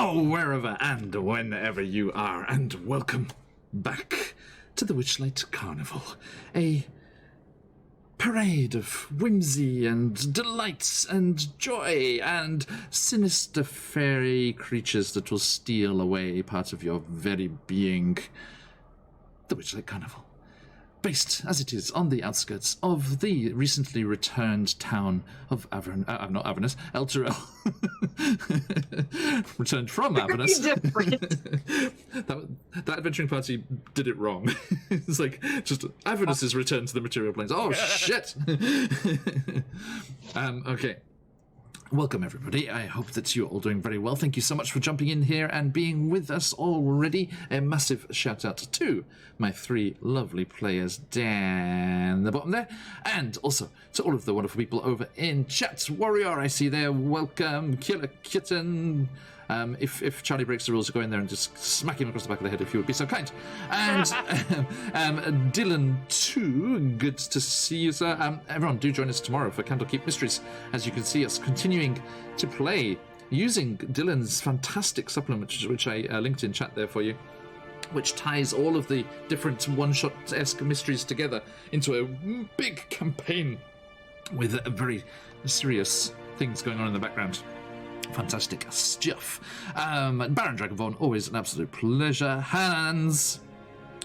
Hello, wherever and whenever you are, and welcome back to the Witchlight Carnival, a parade of whimsy and delights and joy and sinister fairy creatures that will steal away part of your very being. The Witchlight Carnival, based as it is on the outskirts of the recently returned town of not Avernus, Elturel. Returned from Avernus. that adventuring party did it wrong. It's like, just Avernus is returned to the material planes. Oh, shit! Okay. Welcome, everybody. I hope that you're all doing very well. Thank you so much for jumping in here and being with us already. A massive shout out to my three lovely players down the bottom there, and also to all of the wonderful people over in chat. Warrior, I see there. Welcome. Killer Kitten. If Charlie breaks the rules, go in there and just smack him across the back of the head if you would be so kind. And Dylan2, good to see you, sir. Everyone, do join us tomorrow for Candlekeep Mysteries, as you can see us continuing to play using Dylan's fantastic supplement, which I linked in chat there for you, which ties all of the different one-shot-esque mysteries together into a big campaign with very serious things going on in the background. Fantastic stuff. Baron Dragonborn, always an absolute pleasure. Hans,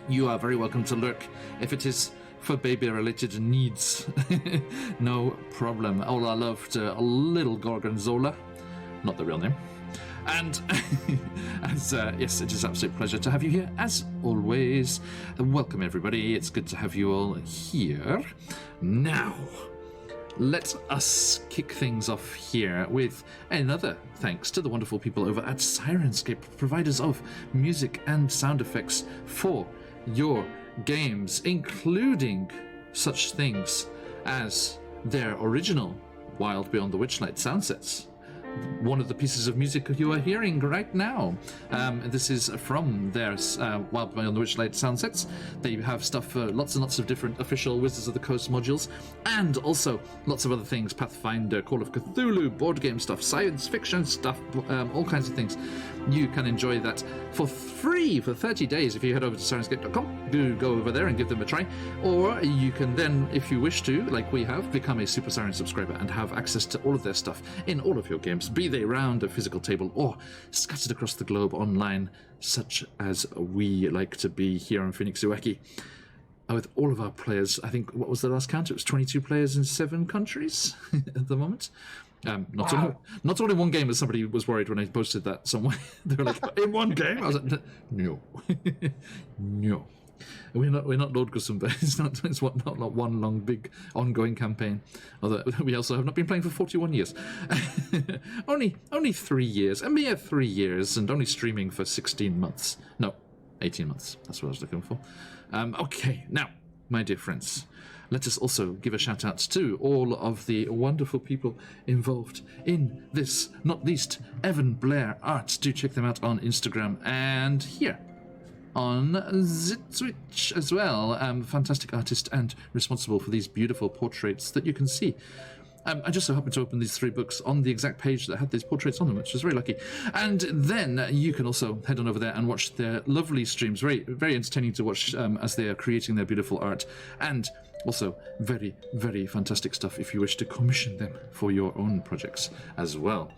you are very welcome to lurk if it is for baby-related needs. No problem. All our love to a little Gorgonzola, not the real name. And yes, it is an absolute pleasure to have you here, as always. Welcome, everybody. It's good to have you all here. Now, let us kick things off here with another thanks to the wonderful people over at Sirenscape, providers of music and sound effects for your games, including such things as their original Wild Beyond the Witchlight sound sets. One of the pieces of music you are hearing right now. This is from their Wild Beyond the Witchlight sound sets. They have stuff for lots and lots of different official Wizards of the Coast modules, and also lots of other things: Pathfinder, Call of Cthulhu, board game stuff, science fiction stuff, all kinds of things. You can enjoy that for free for 30 days if you head over to Sirenscape.com. Do go over there and give them a try. Or you can then, if you wish to, like we have, become a Super Siren subscriber and have access to all of their stuff in all of your games, be they round a physical table or scattered across the globe online, such as we like to be here on QuestJunkiesUK. With all of our players, I think, what was the last count? It was 22 players in 7 countries at the moment. Not all in one game, as somebody was worried when I posted that somewhere. They were like, in one game? I was like, no. No. We're not Lord Gusumba. It's not one long, big, ongoing campaign. Although we also have not been playing for 41 years. only 3 years. A mere 3 years, and only streaming for 16 months. No, 18 months. That's what I was looking for. Okay, now, my dear friends, let us also give a shout out to all of the wonderful people involved in this, not least Evan Blair Art. Do check them out on Instagram and here on Twitch as well. Fantastic artist and responsible for these beautiful portraits that you can see. I just so happened to open these 3 books on the exact page that had these portraits on them, which was very lucky. And then you can also head on over there and watch their lovely streams. Very, very entertaining to watch as they are creating their beautiful art. And also very, very fantastic stuff if you wish to commission them for your own projects as well.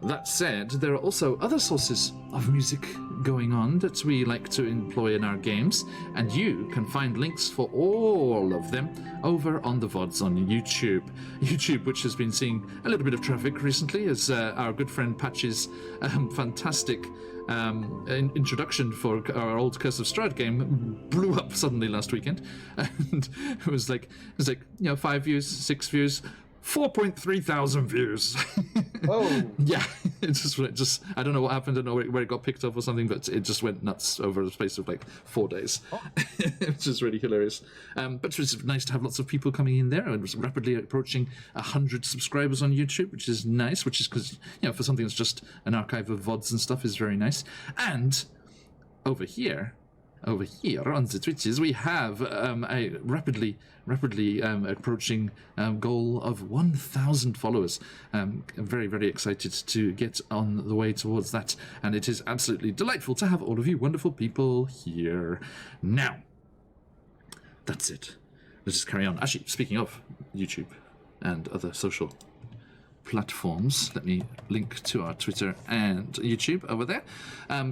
That said, there are also other sources of music going on that we like to employ in our games, and you can find links for all of them over on the VODs on YouTube. YouTube, which has been seeing a little bit of traffic recently, as our good friend Patch's fantastic introduction for our old Curse of Strahd game blew up suddenly last weekend, and it was like 5 views, 6 views, 4.3 thousand views. Oh. Yeah, it just I don't know what happened. I don't know where it got picked up or something, but it just went nuts over the space of like 4 days, which is really hilarious. But it's nice to have lots of people coming in there, and it's rapidly approaching 100 subscribers on YouTube, which is nice. Which is because, for something that's just an archive of VODs and stuff, is very nice. And over here, over here on the Twitches, we have a rapidly approaching goal of 1,000 followers. I'm very, very excited to get on the way towards that, and it is absolutely delightful to have all of you wonderful people here. Now, that's it. Let's just carry on. Actually, speaking of YouTube and other social platforms, let me link to our Twitter and YouTube over there.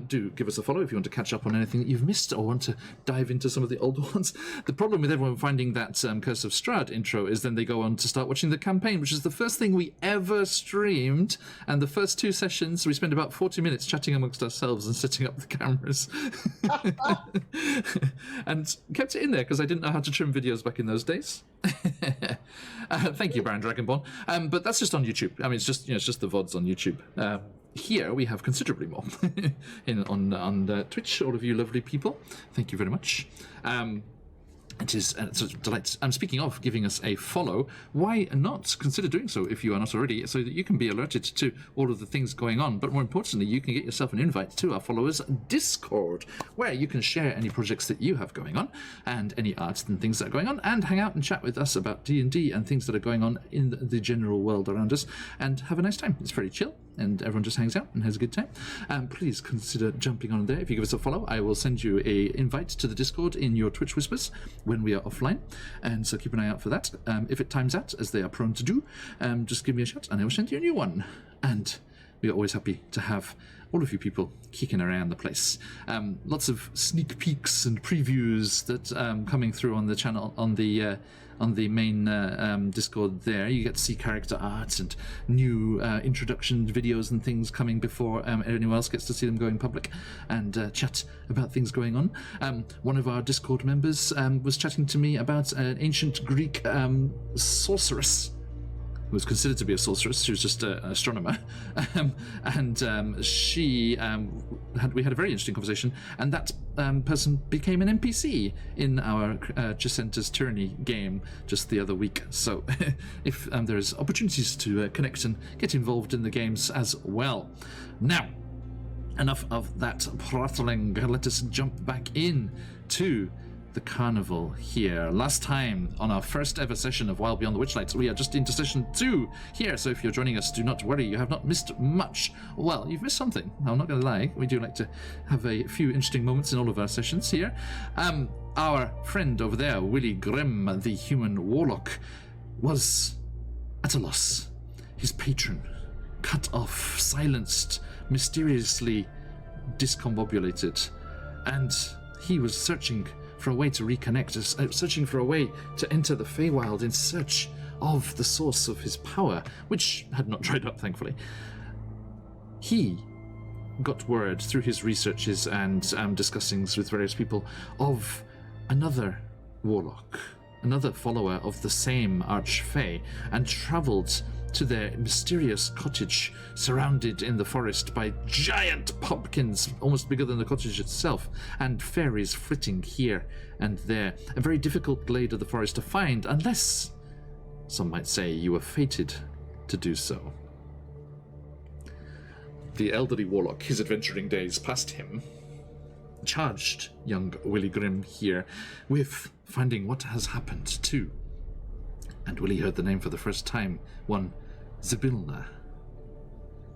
Do give us a follow if you want to catch up on anything that you've missed or want to dive into some of the older ones. The problem with everyone finding that Curse of Strahd intro is then they go on to start watching the campaign, which is the first thing we ever streamed, and the first 2 sessions we spent about 40 minutes chatting amongst ourselves and setting up the cameras and kept it in there because I didn't know how to trim videos back in those days. Thank you, Baron Dragonborn. But that's just on YouTube. I mean, it's just the VODs on YouTube. Here we have considerably more on Twitch. All of you lovely people, thank you very much. It is a delight. Speaking of giving us a follow, why not consider doing so if you are not already, so that you can be alerted to all of the things going on. But more importantly, you can get yourself an invite to our followers' Discord, where you can share any projects that you have going on and any arts and things that are going on, and hang out and chat with us about D&D and things that are going on in the general world around us, and have a nice time. It's very chill, and everyone just hangs out and has a good time. Please consider jumping on there. If you give us a follow, I will send you a invite to the Discord in your Twitch whispers when we are offline, and so keep an eye out for that. If it times out, as they are prone to do, just give me a shout and I will send you a new one. And we are always happy to have all of you people kicking around the place. Lots of sneak peeks and previews that coming through on the channel, on the main Discord there. You get to see character art and new introduction videos and things coming before anyone else gets to see them going public, and chat about things going on. One of our Discord members was chatting to me about an ancient Greek sorceress who was considered to be a sorceress. She was just an astronomer, and we had a very interesting conversation, and that person became an NPC in our Jacinta's Tyranny game just the other week. So if there's opportunities to connect and get involved in the games as well. Now, enough of that prattling. Let us jump back in to the carnival here. Last time on our first ever session of Wild Beyond the Witchlight, we are just into session 2 here, so if you're joining us, do not worry, you have not missed much. Well, you've missed something, I'm not going to lie. We do like to have a few interesting moments in all of our sessions here. Our friend over there, Willie Grimm, the human warlock, was at a loss. His patron, cut off, silenced, mysteriously discombobulated, and he was searching for a way to reconnect, searching for a way to enter the Feywild in search of the source of his power, which had not dried up, thankfully. He got word through his researches and discussings with various people of another warlock, another follower of the same Archfey, and travelled to their mysterious cottage surrounded in the forest by giant pumpkins almost bigger than the cottage itself, and fairies flitting here and there. A very difficult glade of the forest to find, unless, some might say, you were fated to do so. The elderly warlock, his adventuring days past him, charged young Willie Grimm here with finding what has happened to, and Willie heard the name for the first time, one Zybilna,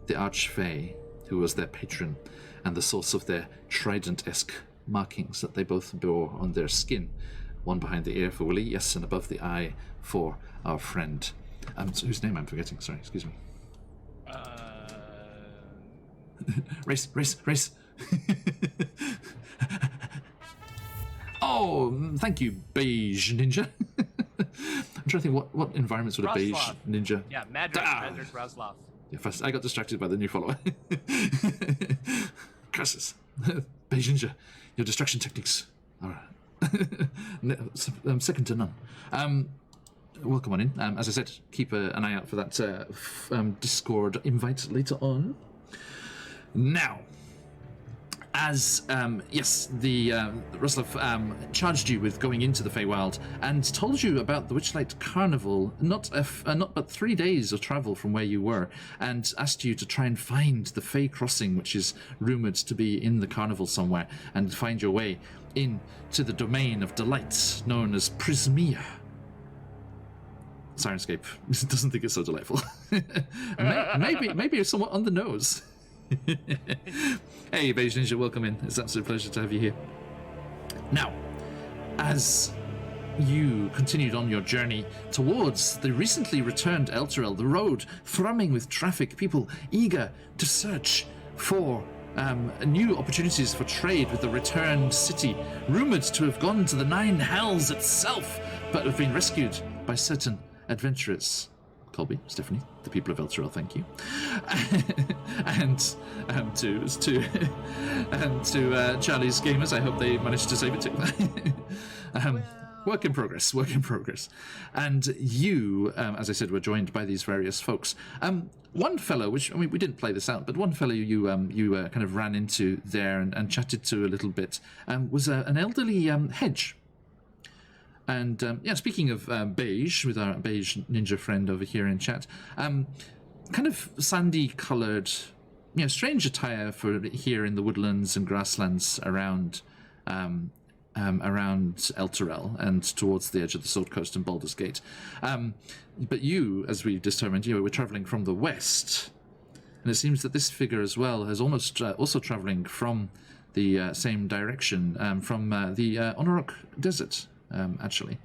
the Archfey, who was their patron and the source of their trident-esque markings that they both bore on their skin. One behind the ear for Willie, yes, and above the eye for our friend. Whose name I'm forgetting, sorry, excuse me. Race. Oh, thank you, Beige Ninja. I'm trying to think what environments would a Beige Ninja... Yeah, Madrid Raslov. Yeah, first I got distracted by the new follower. Curses. Beige Ninja, your distraction techniques are second to none. Welcome on in. As I said, keep an eye out for that Discord invite later on. Now, as the Ruslav charged you with going into the Feywild and told you about the Witchlight Carnival, not but 3 days of travel from where you were, and asked you to try and find the Fey Crossing, which is rumoured to be in the carnival somewhere, and find your way into the domain of delight known as Prismia. Sirenscape doesn't think it's so delightful. maybe it's somewhat on the nose. Hey, Beige Ninja, welcome in. It's an absolute pleasure to have you here. Now, as you continued on your journey towards the recently returned Elturel, the road thrumming with traffic, people eager to search for new opportunities for trade with the returned city, rumoured to have gone to the Nine Hells itself, but have been rescued by certain adventurers. Colby, Stephanie, the people of Elturel, thank you. and to Charlie's Gamers, I hope they managed to save it too. Work in progress. And you, as I said, were joined by these various folks. One fellow, which, I mean, we didn't play this out, but one fellow you kind of ran into there and chatted to a little bit, was an elderly hedge. And speaking of beige, with our beige ninja friend over here in chat, kind of sandy-coloured, strange attire for here in the woodlands and grasslands around Elturel and towards the edge of the Sword Coast and Baldur's Gate. But you, as we determined, were travelling from the west, and it seems that this figure as well is almost also travelling from the same direction, from the Onorok Desert. Actually.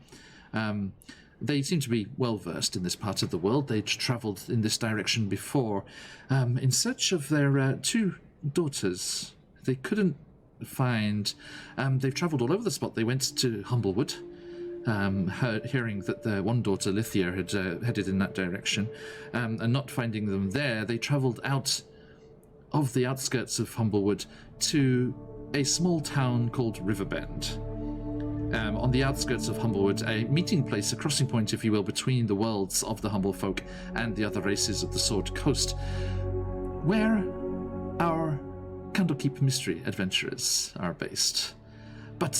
They seem to be well versed in this part of the world. They'd travelled in this direction before in search of their 2 daughters. They couldn't find... they've travelled all over the spot. They went to Humblewood, hearing that their one daughter, Lithia, had headed in that direction, and not finding them there, they travelled out of the outskirts of Humblewood to a small town called Riverbend. On the outskirts of Humblewood, a meeting place, a crossing point, if you will, between the worlds of the Humble Folk and the other races of the Sword Coast, where our Candlekeep Mystery adventurers are based. But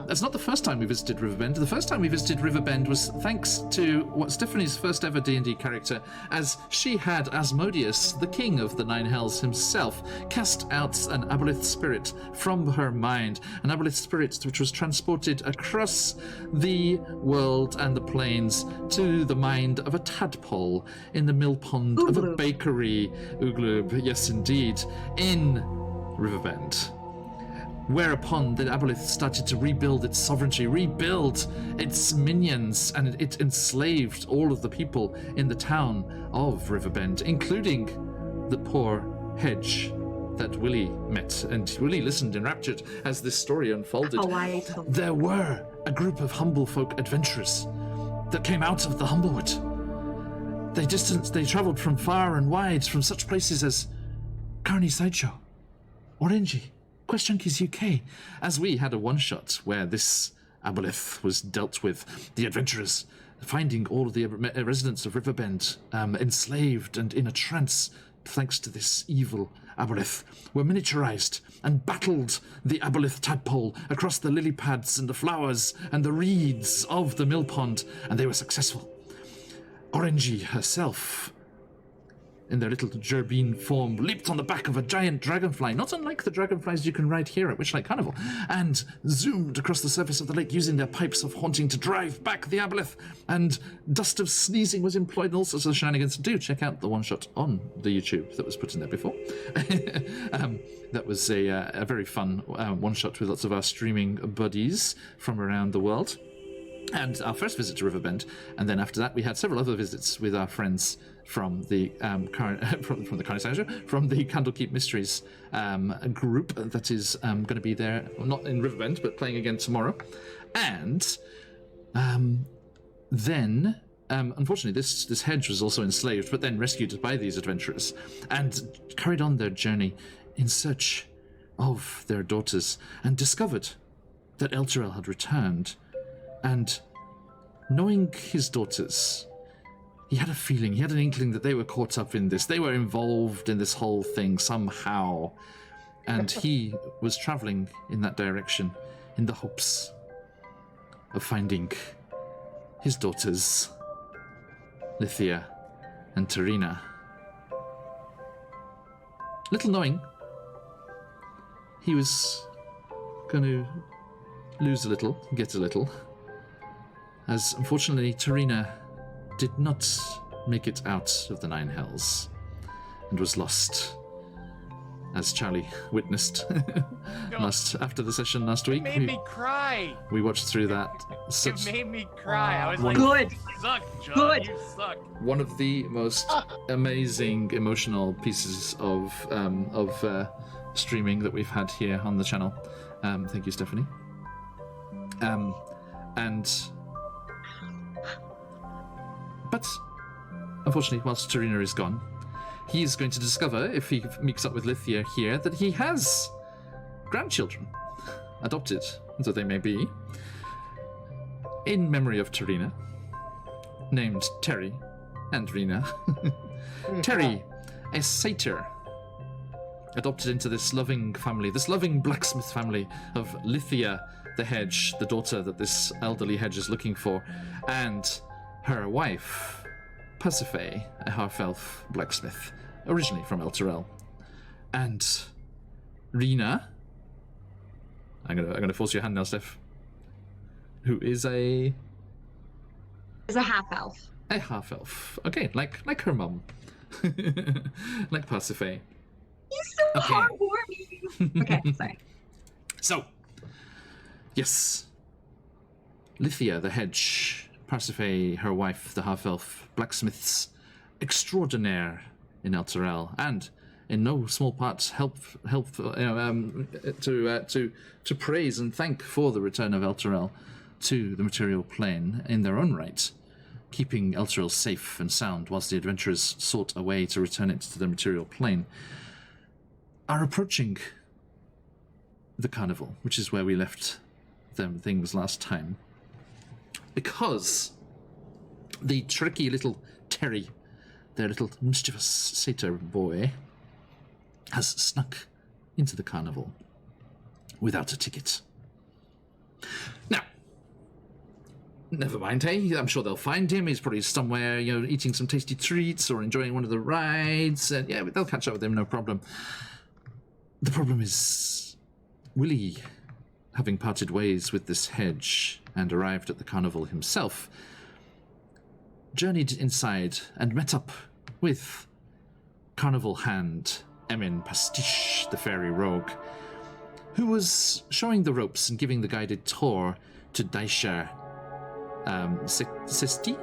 that's not the first time we visited Riverbend. The first time we visited Riverbend was thanks to what Stephanie's first ever D&D character, as she had Asmodeus, the king of the Nine Hells himself, cast out an aboleth spirit from her mind, an aboleth spirit which was transported across the world and the plains to the mind of a tadpole in the mill pond of a bakery, Ugloob, yes indeed, in Riverbend. Whereupon the aboleth started to rebuild its sovereignty, rebuild its minions, and it enslaved all of the people in the town of Riverbend, including the poor hedge that Willie met. And Willie listened enraptured as this story unfolded. There were a group of humble folk adventurers that came out of the Humblewood. They travelled from far and wide, from such places as Carney Sideshow, Orangey, QuestJunkiesUK, as we had a one-shot where this aboleth was dealt with. The adventurers finding all of the residents of Riverbend enslaved and in a trance thanks to this evil aboleth, were miniaturized and battled the aboleth tadpole across the lily pads and the flowers and the reeds of the mill pond, and they were successful. Orangey herself, in their little gerbine form, leaped on the back of a giant dragonfly, not unlike the dragonflies you can ride here at Witchlight Carnival, and zoomed across the surface of the lake using their pipes of haunting to drive back the aboleth, and dust of sneezing was employed and all sorts of shenanigans. Do check out the one-shot on the YouTube that was put in there before. That was a very fun one-shot with lots of our streaming buddies from around the world. And our first visit to Riverbend, and then after that we had several other visits with our friends from the from the Candlekeep Mysteries group that is going to be there, well, not in Riverbend, but playing again tomorrow. And then, unfortunately, this hedge was also enslaved, but then rescued by these adventurers and carried on their journey in search of their daughters, and discovered that Elturel had returned. And knowing his daughters, he had a feeling, he had an inkling that they were caught up in this. They were involved in this whole thing somehow. And he was traveling in that direction in the hopes of finding his daughters, Lithia and Tarina. Little knowing, he was going to lose a little, get a little, as unfortunately Tarina did not make it out of the Nine Hells and was lost, as Charlie witnessed after the session last week. It made me cry. We watched through that. It made me cry. I was like, Good. You suck, John. Good. You suck. One of the most amazing emotional pieces of streaming that we've had here on the channel. Thank you, Stephanie. But unfortunately, whilst Tarina is gone, he is going to discover, if he meets up with Lithia here, that he has grandchildren, adopted, though they may be, in memory of Tarina, named Terry and Rena. Terry, a satyr, adopted into this loving family, this loving blacksmith family of Lithia the Hedge, the daughter that this elderly hedge is looking for, and her wife, Persephone, a half-elf blacksmith, originally from Elturel. And Rena, I'm gonna force your hand now, Steph, who is a half-elf. A half-elf. Okay, like her mum. Like Persephone. He's so heartwarming. Okay, sorry. So, yes. Lithia, the hedge, Persephone, her wife, the half-elf, blacksmiths extraordinaire in Elturel, and in no small part help to praise and thank for the return of Elturel to the material plane in their own right, keeping Elturel safe and sound whilst the adventurers sought a way to return it to the material plane, are approaching the carnival, which is where we left them things last time, because the tricky little Terry, their little mischievous satyr boy, has snuck into the carnival without a ticket. Now, never mind, hey? I'm sure they'll find him. He's probably somewhere, eating some tasty treats or enjoying one of the rides. And yeah, they'll catch up with him, no problem. The problem is Willie, having parted ways with this hedge and arrived at the carnival himself, journeyed inside and met up with carnival hand Emin Pastiche, the fairy rogue, who was showing the ropes and giving the guided tour to Daisha Sesti?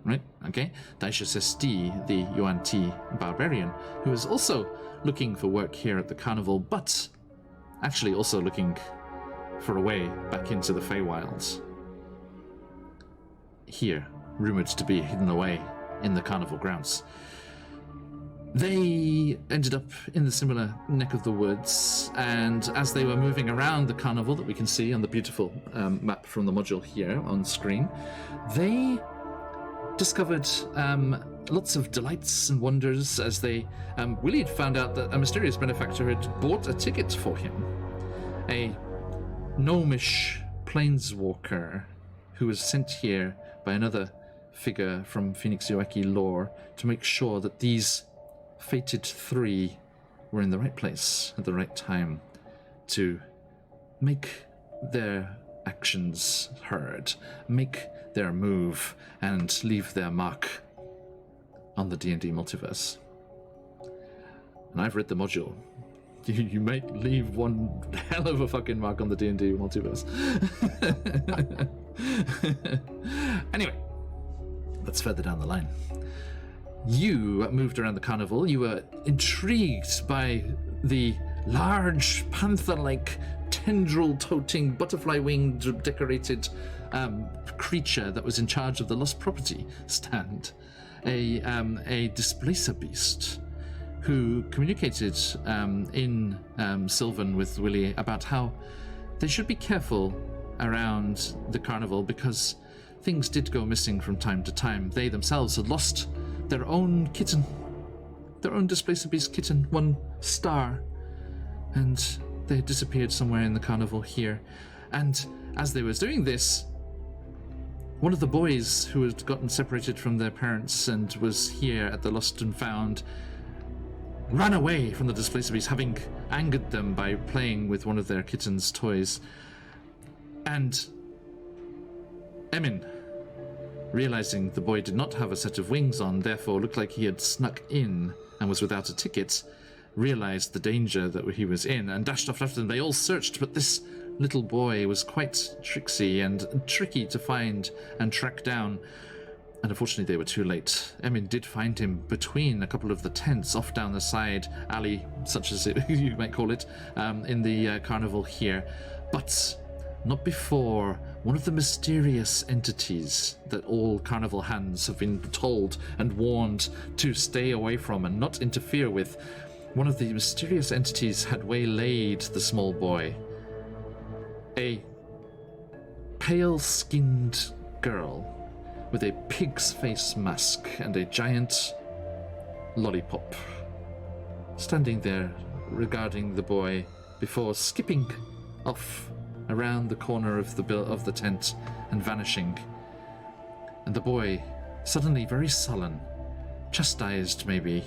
Right, okay. Daisha Sesti, the Yuan-Ti barbarian, who is also looking for work here at the carnival, but actually also looking for a way back into the Feywilds. Here, rumoured to be hidden away in the carnival grounds. They ended up in the similar neck of the woods, and as they were moving around the carnival that we can see on the beautiful map from the module here on screen, they discovered lots of delights and wonders as they... Willie had found out that a mysterious benefactor had bought a ticket for him. A gnomish planeswalker who was sent here by another figure from Phoenix Yoeki lore to make sure that these fated three were in the right place at the right time to make their actions heard, make their move, and leave their mark on the D&D multiverse. And I've read the module. You might leave one hell of a fucking mark on the D&D multiverse. Anyway, that's further down the line. You moved around the carnival. You were intrigued by the large panther-like, tendril-toting, butterfly-winged, decorated creature that was in charge of the lost property stand. A displacer beast who communicated in Sylvan with Willie about how they should be careful around the carnival because things did go missing from time to time. They themselves had lost their own kitten their own Displacer Beast kitten, one Star. And they had disappeared somewhere in the carnival here. And as they were doing this, one of the boys who had gotten separated from their parents and was here at the Lost and Found ran away from the Displacer Beast, having angered them by playing with one of their kitten's toys. And Emin, realizing the boy did not have a set of wings on, therefore looked like he had snuck in and was without a ticket, realized the danger that he was in and dashed off after them. They all searched, but this little boy was quite tricksy and tricky to find and track down. And unfortunately, they were too late. Emin did find him between a couple of the tents off down the side alley, such as you might call it, in the carnival here. But not before one of the mysterious entities that all carnival hands have been told and warned to stay away from and not interfere with. One of the mysterious entities had waylaid the small boy. A pale-skinned girl with a pig's face mask and a giant lollipop, standing there regarding the boy before skipping off around the corner of the tent and vanishing. And the boy, suddenly very sullen, chastised maybe,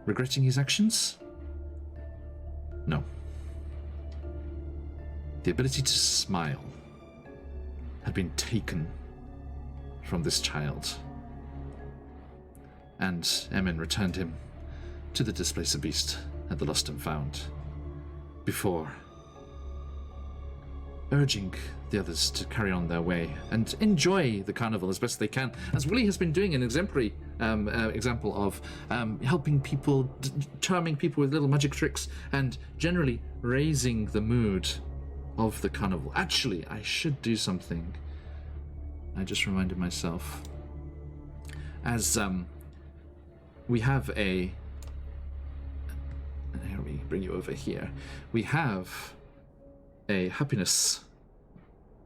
regretting his actions? No. The ability to smile had been taken from this child, and Emin returned him to the Displacer Beast at the Lost and Found, before urging the others to carry on their way and enjoy the carnival as best they can, as Willie has been doing an exemplary example of helping people, charming people with little magic tricks, and generally raising the mood of the carnival. Actually, I should do something. I just reminded myself. As we have a... Here, we bring you over here. We have a happiness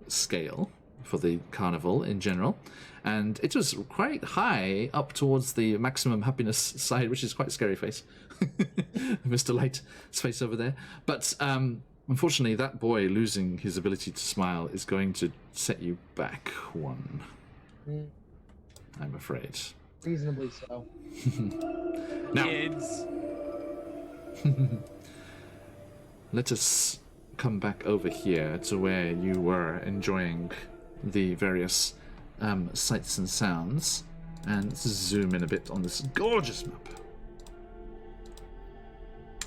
scale for the carnival in general, and it was quite high up towards the maximum happiness side, which is quite a scary face. Mr. Light's face over there. But unfortunately, that boy losing his ability to smile is going to set you back one. I'm afraid. Reasonably so. Now, Kids. let us come back over here to where you were enjoying the various sights and sounds, and let's zoom in a bit on this gorgeous map.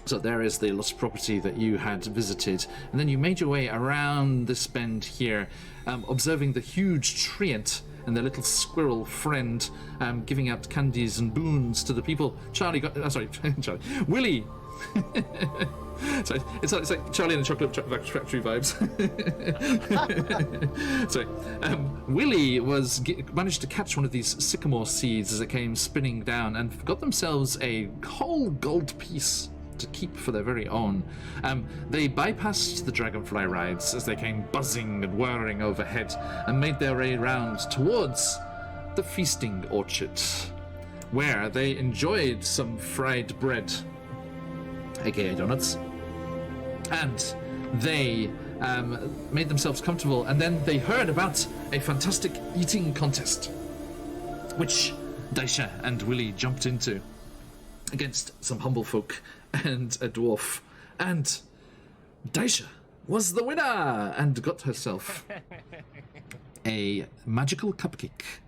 So there is the lost property that you had visited, and then you made your way around this bend here, observing the huge treant and their little squirrel friend giving out candies and boons to the people. Charlie got... Charlie. Willie! Sorry, it's like Charlie and the Chocolate Factory vibes. Sorry. Willie managed to catch one of these sycamore seeds as it came spinning down and got themselves a whole gold piece to keep for their very own. They bypassed the dragonfly rides as they came buzzing and whirring overhead and made their way round towards the feasting orchard, where they enjoyed some fried bread, aka donuts, and they made themselves comfortable, and then they heard about a fantastic eating contest, which Daisha and Willie jumped into against some humble folk and a dwarf, and Daisha was the winner and got herself a magical cupcake,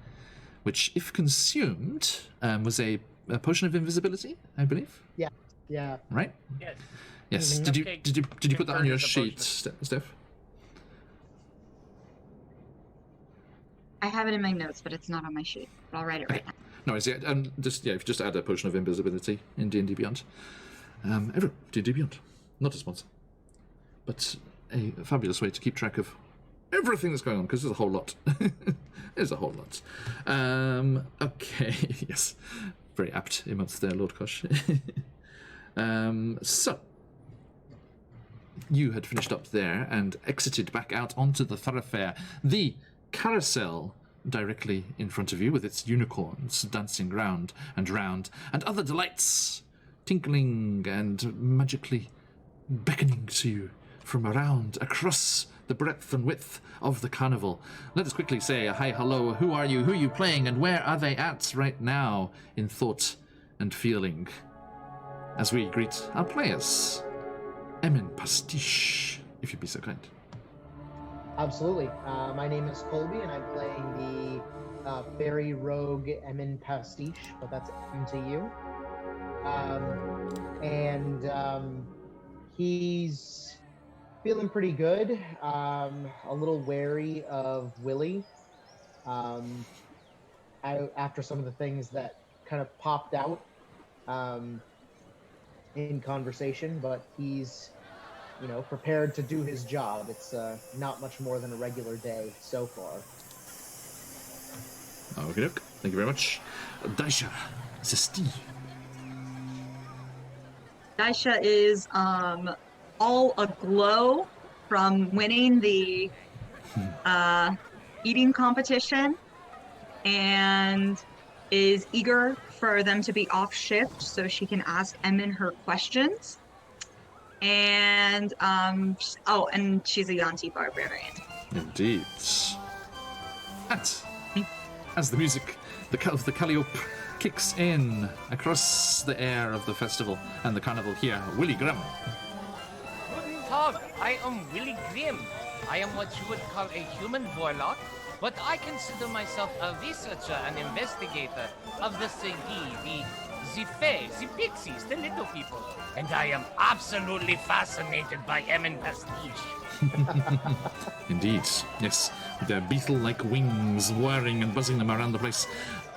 which, if consumed, was a potion of invisibility, I believe. Yeah. Right? Yes. Yes. Did you put that on your sheet, Steph? I have it in my notes, but it's not on my sheet. But I'll write it right now. No, is it? If you just add a potion of invisibility in D&D Beyond, everyone, D&D Beyond, not a sponsor, but a fabulous way to keep track of everything that's going on, because there's a whole lot. There's a whole lot. Okay, yes, very apt emotes there, Lord Kosh. So you had finished up there and exited back out onto the thoroughfare. The carousel directly in front of you with its unicorns dancing round and round, and other delights tinkling and magically beckoning to you from around, across the breadth and width of the carnival. Let us quickly say a hi, hello, who are you, who are you playing, and where are they at right now in thought and feeling, as we greet our players. Emin Pastiche, if you'd be so kind. Absolutely. My name is Colby, and I'm playing the fairy rogue Emin Pastiche, but that's M to you. He's feeling pretty good. A little wary of Willie. After some of the things that kind of popped out in conversation, but he's, prepared to do his job. It's not much more than a regular day so far. Okay, thank you very much. Daisha, Zesti. Daisha is all aglow from winning the eating competition and is eager for them to be off shift so she can ask Emin her questions. And and she's a Yanti barbarian. Indeed. And as the music, the Calliope kicks in across the air of the festival and the carnival here, Willie Grimm. Guten Tag, I am Willie Grimm. I am what you would call a human warlock, but I consider myself a researcher and investigator of the Segi, the Fae, the Pixies, the little people. And I am absolutely fascinated by Emin Pastiche. Indeed, yes, their beetle-like wings whirring and buzzing them around the place.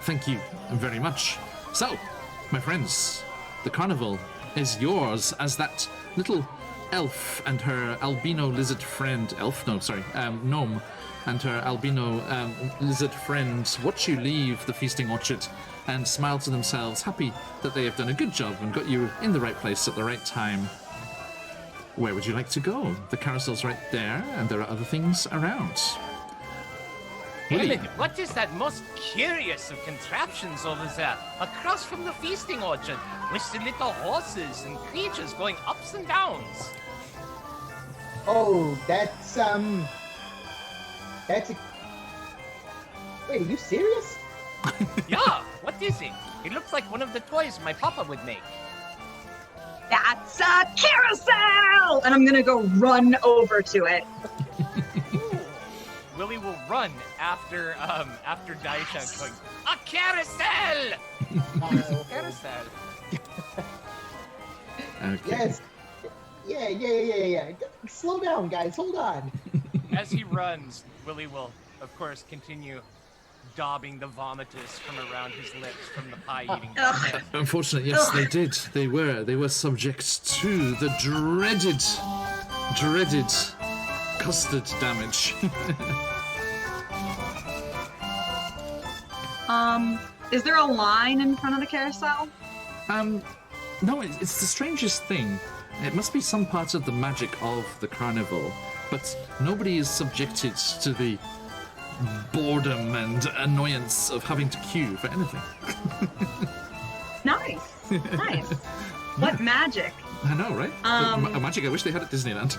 Thank you very much. So, my friends, the carnival is yours as that little elf and her albino lizard friend, gnome, and her albino lizard friend watch you leave the feasting orchard and smile to themselves, happy that they have done a good job and got you in the right place at the right time. Where would you like to go? The carousel's right there, and there are other things around. Emin, what is that most curious of contraptions over there, across from the feasting orchard, with the little horses and creatures going ups and downs? Oh, that's a... Wait, are you serious? Yeah, what is it? It looks like one of the toys my papa would make. That's a carousel! And I'm gonna go run over to it. Willie will run after Daisha going, a carousel! Carousel. Okay. Yes. Yeah. Slow down, guys. Hold on. As he runs, Willie will, of course, continue daubing the vomitus from around his lips from the pie eating contest. Unfortunately, yes, they did. They were subject to the dreaded custard damage. Is there a line in front of the carousel? No, it's the strangest thing. It must be some part of the magic of the carnival, but nobody is subjected to the boredom and annoyance of having to queue for anything. Nice. What magic? I know, right? A magic I wish they had at Disneyland.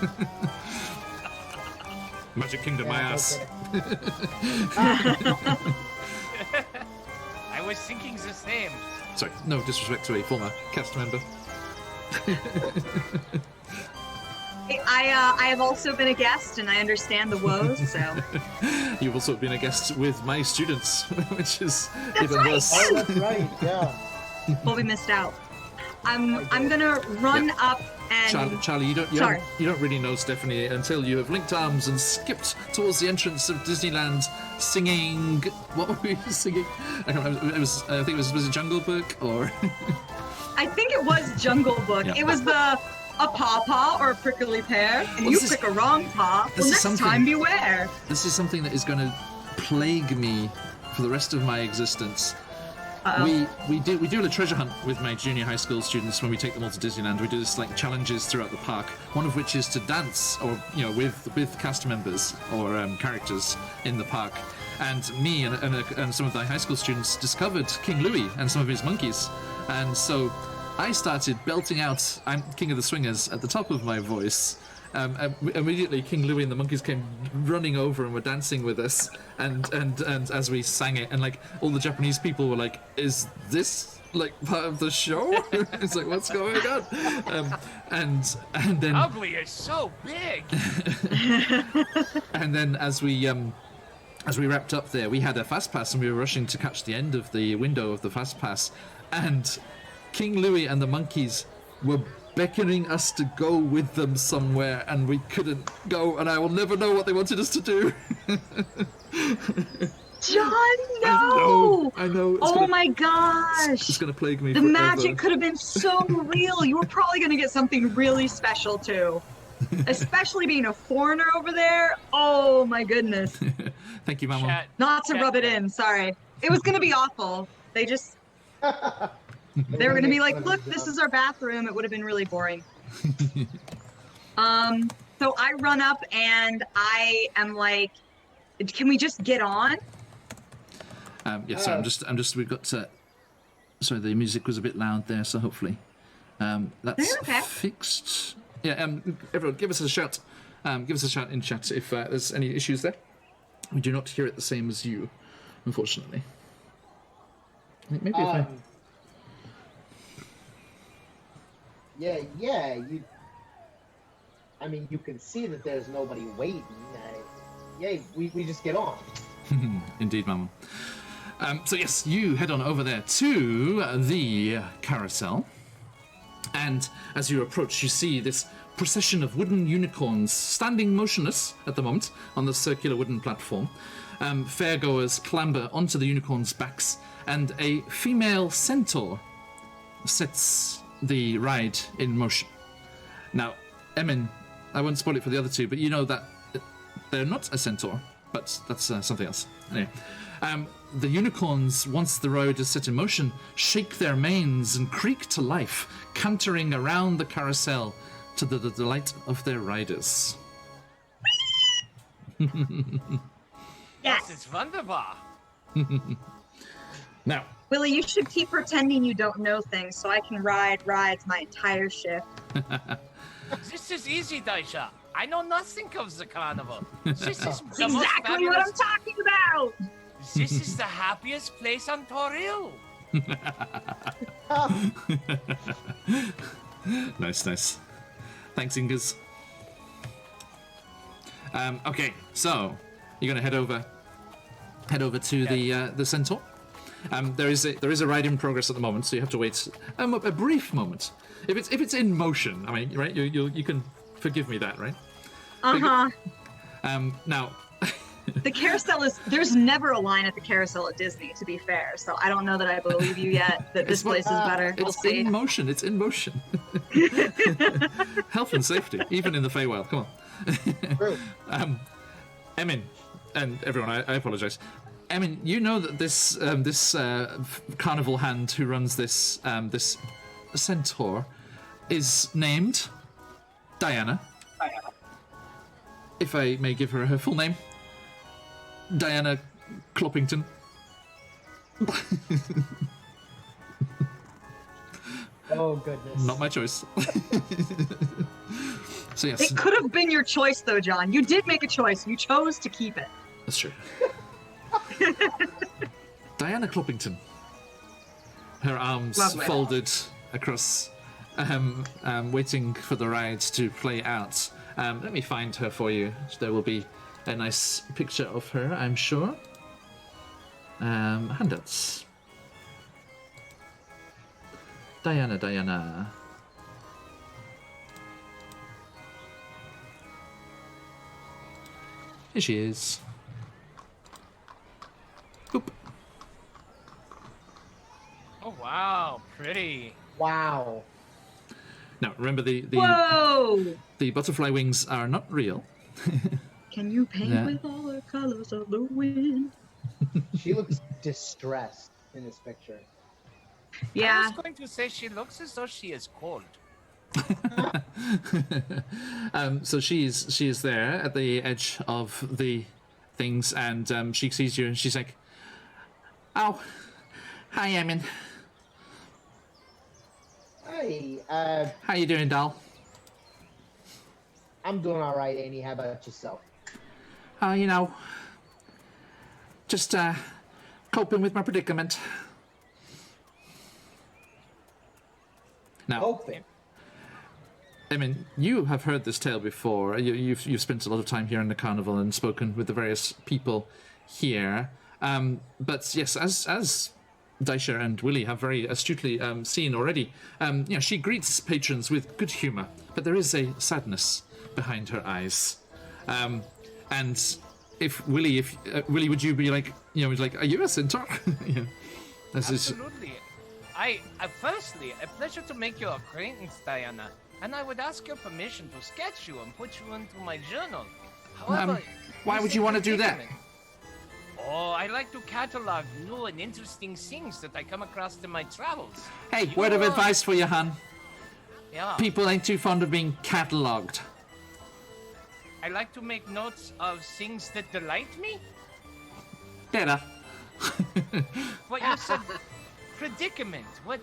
Magic Kingdom, my ass. I was thinking the same. Sorry, no disrespect to a former cast member. I have also been a guest, and I understand the woes, so... You've also been a guest with my students, which is That's even right. worse. Oh, that's right. Yeah. Well, we missed out. I'm gonna run up and... Charlie, you don't really know Stephanie until you have linked arms and skipped towards the entrance of Disneyland, singing. What were we singing? I can't remember. I think it was it Jungle Book or? I think it was Jungle Book. Yeah. It was a pawpaw or a prickly pear, and you pick a wrong paw. Well, next time beware. This is something that is going to plague me for the rest of my existence. Uh-oh. We do a treasure hunt with my junior high school students when we take them all to Disneyland. We do this like challenges throughout the park. One of which is to dance, or with cast members or characters in the park. and me and some of the high school students discovered King Louis and some of his monkeys, and so I started belting out "I'm King of the Swingers" at the top of my voice. Immediately, King Louis and the monkeys came running over and were dancing with us, and as we sang it, and like all the Japanese people were like, "Is this like part of the show?" It's like, what's going on? And then Ugly is so big. and then as we wrapped up there, we had a fast pass and we were rushing to catch the end of the window of the fast pass, and King Louis and the monkeys were beckoning us to go with them somewhere, and we couldn't go, and I will never know what they wanted us to do. John, no! I know. Oh my gosh! It's gonna plague me The forever. magic could have been so real. You were probably gonna get something really special too. Especially being a foreigner over there. Oh my goodness. Thank you, Mama. Chat, Not to chat, rub it chat. in, sorry. It was gonna be awful. They were gonna be like, look, this is our bathroom. It would have been really boring. So I run up and I am like, can we just get on? Yeah, sorry, I'm just, we've got to, sorry, the music was a bit loud there, so hopefully that's Okay. fixed. Yeah, everyone, give us a shout. Give us a shout in chat if there's any issues there. We do not hear it the same as you, unfortunately. Maybe if I... Yeah, I mean, you can see that there's nobody waiting. We just get on. Indeed, Mama. So yes, you head on over there to the carousel, and as you approach, you see this procession of wooden unicorns standing motionless at the moment on the circular wooden platform. Fairgoers clamber onto the unicorns' backs, and a female centaur sets the ride in motion. Now, Emin, I won't spoil it for the other two, but you know that they're not a centaur, but that's something else. Anyway, the unicorns, once the ride is set in motion, shake their manes and creak to life, cantering around the carousel to the delight of their riders. Yes, it's wunderbar. Now, Willie, you should keep pretending you don't know things so I can ride rides my entire shift. This is easy, Daisha. I know nothing of the carnival. This is the most Exactly what I'm fabulous. talking about! This is the happiest place on Toril. Nice. Thanks, Ingas. Okay, so you're gonna head over to the centaur. There is a ride in progress at the moment, so you have to wait a brief moment. If it's in motion, I mean, right? You can forgive me that, right? Now. The carousel there's never a line at the carousel at Disney, to be fair, so I don't know that I believe you yet that this place is better. We'll It's see. in motion. It's in motion. Health and safety, even in the Feywild. Come on. True. Emin, and everyone, I apologize. Emin, you know that this carnival hand who runs this centaur is named Diana. If I may give her full name, Diana Cloppington. Oh goodness. Not my choice. So yes, It could have been your choice, though, John. You did make a choice. You chose to keep it. that's true. Diana Cloppington. Her arms Lovely. folded across, waiting for the ride to play out. Let me find her for you. There will be a nice picture of her, I'm sure. Handouts. Diana. Here she is. Oop. Oh wow, pretty. Wow. Now, remember the Whoa! butterfly wings are not real. Can you paint Yeah. with all the colors of the wind? She looks distressed in this picture. I Yeah. was going to say she looks as though she is cold. So she is there at the edge of the things, and she sees you, and she's like, "Oh, hi, Emin. Hi, How you doing, doll?" I'm doing all right, Annie. How about yourself? You know, just coping with my predicament. Now, Coping. I mean, you have heard this tale before. You've spent a lot of time here in the carnival and spoken with the various people here. But yes, as Daisha and Willie have very astutely seen already, she greets patrons with good humour, but there is a sadness behind her eyes. And if Willie, would you be like, are you a centaur? Yeah. Absolutely. Firstly, a pleasure to make your acquaintance, Diana. And I would ask your permission to sketch you and put you into my journal. However, why would you want to do that? Oh, I like to catalog new and interesting things that I come across in my travels. Hey, word of advice for you, hon. Yeah. People ain't too fond of being catalogued. I like to make notes of things that delight me. Better. But you said predicament. What,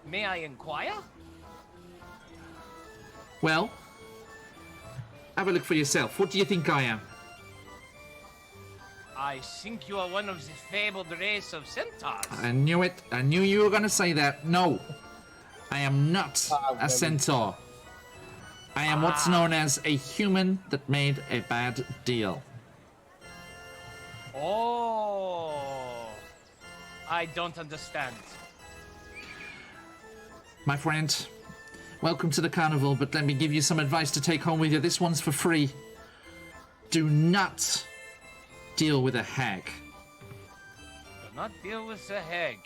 may I inquire? Well, have a look for yourself. What do you think I am? I think you are one of the fabled race of centaurs. I knew it. I knew you were going to say that. No, I am not a centaur. I am what's known as a human that made a bad deal. Oh, I don't understand. My friend, welcome to the carnival, but let me give you some advice to take home with you. This one's for free. Do not deal with a hag. Do not deal with the hag.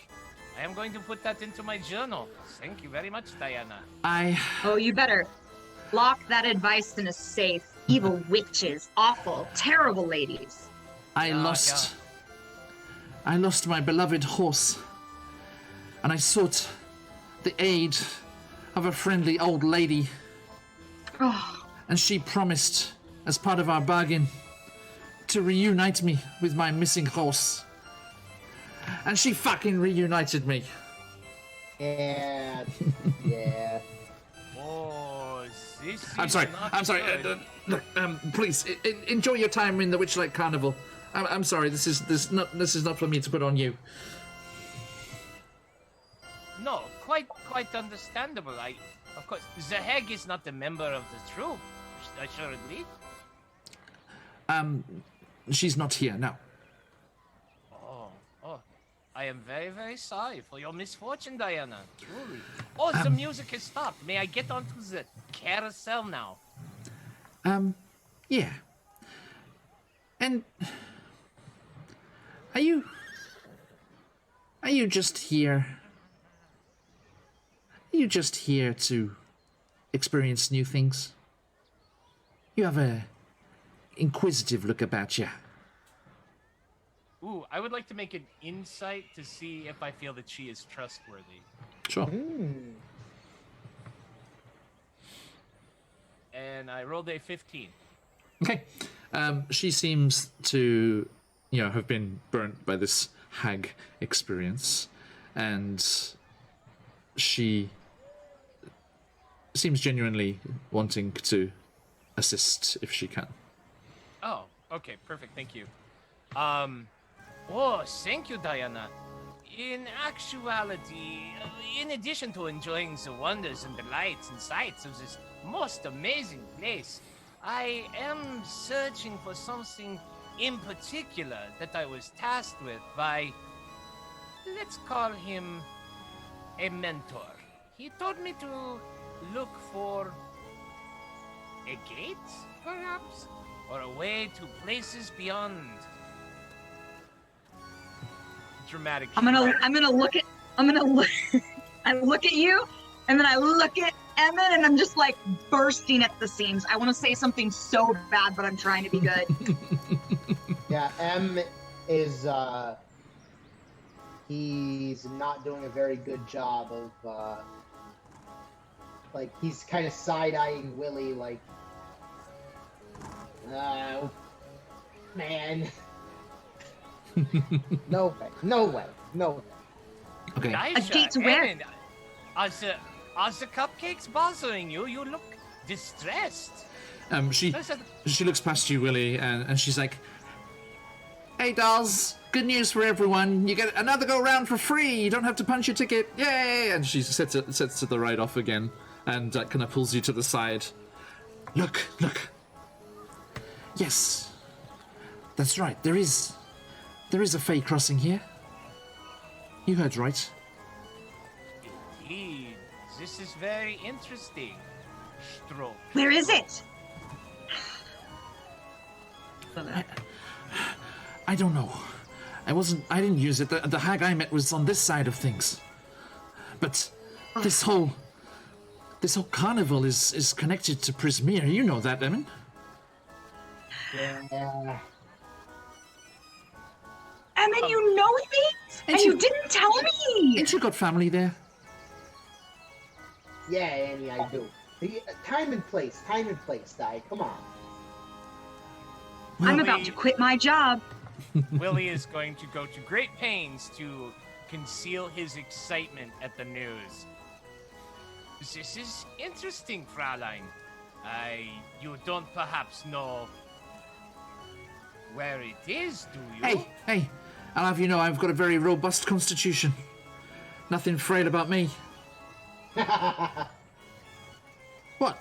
I am going to put that into my journal. Thank you very much, Diana. Oh, you better lock that advice in a safe. Evil witches, awful, terrible ladies. I lost my beloved horse, and I sought the aid of a friendly old lady. Oh, And she promised, as part of our bargain, to reunite me with my missing horse. And she fucking reunited me. Yeah. Yeah. Oh, this I'm is sorry. not I'm sorry. good. Look, please enjoy your time in the Witchlight Carnival. I'm sorry. This is not for me to put on you. No, quite understandable. Of course, the hag is not a member of the troop, assuredly. She's not here now. Oh, I am very, very sorry for your misfortune, Diana. Truly. Oh, the music has stopped. May I get onto the carousel now? Yeah. And are you just here? Are you just here to experience new things? You have a inquisitive look about you. Ooh, I would like to make an insight to see if I feel that she is trustworthy. Sure. And I rolled a 15. Okay. She seems to, have been burnt by this hag experience, and she seems genuinely wanting to assist if she can. Oh, okay, perfect, thank you. Thank you, Diana. In actuality, in addition to enjoying the wonders and delights and sights of this most amazing place, I am searching for something in particular that I was tasked with by, let's call him a mentor. He told me to look for a gate, perhaps, or a way to places beyond. Dramatic. I'm gonna look at I look at you, and then I look at Emmett, and I'm just like bursting at the seams. I want to say something so bad, but I'm trying to be good. Yeah, M is he's not doing a very good job of he's kind of side-eyeing Willie like man. No way. No way. No way. Okay. A date to where? Emin, are the cupcakes bothering you? You look distressed. She looks past you, Willie, and she's like, "Hey, dolls! Good news for everyone! You get another go round for free. You don't have to punch your ticket. Yay!" And she sets to the right off again, and kind of pulls you to the side. Look. Yes, that's right. There is a Fey crossing here. You heard right. Indeed, this is very interesting. Stroke. Where is it? I don't know. I didn't use it. The hag I met was on this side of things. But this whole carnival is connected to Prismere. You know that, Emin? Yeah. Emin, you know me? And you didn't tell me! Ain't you got family there? Yeah, Annie, I do. Time and place, Di. Come on. I'm about to quit my job. Willie is going to go to great pains to conceal his excitement at the news. This is interesting, Fraulein. You don't perhaps know where it is, do you? Hey, I'll have you know I've got a very robust constitution. Nothing frail about me. What?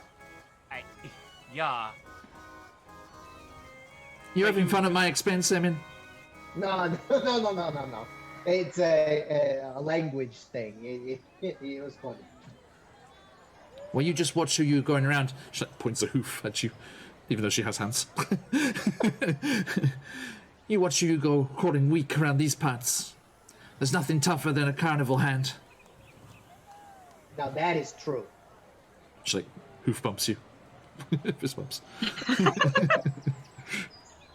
Yeah. You having fun at my expense, Emin? No. It's a language thing. It was funny. Well, you just watch who you're going around. She points a hoof at you, even though she has hands. You watch who you go crawling weak around these parts. There's nothing tougher than a carnival hand. Now that is true. She hoof bumps you. Fist bumps.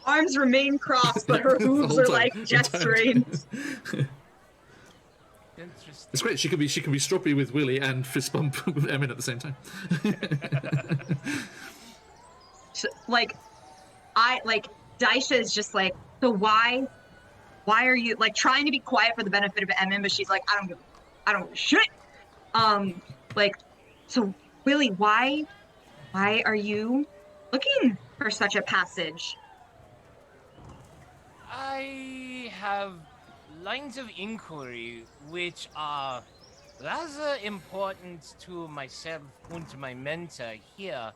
Arms remain crossed, but her hooves are like gesturing. Interesting. It's great. She can be stroppy with Willie and fist bump with Emin at the same time. So, Daisha is just like, so why are you trying to be quiet for the benefit of Emin, but she's like, I don't give a shit. So Willie, why are you looking for such a passage? I have lines of inquiry which are rather important to myself and to my mentor here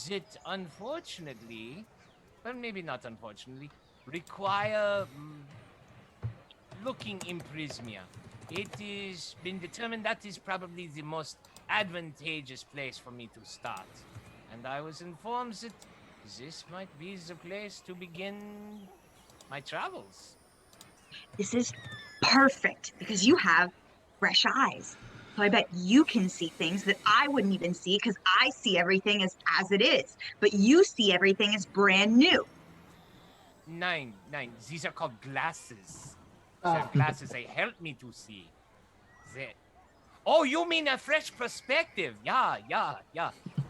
that unfortunately, well maybe not unfortunately, require looking in Prismia. It has been determined that is probably the most advantageous place for me to start. And I was informed that this might be the place to begin my travels. This is perfect because you have fresh eyes. So I bet you can see things that I wouldn't even see because I see everything as it is. But you see everything as brand new. Nine. These are called glasses. The glasses, they help me to see. Oh, you mean a fresh perspective? Yeah.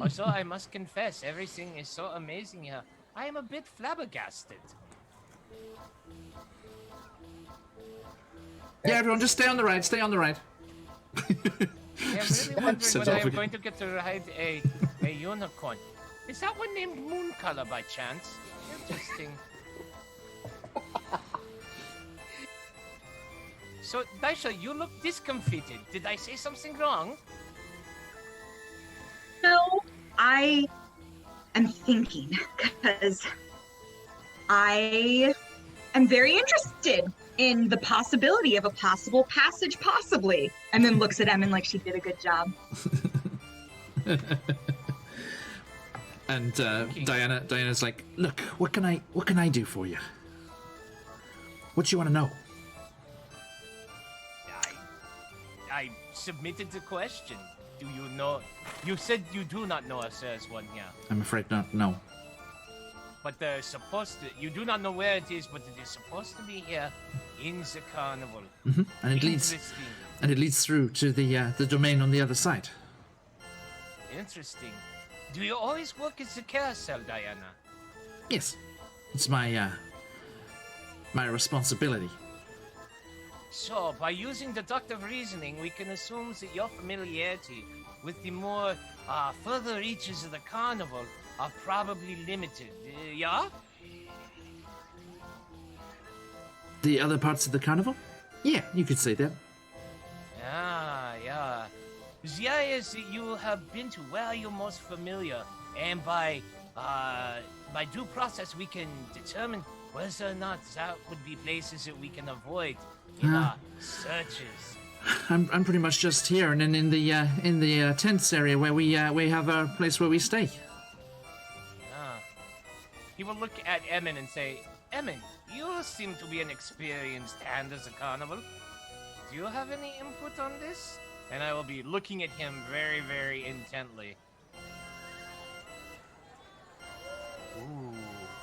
Also, I must confess, everything is so amazing here. I am a bit flabbergasted. Yeah, everyone, just stay on the ride. Stay on the ride. Yeah, I'm really wondering when I'm going to get to ride a unicorn. Is that one named Mooncolor by chance? Interesting. So, Daisha, you look discomfited. Did I say something wrong? No, I am thinking because I am very interested in the possibility of a possible passage, possibly. And then looks at Emin like she did a good job. And Diana's like, look, what can I do for you? What do you want to know? I submitted the question. Do you know? You said you do not know if there's one here. I'm afraid not. No. But they're supposed to. You do not know where it is, but it is supposed to be here in the carnival. Mm-hmm. And it leads through to the domain on the other side. Interesting. Do you always work at the carousel, Diana? Yes, it's my my responsibility. So, by using deductive reasoning, we can assume that your familiarity with the more further reaches of the carnival are probably limited. Yeah? The other parts of the carnival? Yeah, you could say that. Yeah. The idea is that you have been to where you're most familiar, and by due process, we can determine whether or not that would be places that we can avoid in our searches. I'm pretty much just here, and then in the tents area where we have a place where we stay. He will look at Emin and say, Emin, you seem to be an experienced hand as a carnival. Do you have any input on this? And I will be looking at him very, very intently. Ooh.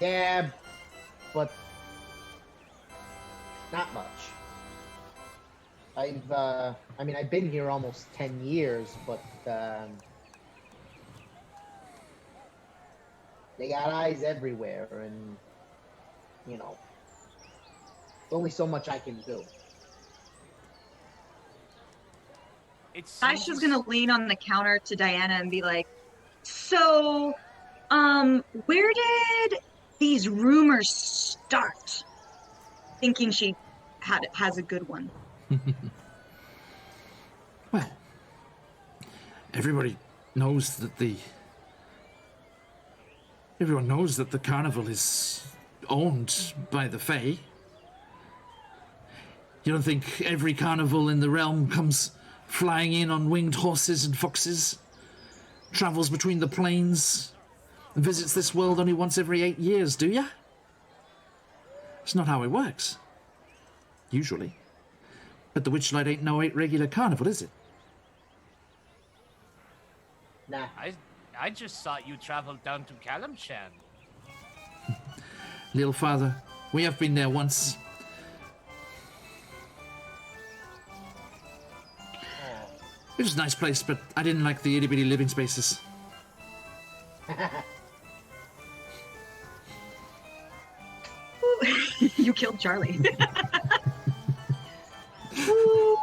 Yeah, but not much. I've been here almost 10 years, but they got eyes everywhere, and there's only so much I can do. Aisha's gonna lean on the counter to Diana and be like, so, where did these rumors start? Thinking she has a good one. Well, everyone knows that the carnival is owned by the Fae. You don't think every carnival in the realm comes flying in on winged horses and foxes, travels between the planes, and visits this world only once every 8 years, do ya? It's not how it works. Usually. But the Witchlight ain't no regular carnival, is it? Nah. I just thought you traveled down to Kalamshan. Little father, we have been there once. It was a nice place, but I didn't like the itty-bitty living spaces. You killed Charlie. Who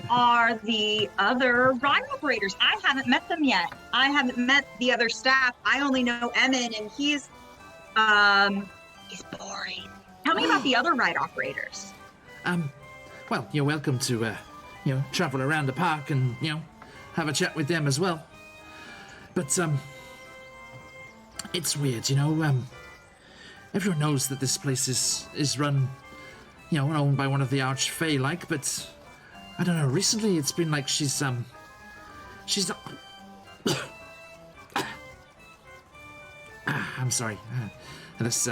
are the other ride operators? I haven't met them yet. I haven't met the other staff. I only know Emin, and he's boring. Tell me about the other ride operators. Well, you're welcome to, travel around the park and, have a chat with them as well. But, it's weird, everyone knows that this place is run, owned by one of the Arch-Fae-like, but I don't know, recently it's been like she's not... I'm sorry. This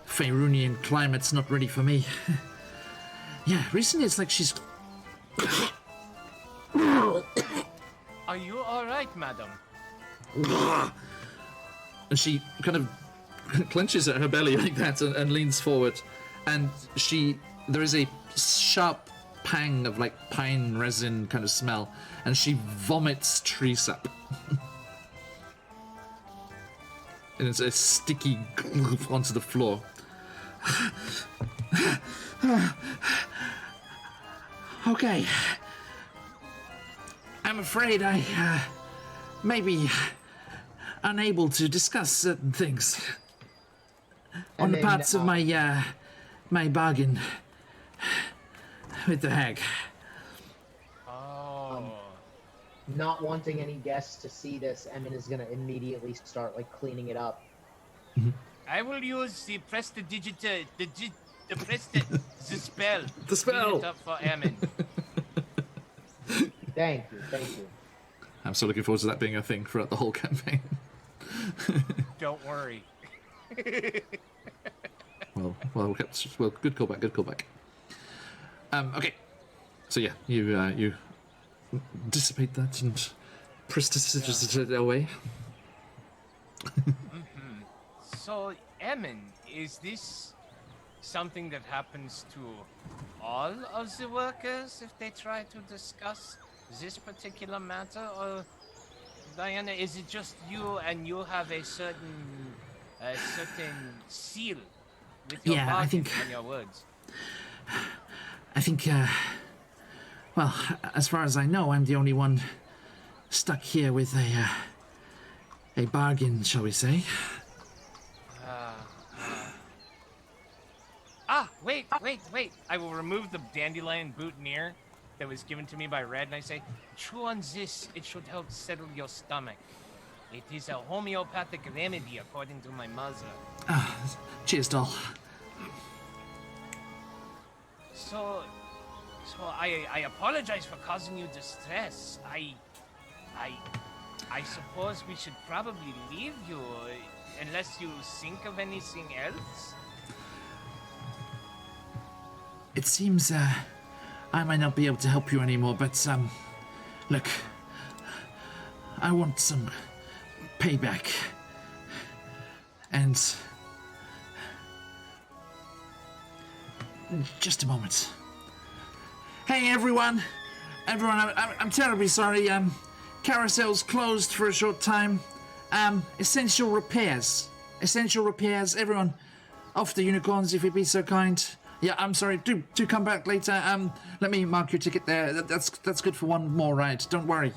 Faerunian climate's not ready for me. Yeah, recently it's like she's... Are you alright, madam? And she kind of clenches at her belly like that and leans forward. And there is a sharp pang of like pine resin kind of smell. And she vomits tree sap. And it's a sticky onto the floor. Okay. I'm afraid I may be unable to discuss certain things on the parts of my bargain with the hag. Not wanting any guests to see this, Emin is gonna immediately start cleaning it up. I will use the prestidigita, the spell. The spell. Clean it up for Emin. Thank you. I'm so looking forward to that being a thing throughout the whole campaign. Don't worry. Well, good callback. Okay. So yeah, you dissipate that and prestidigitate it away. So, Emin, is this something that happens to all of the workers if they try to discuss this particular matter, or Diana, is it just you and you have a certain seal with your Yeah, I bargain think- and your words. I think, well, as far as I know, I'm the only one stuck here with a bargain, shall we say. Wait. I will remove the dandelion boutonniere that was given to me by Red, and I say, chew on this. It should help settle your stomach. It is a homeopathic remedy, according to my mother. Cheers, doll. So I apologize for causing you distress. I suppose we should probably leave you, unless you think of anything else. It seems, I might not be able to help you anymore, but, look, I want some payback. And just a moment. Hey, everyone, I'm terribly sorry. Carousel's closed for a short time. Essential repairs. Everyone, off the unicorns, if you'd be so kind. Yeah, I'm sorry. Do come back later. Let me mark your ticket there. That's good for one more ride. Don't worry.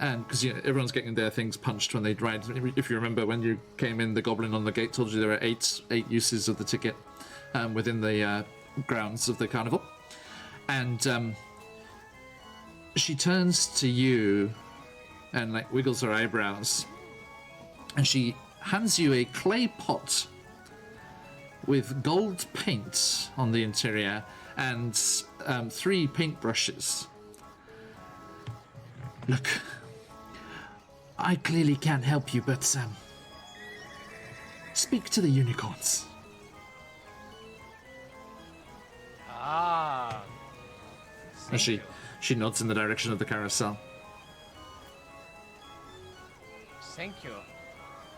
And because everyone's getting their things punched when they ride. If you remember when you came in, the goblin on the gate told you there were eight uses of the ticket within the grounds of the carnival. And she turns to you and like wiggles her eyebrows, and she hands you a clay pot with gold paint on the interior and 3 paintbrushes. Look, I clearly can't help you, but speak to the unicorns. And she nods in the direction of the carousel. Thank you.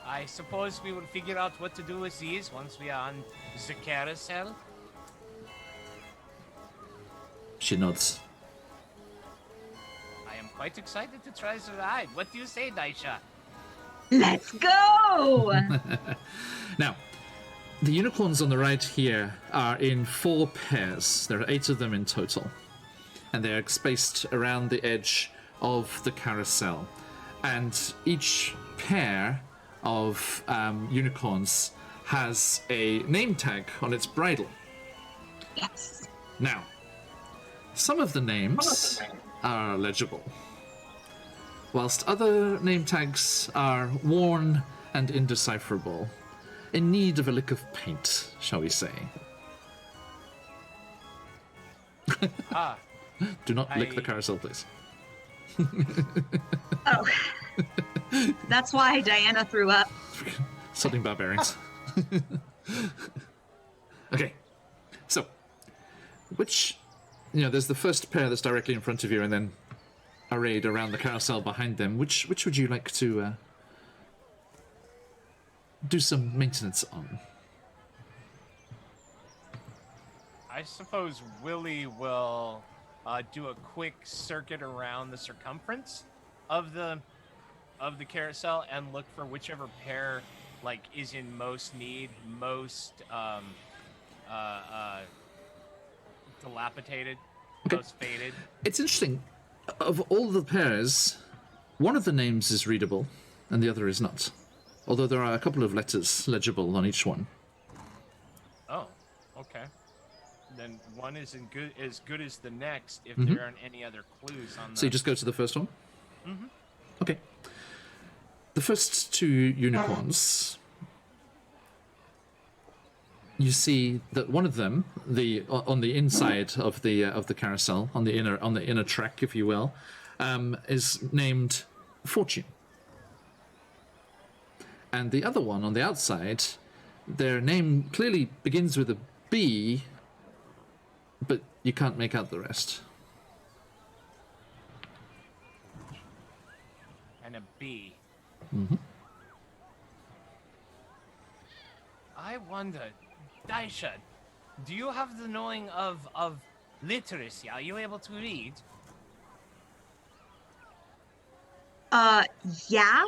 I suppose we will figure out what to do with these once we are on the carousel. She nods. I am quite excited to try the ride. What do you say, Daisha? Let's go! Now, the unicorns on the right here are in 4 pairs. There are 8 of them in total. And they are spaced around the edge of the carousel. And each pair of unicorns has a name tag on its bridle. Yes. Now, some of the names are legible, whilst other name tags are worn and indecipherable, in need of a lick of paint, shall we say. Do not lick the carousel, please. Oh. That's why Diana threw up. Something barbarians. Okay, so which, there's the first pair that's directly in front of you, and then arrayed around the carousel behind them. Which would you like to do some maintenance on? I suppose Willie will do a quick circuit around the circumference of the carousel and look for whichever pair is in most need, most dilapidated, most faded. It's interesting. Of all the pairs, one of the names is readable and the other is not. Although there are a couple of letters legible on each one. Oh, okay. Then one is as good as the next if there aren't any other clues on the... So you just go to the first one? Mm-hmm. Okay. The first 2 unicorns, you see that one of them, on the inside of the carousel, on the inner track, if you will, is named Fortune. And the other one on the outside, their name clearly begins with a B, but you can't make out the rest. And a B. Mm-hmm. I wonder, Daisha, do you have the knowing of literacy? Are you able to read? Yeah.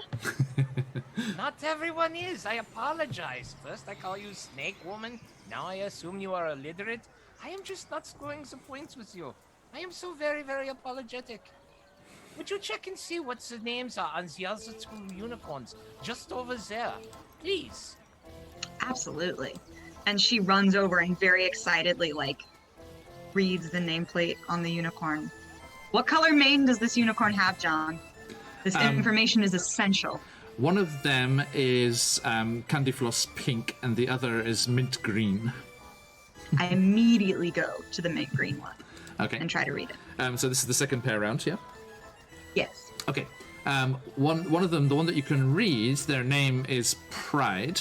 Not everyone is. I apologize. First I call you Snake Woman. Now I assume you are illiterate. I am just not scoring the points with you. I am so very, very apologetic. Would you check and see what the names are on the other two unicorns just over there? Please. Absolutely. And she runs over and very excitedly, like, reads the nameplate on the unicorn. What color mane does this unicorn have, John? This information is essential. One of them is Candy Floss pink, and the other is mint green. I immediately go to the mint green one Okay. and try to read it. So this is the second pair round, yeah? Yes. Okay. One of them, the one that you can read, their name is Pride.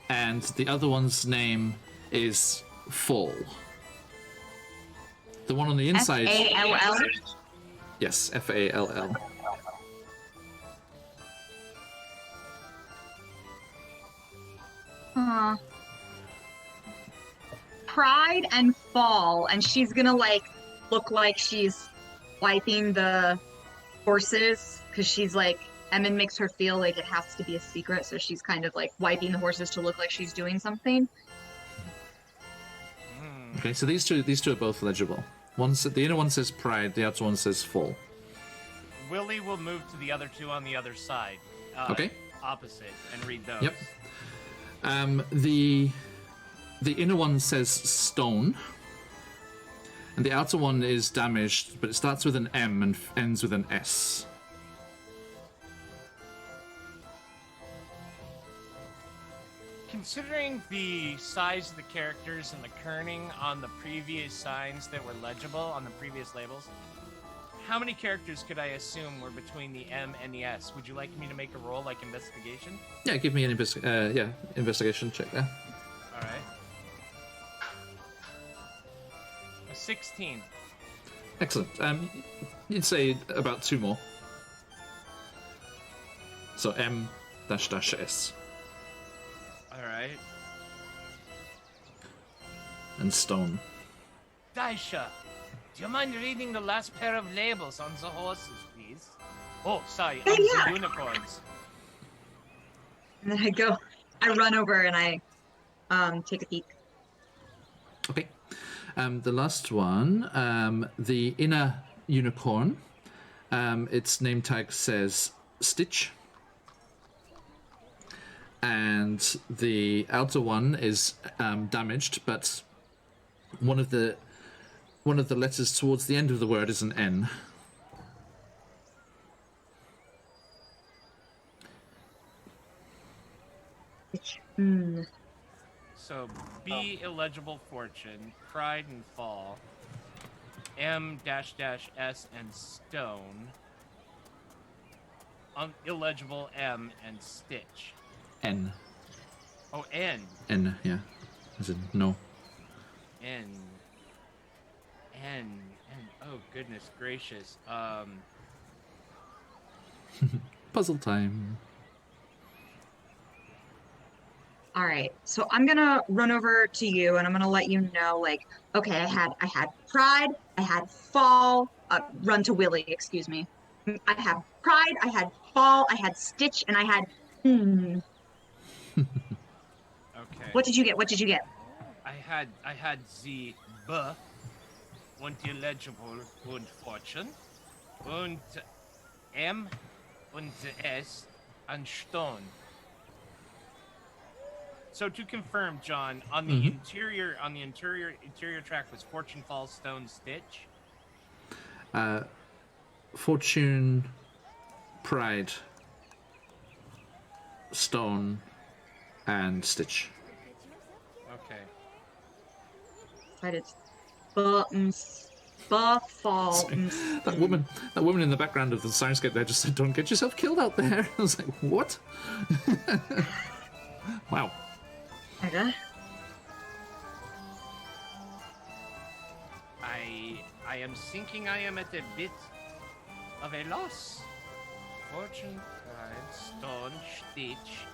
And the other one's name is Fall. The one on the inside... F-A-L-L? Yes, F-A-L-L. Pride and Fall, and she's gonna, like, look like she's wiping the horses, because she's, like, Emin makes her feel like it has to be a secret, so she's kind of, like, wiping the horses to look like she's doing something. Okay, so these two are both legible. The inner one says Pride, the outer one says Fall. Willie will move to the other two on the other side. Okay. Opposite, and read those. Yep. The inner one says Stone, and the outer one is damaged, but it starts with an M and ends with an S. Considering the size of the characters and the kerning on the previous signs that were legible on the previous labels, how many characters could I assume were between the M and the S? Would you like me to make a roll like investigation? Yeah, give me an investigation check there. All right. A 16. Excellent. You'd say about two more. So M dash dash S. All right. And Stone. Daisha, do you mind reading the last pair of labels on the horses, please? Oh, sorry, on the unicorns. And then I run over and I take a peek. Okay. The last one, the inner unicorn, its name tag says Stitch. And the outer one is damaged, but one of the letters towards the end of the word is an N. So B, illegible fortune, pride and fall, M dash dash S and stone, illegible M and stitch. N. Oh, N. N, yeah. As in no. N. Oh, goodness gracious. Puzzle time. All right, so I'm gonna run over to you and I'm gonna let you know, like, okay, I had pride, I had fall, run to Willie, excuse me. I have pride, I had fall, I had stitch, and I had Okay. What did you get? I had the B und illegible und fortune und M und S and stone. So to confirm, John, on the interior track was fortune, fall, stone, stitch. Fortune, pride, stone, and stitch. Okay. Right, it's fall. That woman in the background of the soundscape there just said, "Don't get yourself killed out there." I was like, "What?" Wow. Okay. I am thinking I am at a bit of a loss. Fortune, pride, stone, stitch,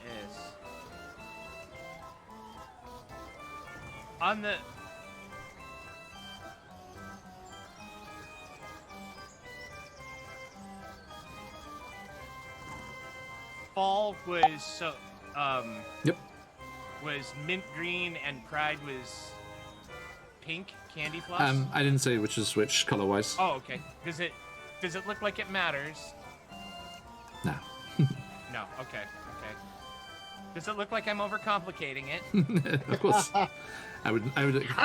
MS. On the fall was so Yep. was mint green and pride was pink candy floss. I didn't say which is which color-wise. Oh, okay. Does it look like it matters? No. No. Okay. Does it look like I'm overcomplicating it? Of course. I was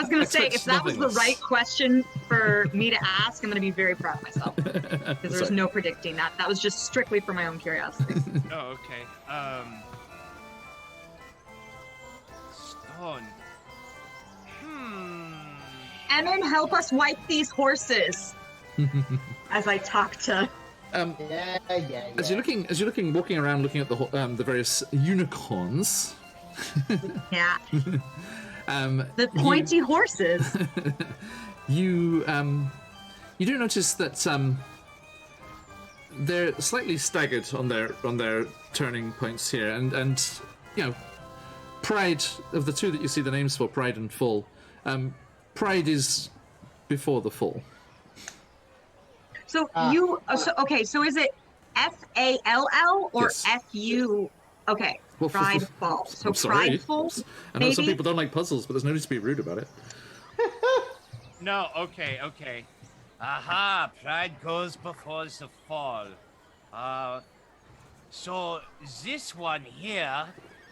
going to say, if that was the right question for me to ask, I'm going to be very proud of myself. Because there's no predicting that. That was just strictly for my own curiosity. Oh, okay. Stone. Emin, help us wipe these horses. As I talk to... Yeah. As you're looking, walking around, looking at the various unicorns. Yeah. The pointy horses. You do notice that they're slightly staggered on their turning points here, and you know, Pride, of the two that you see the names for, Pride and Full, Pride is before the Full. So so is it FALL or Yes. FU? Okay, Well, Prideful. So I'm sorry. prideful. I know some maybe? people don't like puzzles, but there's no need to be rude about it. No. Okay. Aha! Pride goes before the fall. So this one here,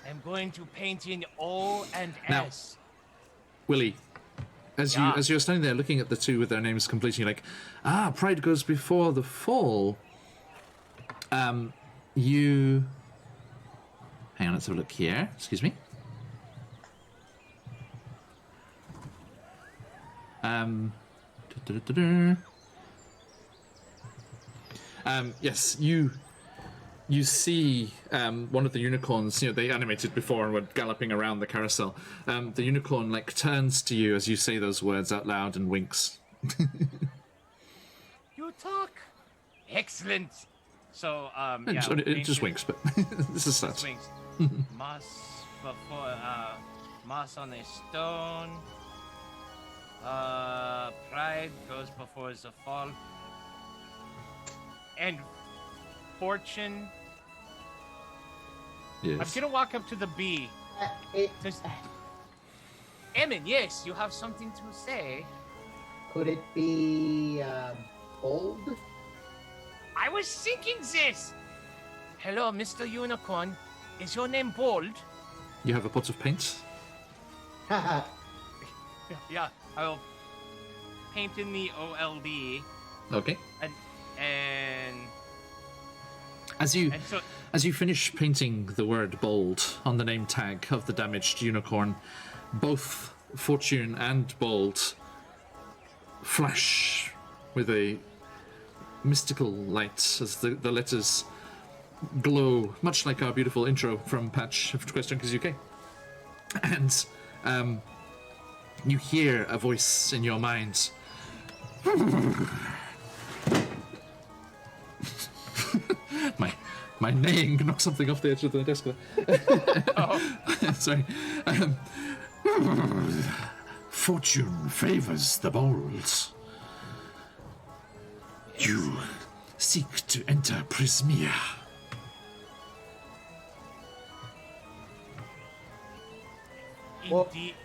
I'm going to paint in O and Now- S. Willie, as you're standing there looking at the two with their names completing, you're like, Pride goes before the Fall. You... Hang on, let's have a look here. Excuse me. Yes, you see one of the unicorns. You know, they animated before and were galloping around the carousel. The unicorn turns to you as you say those words out loud and winks. You talk. Excellent. So It just winks, but this is such. Swings. Moss before moss on a stone. Pride goes before the fall. And fortune. Yes. I'm gonna walk up to the bee. Emin, yes, you have something to say. Could it be bold? I was thinking this. Hello, Mr. Unicorn. Is your name Bold? You have a pot of paint. Yeah, I'll paint in the OLD. Okay. And As you so As you finish painting the word bold on the name tag of the damaged unicorn, both Fortune and Bold flash with a mystical light as the letters glow, much like our beautiful intro from patch of QuestJunkiesUK. And you hear a voice in your mind. My neighing knocked something off the edge of the desk. Sorry. Fortune favors the bold. You seek to enter Prismia. indeed,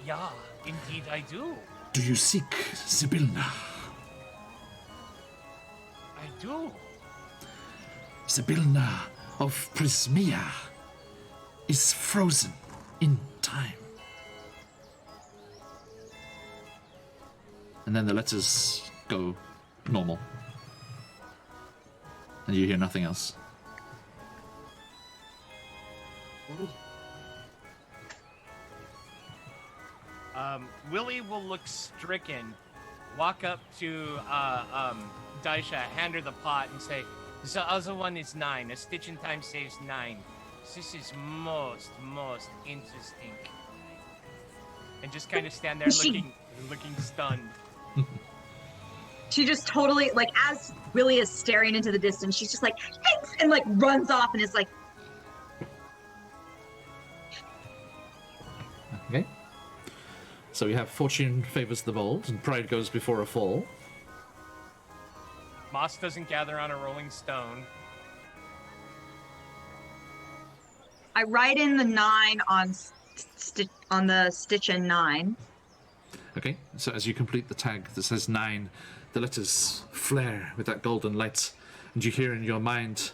yeah, indeed I do. Do you seek Sibilna? I do. Sibilna of Prismia is frozen in time. And then the letters go normal. And you hear nothing else. Willie will look stricken, walk up to Daisha, hand her the pot, and say, "The other one is 9. A stitch in time saves 9. This is most interesting." And just kind of stand there looking stunned. She just totally, like, as Willie is staring into the distance, she's just like, thanks, and like runs off and is like, Okay. So we have Fortune favors the bold, and Pride goes before a fall. Moss doesn't gather on a rolling stone. I write in the 9 on on the stitch and 9. Okay, so as you complete the tag that says 9, the letters flare with that golden light, and you hear in your mind,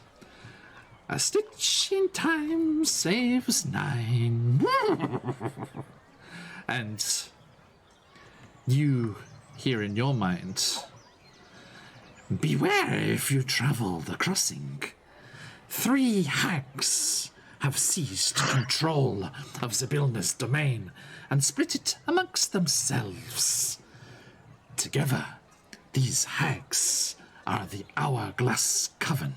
"A stitch in time saves 9." And you hear in your mind, "Beware if you travel the crossing. 3 hags have seized control of Zybilna's domain and split it amongst themselves. Together, these hags are the Hourglass Coven."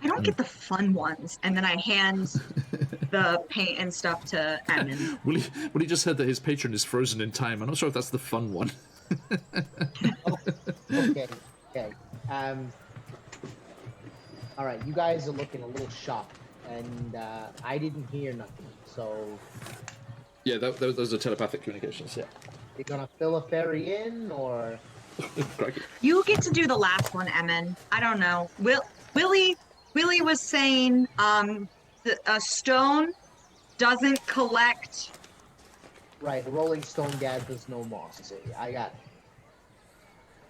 I don't get the fun ones, and then I hand the paint and stuff to Edmund. Willie just said that his patron is frozen in time. I'm not sure if that's the fun one. Okay. All right, you guys are looking a little shocked, and I didn't hear nothing. So Yeah, those are telepathic communications, yeah. you're gonna fill a ferry in, or You get to do the last one, Emin. I don't know. Willie was saying a stone doesn't collect. right? The Rolling Stone gathers no moss. I got it.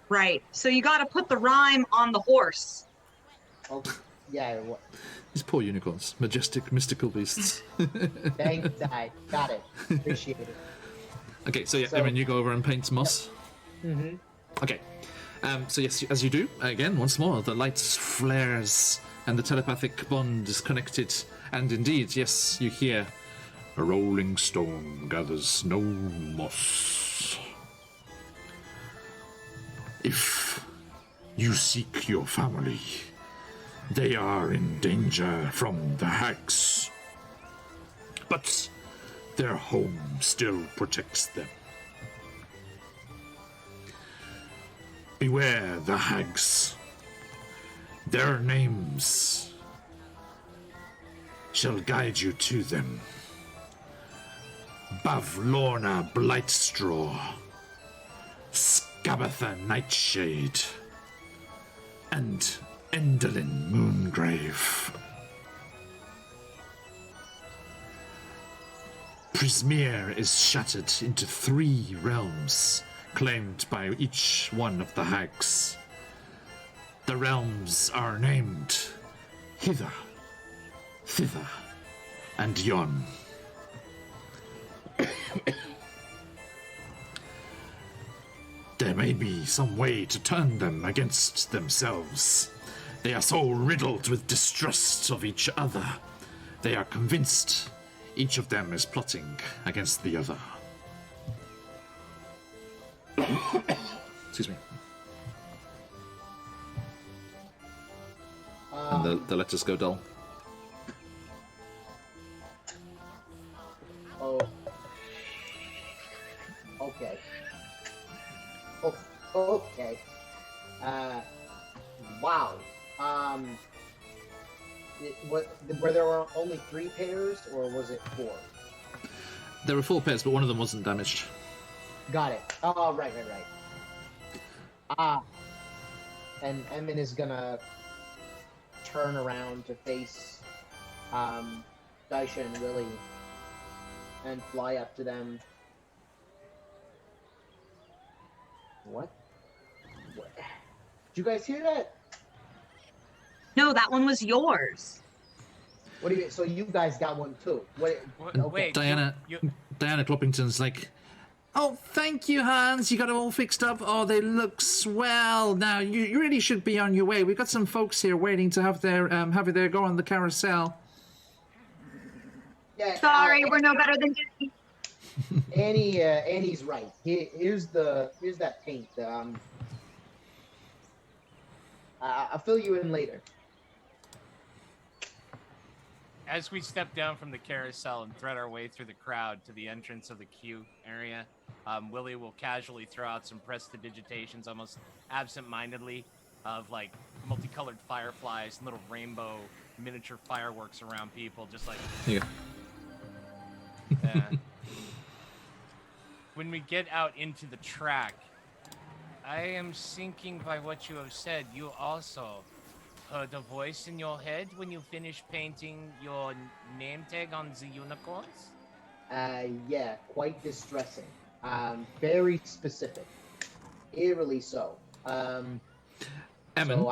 Right. So you got to put the rhyme on the horse. Oh, yeah. These poor unicorns. Majestic, mystical beasts. Thanks, I got it. Appreciate it. Okay, so yeah, So- Erin, you go over and paint moss. Mm-hmm. Okay. So yes, as you do, again, once more, the light flares and the telepathic bond is connected. And indeed, yes, you hear, "A rolling stone gathers no moss. If you seek your family, they are in danger from the hags. But their home still protects them. Beware the hags. Their names shall guide you to them. Bavlorna Blightstraw, Scabatha Nightshade, and Endelyn Moongrave. Prismeer is shattered into 3 realms, claimed by each one of the hags. The realms are named Hither, Thither, and Yon. There may be some way to turn them against themselves. They are so riddled with distrust of each other. They are convinced each of them is plotting against the other. Excuse me. And the letters go dull. Oh. Okay. Oh, okay. Wow. Were there only 3 pairs, or was it 4? There were 4 pairs, but one of them wasn't damaged. Got it. Oh, right. And Emin is gonna turn around to face Daisha and Willie and fly up to them. What? Did you guys hear that? No, that one was yours. What do you? So you guys got one too? What? Okay. Wait, Diana Cloppington's like, "Oh, thank you, Hans. You got it all fixed up. Oh, they look swell. Now you really should be on your way. We've got some folks here waiting to have their go on the carousel." Yeah. Sorry, we're no better than Disney. Annie's right. Here's that paint. I'll fill you in later. As we step down from the carousel and thread our way through the crowd to the entrance of the queue area, Willie will casually throw out some prestidigitations, almost absent-mindedly, of like multicolored fireflies and little rainbow miniature fireworks around people, just like. Yeah. When we get out into the track, I am thinking by what you have said, you also heard a voice in your head when you finished painting your name tag on the unicorns? Yeah, quite distressing. Very specific. Eerily so. Emin,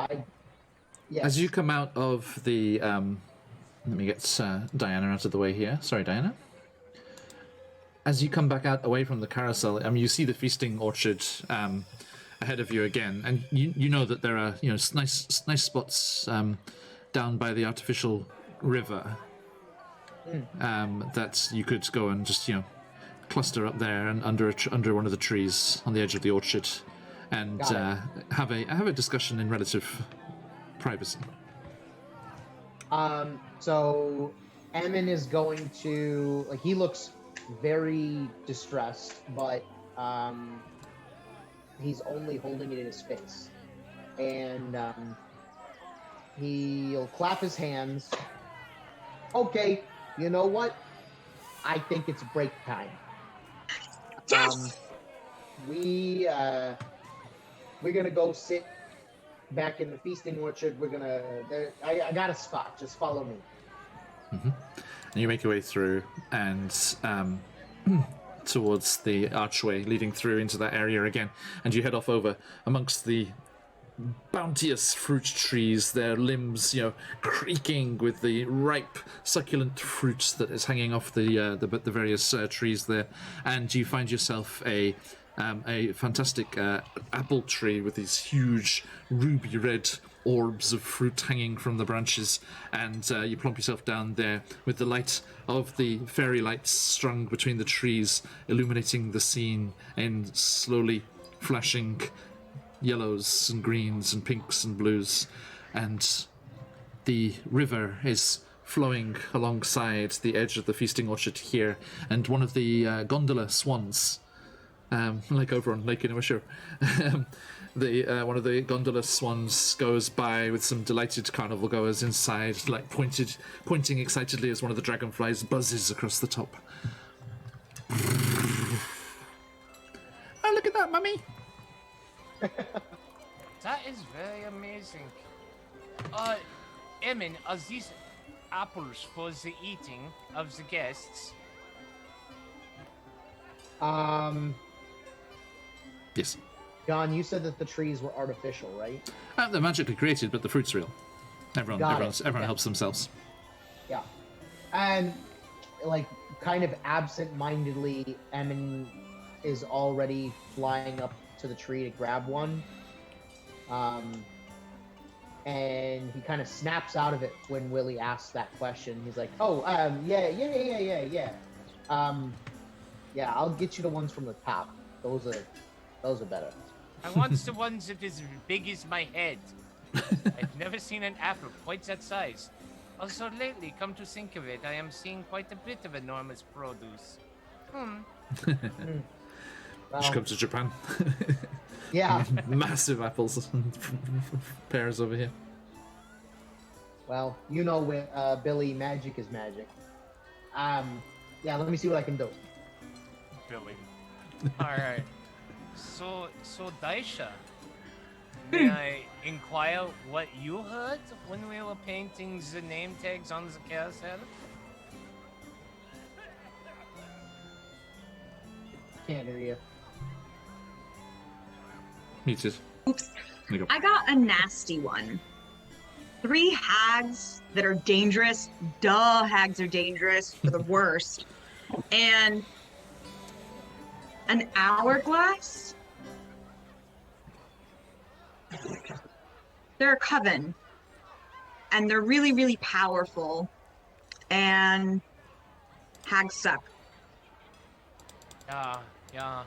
Yes. as you come out of the... let me get Diana out of the way here. Sorry, Diana. As you come back out away from the carousel, you see the feasting orchard ahead of you again, and you know that there are nice spots down by the artificial river that you could go and just cluster up there and under one of the trees on the edge of the orchard, and have a discussion in relative privacy. So Emin is going to he looks very distressed, but he's only holding it in his face, and he'll clap his hands. Okay, you know what? I think it's break time. Yes! We're gonna go sit back in the feasting orchard. I got a spot. Just follow me. Mm-hmm. And you make your way through and towards the archway leading through into that area again, and you head off over amongst the bounteous fruit trees, their limbs creaking with the ripe succulent fruit that is hanging off the various trees there, and you find yourself a fantastic apple tree with these huge ruby red orbs of fruit hanging from the branches, and you plump yourself down there with the light of the fairy lights strung between the trees illuminating the scene in slowly flashing yellows and greens and pinks and blues, and the river is flowing alongside the edge of the feasting orchard here, and one of the gondola swans, like over on Lake Inuasho, one of the gondola swans goes by with some delighted carnival goers inside, like pointing excitedly as one of the dragonflies buzzes across the top. Oh, look at that, mummy! That is very amazing. Emin, are these apples for the eating of the guests? Yes. John, you said that the trees were artificial, right? They're magically created, but the fruit's real. Everyone helps themselves. Yeah. And, kind of absent-mindedly, Emin is already flying up to the tree to grab one. And he kind of snaps out of it when Willie asks that question. He's like, yeah. Yeah, I'll get you the ones from the top. Those are better. I want the ones that is as big as my head. I've never seen an apple quite that size. Also, lately, come to think of it, I am seeing quite a bit of enormous produce. Just come to Japan. Yeah. Massive apples. Pears over here. Well, Billy, magic is magic. Yeah, let me see what I can do. Billy. Alright. So Daisha, may I inquire what you heard when we were painting the name tags on the carousel? Can't hear you. Muted. Oops. There you go. I got a nasty one. 3 hags that are dangerous. Duh, hags are dangerous for the worst. And an hourglass. They're a coven. And they're really, really powerful. And hags suck. Yeah.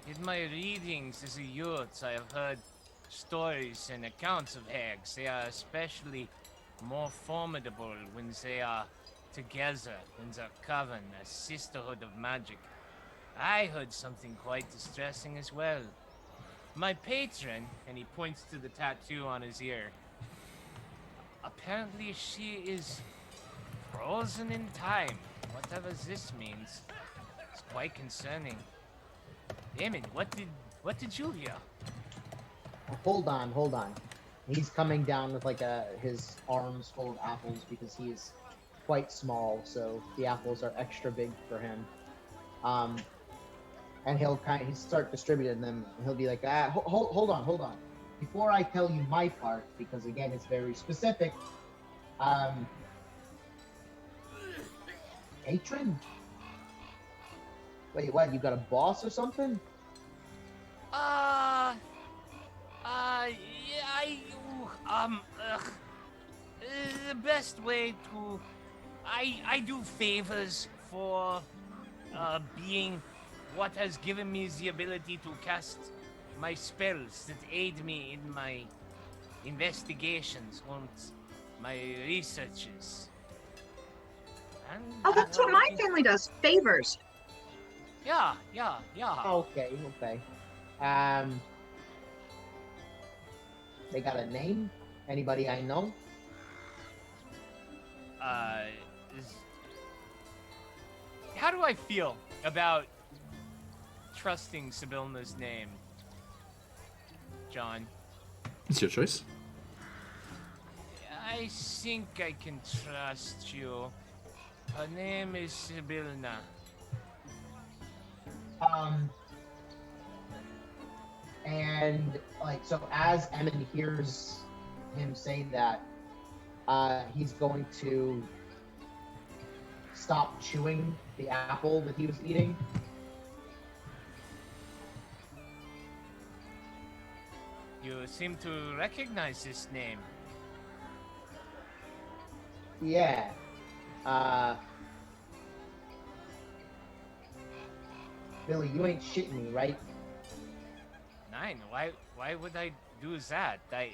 In my readings as a youth, I have heard stories and accounts of hags. They are especially more formidable when they are together in their coven, a sisterhood of magic. I heard something quite distressing as well. My patron, and he points to the tattoo on his ear, apparently she is frozen in time. Whatever this means, it's quite concerning. Emin, what did you hear? hold on. He's coming down with like his arms full of apples because he is quite small, so the apples are extra big for him. And he'll start distributing them. And he'll be like, hold on. Before I tell you my part, because again it's very specific. Patron? Wait, what? You got a boss or something? The best way to, I do favors for, being what has given me the ability to cast my spells that aid me in my investigations and my researches. And, Oh, that's what my family does. Favors. Yeah. Okay. They got a name? Anybody I know? How do I feel about trusting Sibylna's name, John? It's your choice. I think I can trust you. Her name is Sibylna. And like, so as Emmon hears him say that, he's going to stop chewing the apple that he was eating. You seem to recognize this name. Yeah. Billy, you ain't shitting me, right? Nine, why would I do that? That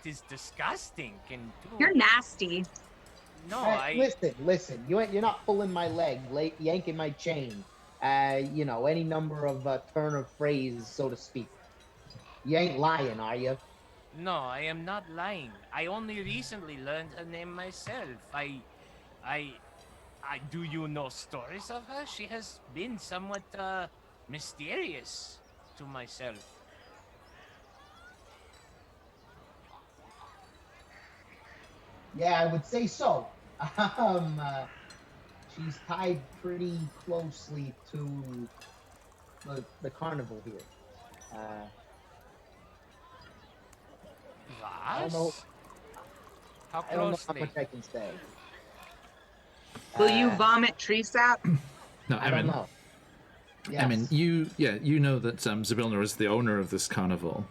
is disgusting, and two... You're nasty. No, Hey, listen. You're not pulling my leg, yanking my chain. Any number of turn of phrase, so to speak. You ain't lying, are you? No, I am not lying. I only recently learned her name myself. Do you know stories of her? She has been somewhat, mysterious to myself. Yeah, I would say so. She's tied pretty closely to the carnival here. I don't know. How I don't know how closely? much I can say. Will you vomit tree sap? No, I don't Emin. know. Yes. Emin, you know that Sibylna is the owner of this carnival.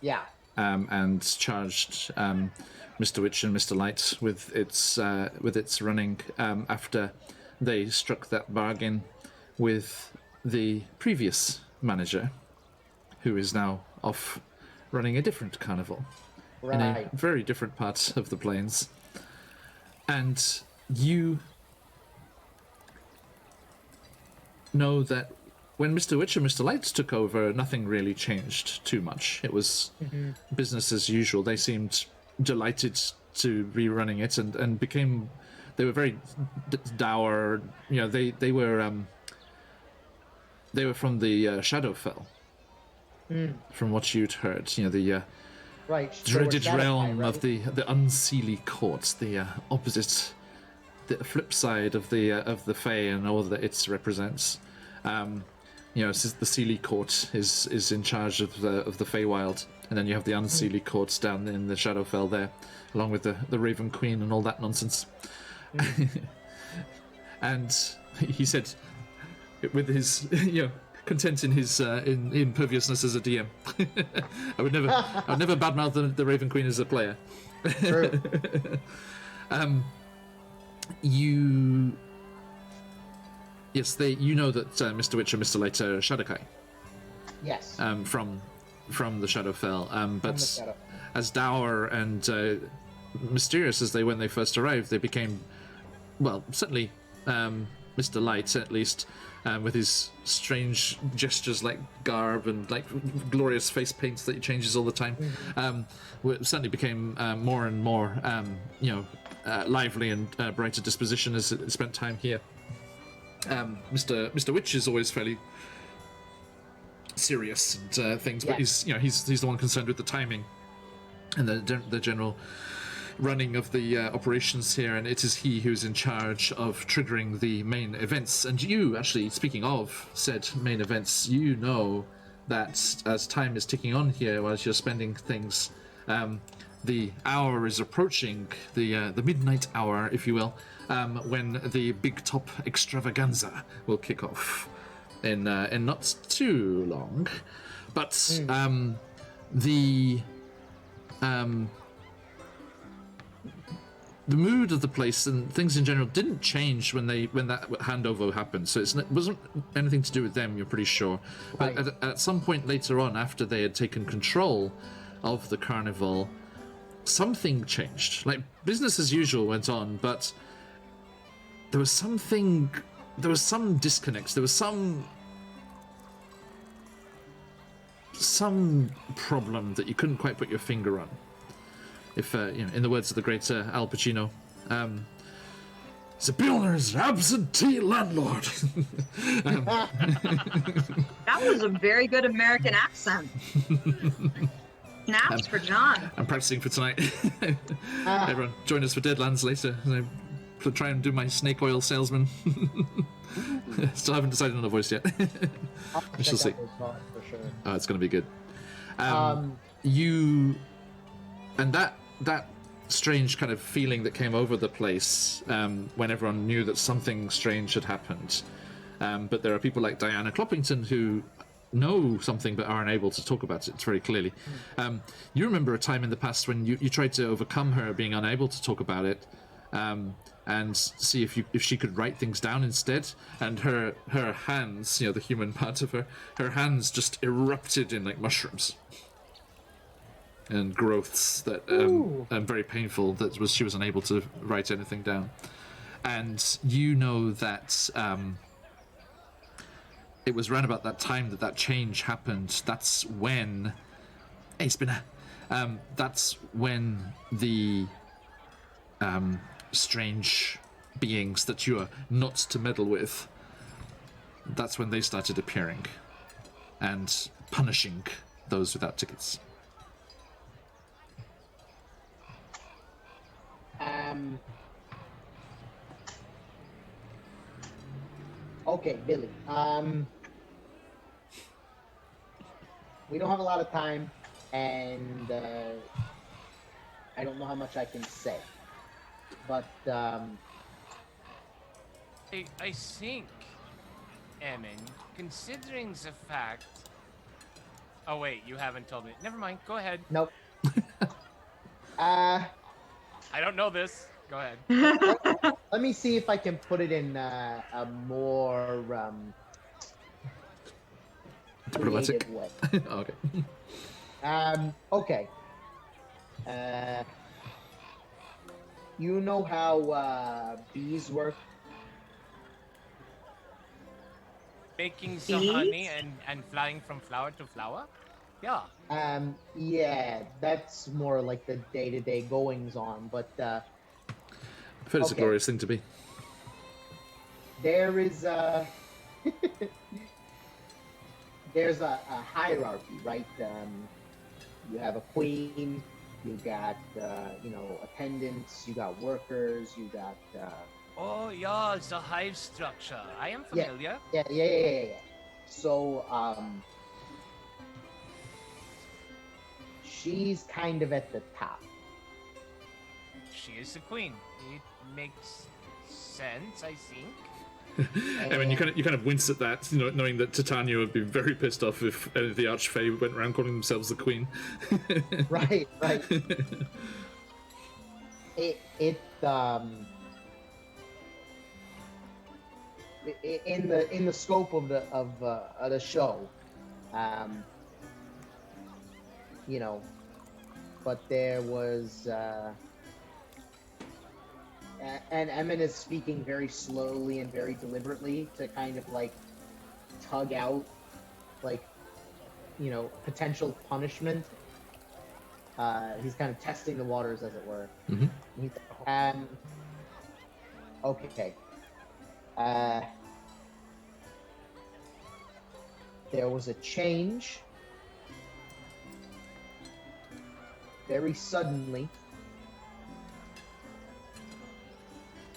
Yeah. And charged Mr. Witch and Mr. Light with its running after they struck that bargain with the previous manager, who is now off running a different carnival in a very different part of the plains. And you know that when Mr. Witch and Mr. Light took over, nothing really changed too much. It was business as usual. They seemed delighted to be running it and became... They were very dour. They were from the Shadowfell, from what you'd heard. The dreaded realm of the unseelie court, the opposite, the flip side of the Fae and all that it represents. The Seelie Court is in charge of the Feywild, and then you have the Unseelie Courts down in the Shadowfell there, along with the Raven Queen and all that nonsense. And he said, with his content in his imperviousness as a DM, I would never badmouth the Raven Queen as a player. True. Yes, you know that Mr. Witch and Mr. Light are Shadowkai. Yes. From the Shadowfell. But as dour and mysterious as when they first arrived, they became, well, certainly Mr. Light, at least, with his strange gestures like garb and like glorious face paints that he changes all the time, certainly became more and more, lively and brighter disposition as it spent time here. Mr. Witch is always fairly serious and things, but Yeah. he's the one concerned with the timing and the general running of the operations here, and it is he who's in charge of triggering the main events. And you, actually, speaking of said main events, you know that as time is ticking on here, whilst you're spending things, the hour is approaching, the midnight hour, if you will, when the big top extravaganza will kick off in not too long. But the mood of the place and things in general didn't change when that handover happened. So it wasn't anything to do with them, you're pretty sure. But Right. at some point later on, after they had taken control of the carnival, something changed. Like, business as usual went on, but there was some disconnect. There was some problem that you couldn't quite put your finger on. If, in the words of the great Al Pacino, the builder's absentee landlord. That was a very good American accent. Snaps for John. I'm practicing for tonight. Everyone, join us for Deadlands later. I try and do my snake oil salesman. Still haven't decided on a voice yet. We shall see. For sure. Oh, it's going to be good. You and that strange kind of feeling that came over the place when everyone knew that something strange had happened. But there are people like Diana Cloppington who know something but aren't able to talk about it very clearly. You remember a time in the past when you tried to overcome her being unable to talk about it, and see if she could write things down instead. And her hands, the human part of her hands just erupted in like mushrooms and growths that very painful. She was unable to write anything down. And you know that it was around about that time that change happened. That's when, hey Spinner, that's when the strange beings that you are not to meddle with, that's when they started appearing and punishing those without tickets. Okay, Billy. We don't have a lot of time, and I don't know how much I can say. But I think, Emin, considering the fact... Oh wait, you haven't told me. Never mind, go ahead. nope. I don't know this. Go ahead. Let me see if I can put it in a more Diplomatic. creative way. Oh, okay. Okay. You know how bees work? Making some Bees? honey and flying from flower to flower? Yeah. Yeah, that's more like the day-to-day goings on, but I've heard it's a Okay. glorious thing to be. there is there's a hierarchy, right? You have a queen, you got attendants, you got workers, you got Oh, yeah, the hive structure. I am familiar. yeah. So she's kind of at the top. She is the queen. It makes sense, I think. I mean, you kind of wince at that, knowing that Titania would be very pissed off if any of the Archfey went around calling themselves the Queen. Right. In the scope of the show, but there was and Emin is speaking very slowly and very deliberately to kind of like tug out potential punishment. He's kind of testing the waters, as it were. Mhm. He's, there was a change very suddenly,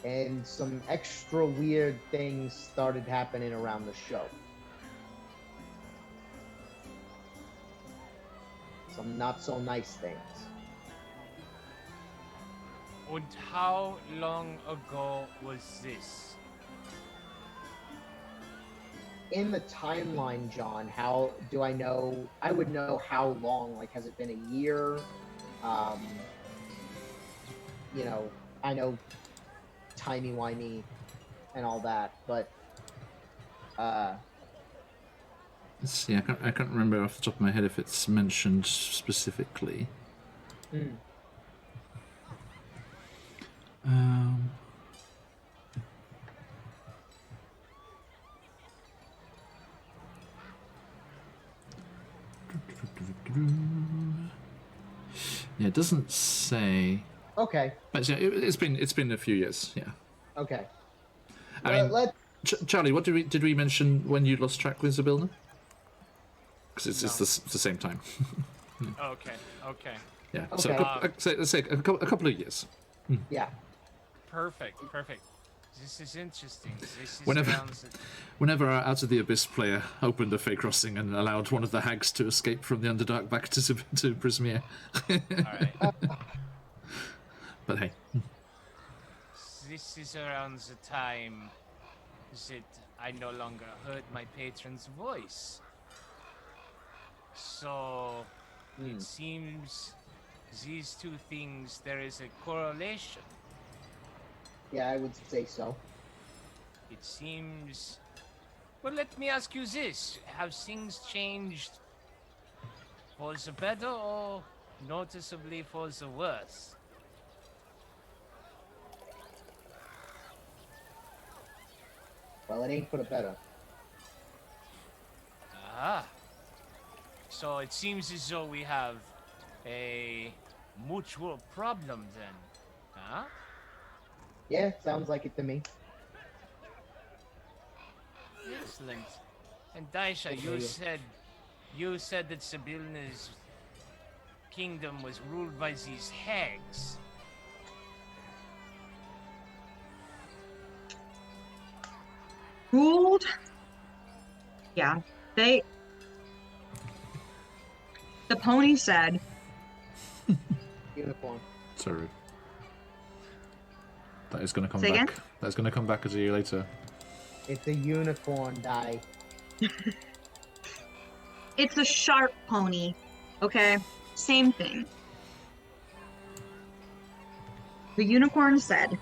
and some extra weird things started happening around the show. Some not so nice things. And how long ago was this? In the timeline, John, how do I know? I would know how long. Like, has it been a year? You know, I know timey-wimey and all that, but Let's see, I can't remember off the top of my head if it's mentioned specifically. Yeah, it doesn't say. okay, But yeah, it's been a few years. Yeah. okay. I mean, Let Charlie, what did we mention when you lost track with Zabilna? Because it's the same time. Okay, okay. Yeah. Okay. So let's say a couple of years. yeah. Perfect, perfect. This is interesting. This is Whenever- around the... Whenever our Out of the Abyss player opened a Fey Crossing and allowed one of the hags to escape from the Underdark back to Prismere. Alright. But hey, This is around the time that I no longer heard my patron's voice. So it seems these two things, there is a correlation. Yeah, I would say so. It seems... Well, let me ask you this. Have things changed for the better or noticeably for the worse? Well, it ain't for the better. Ah. So it seems as though we have a mutual problem then. Huh? Yeah, sounds like it to me. Excellent. And Daisha, you said that Sabilna's kingdom was ruled by these hags. Ruled? Yeah, the pony said, Unicorn. sorry. That is going to come Say back. again? That's going to come back as a year later. It's a unicorn die. it's a sharp pony, okay? Same thing. The unicorn said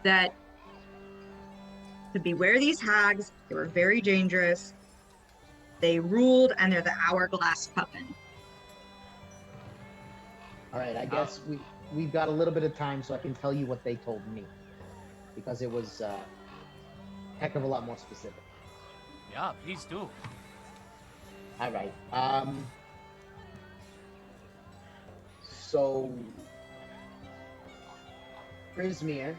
that to beware these hags, they were very dangerous. They ruled, and they're the hourglass puppet. All right, I guess we've got a little bit of time, so I can tell you what they told me, because it was heck of a lot more specific. Yeah, please do. All right. So Prismere,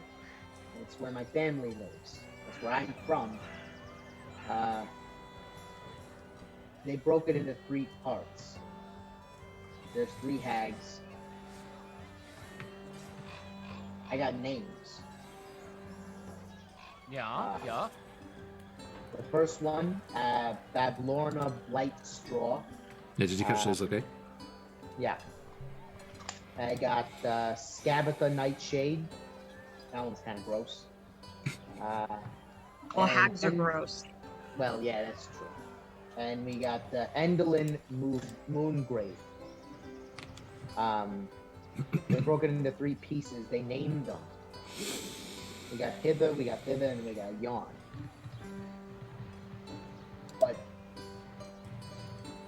it's where my family lives. That's where I'm from. They broke it into 3 parts. There's 3 hags. I got names. Yeah, yeah. The first one, Bablorna Blightstraw. Yeah, did you catch those? Okay. Yeah. I got Scabatha Nightshade. That one's kind of gross. Well, and- hags are gross. Well, yeah, that's true. And we got Endolin Moongrave. They broke it into 3 pieces. They named them. We got Hither, and we got Yarn. But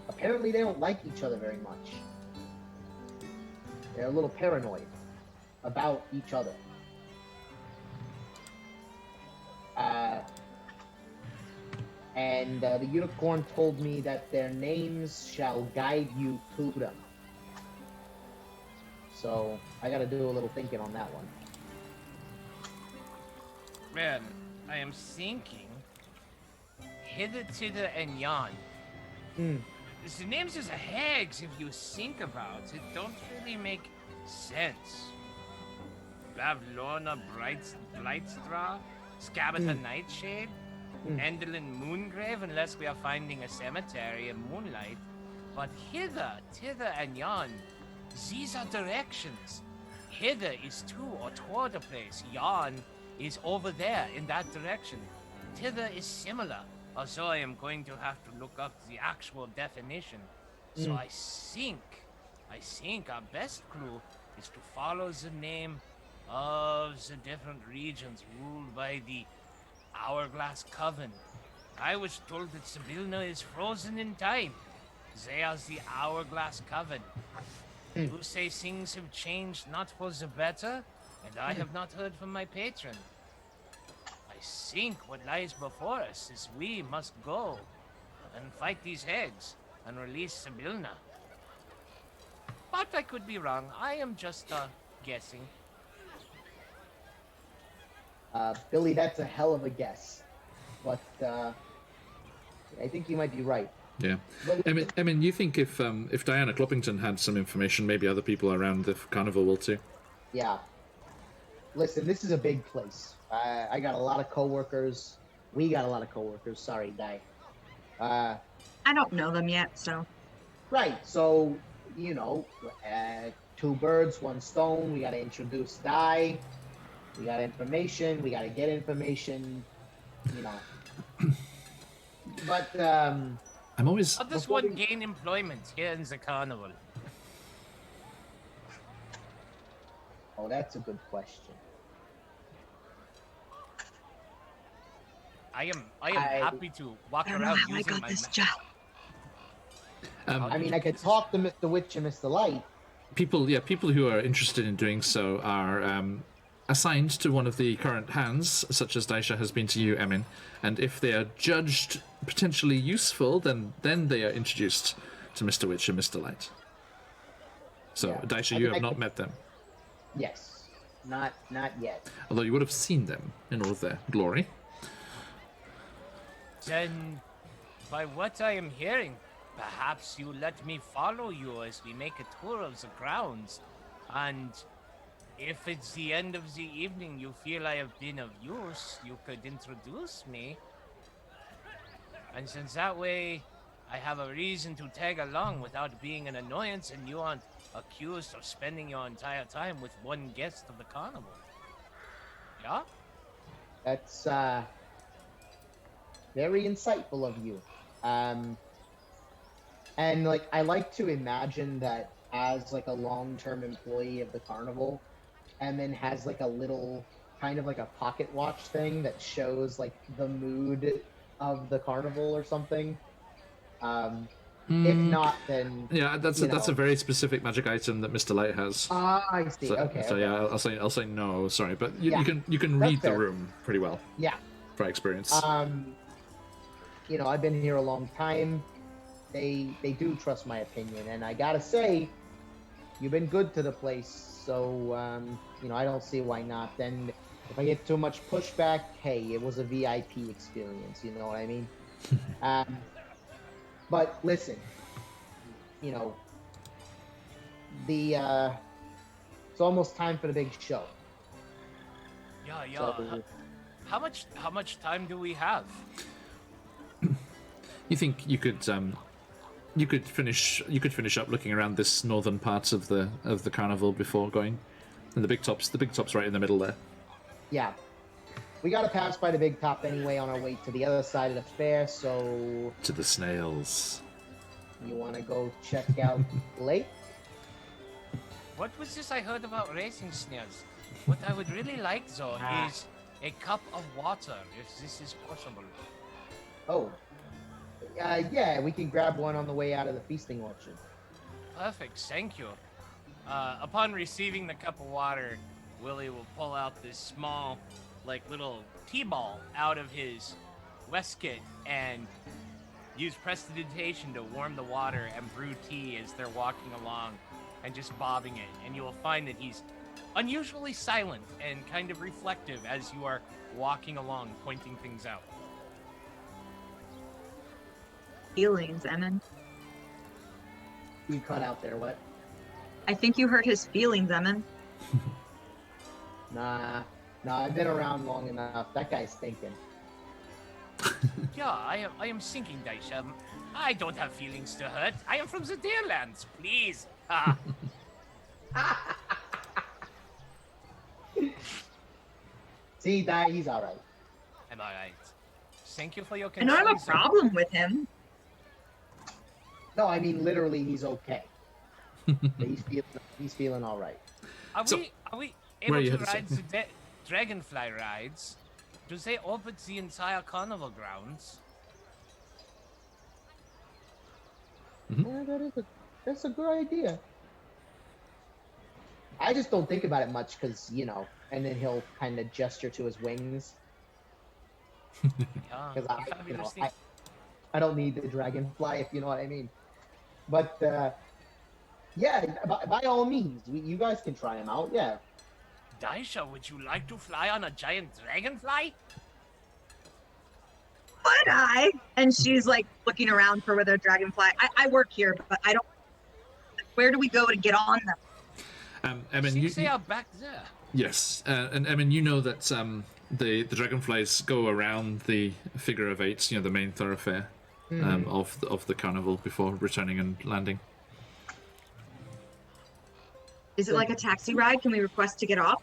apparently they don't like each other very much. They're a little paranoid about each other. And the unicorn told me that their names shall guide you to them. So I gotta do a little thinking on that one. Man, I am thinking. hither, thither, and yon. Hmm. The names of the hags, if you think about it, don't really make sense. Bavlorna Blightstraw, Scabbata Nightshade, Endelin Moongrave, unless we are finding a cemetery in moonlight. But hither, thither, and yon, these are directions. Hither is to or toward a place. Yon is over there in that direction. Thither is similar, although I am going to have to look up the actual definition. So I think our best clue is to follow the name of the different regions ruled by the Hourglass Coven. I was told that Sibilna is frozen in time. They are the Hourglass Coven. You say things have changed not for the better, and I have not heard from my patron. I think what lies before us is we must go and fight these hags and release Sibilna. But I could be wrong. I am just guessing. Billy, that's a hell of a guess, but I think you might be right. Yeah, I mean, you think if Diana Cloppington had some information, maybe other people around the carnival will too. Yeah. Listen, this is a big place. I got a lot of coworkers. We got a lot of coworkers. Sorry, Di. I don't know them yet, so. Right. So, two birds, one stone. We got to introduce Di. We got information. We got to get information. But I'm always. How does one gain employment here in the carnival? Oh, that's a good question. I am happy to walk I don't know around how I using got my this job. I mean, I could talk to Mr. Witch and Mr. Light. People who are interested in doing so are assigned to one of the current hands, such as Daisha has been to you, Emin. And if they are judged potentially useful, then they are introduced to Mr. Witch and Mr. Light. So, Yeah. Daisha, I you mean, have I not could- met them, Yes. Not yet. although you would have seen them in all of their glory. Then, by what I am hearing, perhaps you let me follow you as we make a tour of the grounds. And if it's the end of the evening you feel I have been of use, you could introduce me. And since that way I have a reason to tag along without being an annoyance and you aren't accused of spending your entire time with one guest of the carnival. Yeah? That's very insightful of you. And like I like to imagine that as like a long-term employee of the carnival, and then has like a little kind of like a pocket watch thing that shows like the mood of the carnival or something. If not, then Yeah, that's a very specific magic item that Mr. Light has. I see. So, Okay. so okay. yeah, I'll say no, sorry, but you Yeah, can that's read the fair. room pretty well Yeah. by experience. I've been here a long time. They do trust my opinion, and I gotta say, you've been good to the place. So I don't see why not. Then, if I get too much pushback, hey, it was a VIP experience. You know what I mean? But listen, it's almost time for the big show. Yeah. So, How much time do we have? You think you could finish up looking around this northern part of the carnival before going, and the big top's right in the middle there. yeah. We gotta pass by the big top anyway on our way to the other side of the fair, so To the snails. you wanna go check out Lake? What was this I heard about racing snails? What I would really like, though, is a cup of water, if this is possible. Oh. Yeah, we can grab one on the way out of the feasting orchard. Perfect, thank you. Upon receiving the cup of water, Willie will pull out this small, little tea-ball out of his waistcoat and use prestidigitation to warm the water and brew tea as they're walking along and just bobbing it. And you will find that he's unusually silent and kind of reflective as you are walking along, pointing things out. feelings, Emin. You cut out there, what? I think you hurt his feelings, Emin. Nah, I've been around long enough. That guy's thinking. Yeah, I am thinking, Daisha. I don't have feelings to hurt. I am from the Deerlands, please. Ah, See, that he's all right. am I right? Thank you for your I don't concern. have a sir. problem with him. No, I mean literally, he's okay. But he's feeling all right. Are So, we where able you to headed, sir? ride the dragonfly rides? Do they orbit the entire carnival grounds? Yeah, that's a good idea. I just don't think about it much because and then he'll kind of gesture to his wings Yeah. because fabulous thing. I don't need the dragonfly if you know what I mean. But yeah, by all means, you guys can try him out. Yeah. Daisha, would you like to fly on a giant dragonfly? Would I? And she's like looking around for where their dragonfly. I work here, but I don't. Where do we go to get on them? Emin, Since they are back there. yes, and Emin, you know that the dragonflies go around the figure of eight, the main thoroughfare of the carnival before returning and landing. Is it like a taxi ride? Can we request to get off?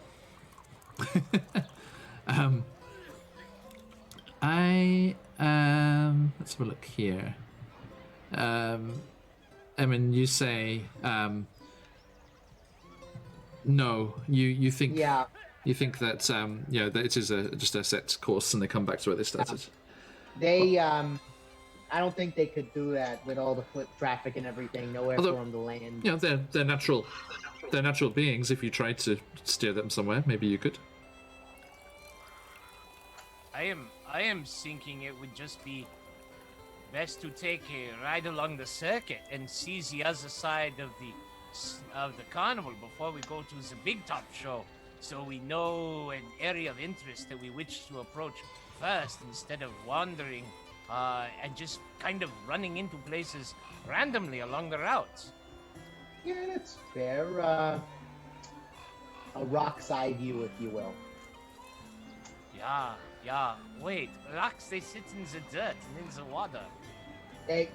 Let's have a look here. Emin, you say no. You think Yeah. You think that that it is just a set course and they come back to where they started. They I don't think they could do that with all the foot traffic and everything. Nowhere Although, for them to land. They're natural beings. If you tried to steer them somewhere, maybe you could. I am thinking it would just be best to take a ride along the circuit and see the other side of the carnival before we go to the big top show, so we know an area of interest that we wish to approach first instead of wandering and just kind of running into places randomly along the routes. Yeah, that's fair. A rock's eye view, if you will. Yeah. Wait, rocks, they sit in the dirt and in the water. Hey,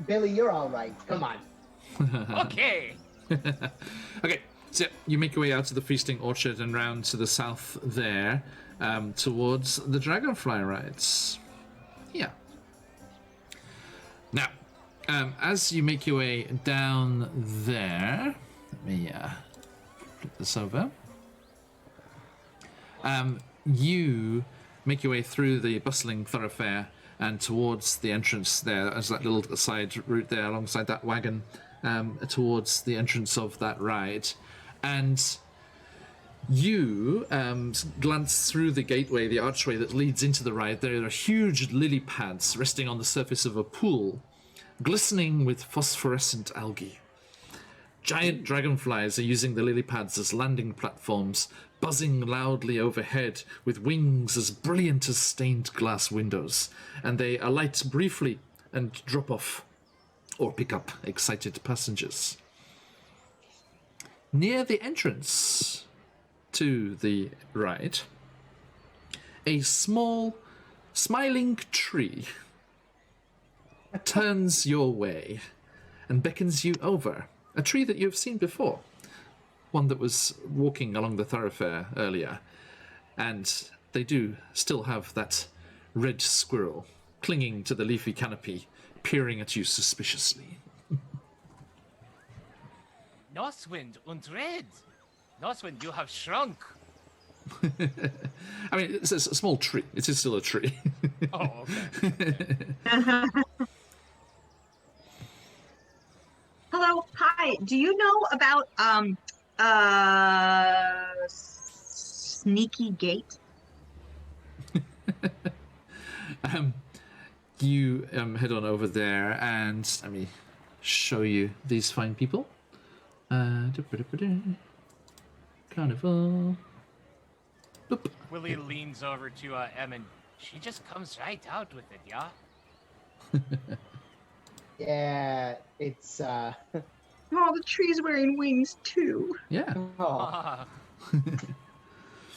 Billy, you're all right. Come on. Okay. Okay, so you make your way out to the feasting orchard and round to the south there, towards the dragonfly rides. Yeah. Now, as you make your way down there, let me flip this over. You make your way through the bustling thoroughfare and towards the entrance there, as that little side route there alongside that wagon, towards the entrance of that ride. And you glance through the gateway, the archway that leads into the ride. There are huge lily pads resting on the surface of a pool, glistening with phosphorescent algae. Giant dragonflies are using the lily pads as landing platforms, buzzing loudly overhead with wings as brilliant as stained glass windows, and they alight briefly and drop off or pick up excited passengers. Near the entrance to the ride, a small, smiling tree turns your way and beckons you over. A tree that you've seen before, one that was walking along the thoroughfare earlier, and they do still have that red squirrel clinging to the leafy canopy, peering at you suspiciously. Northwind und Red. Northwind, you have shrunk. I mean, it's a small tree. It is still a tree. Oh, okay. Hello, hi. Do you know about Sneaky Gate? You head on over there, and let me show you these fine people. Carnival. Boop. Willie leans over to Em and She just comes right out with it, yeah? Yeah, it's Oh, the tree's wearing wings too. Yeah. oh,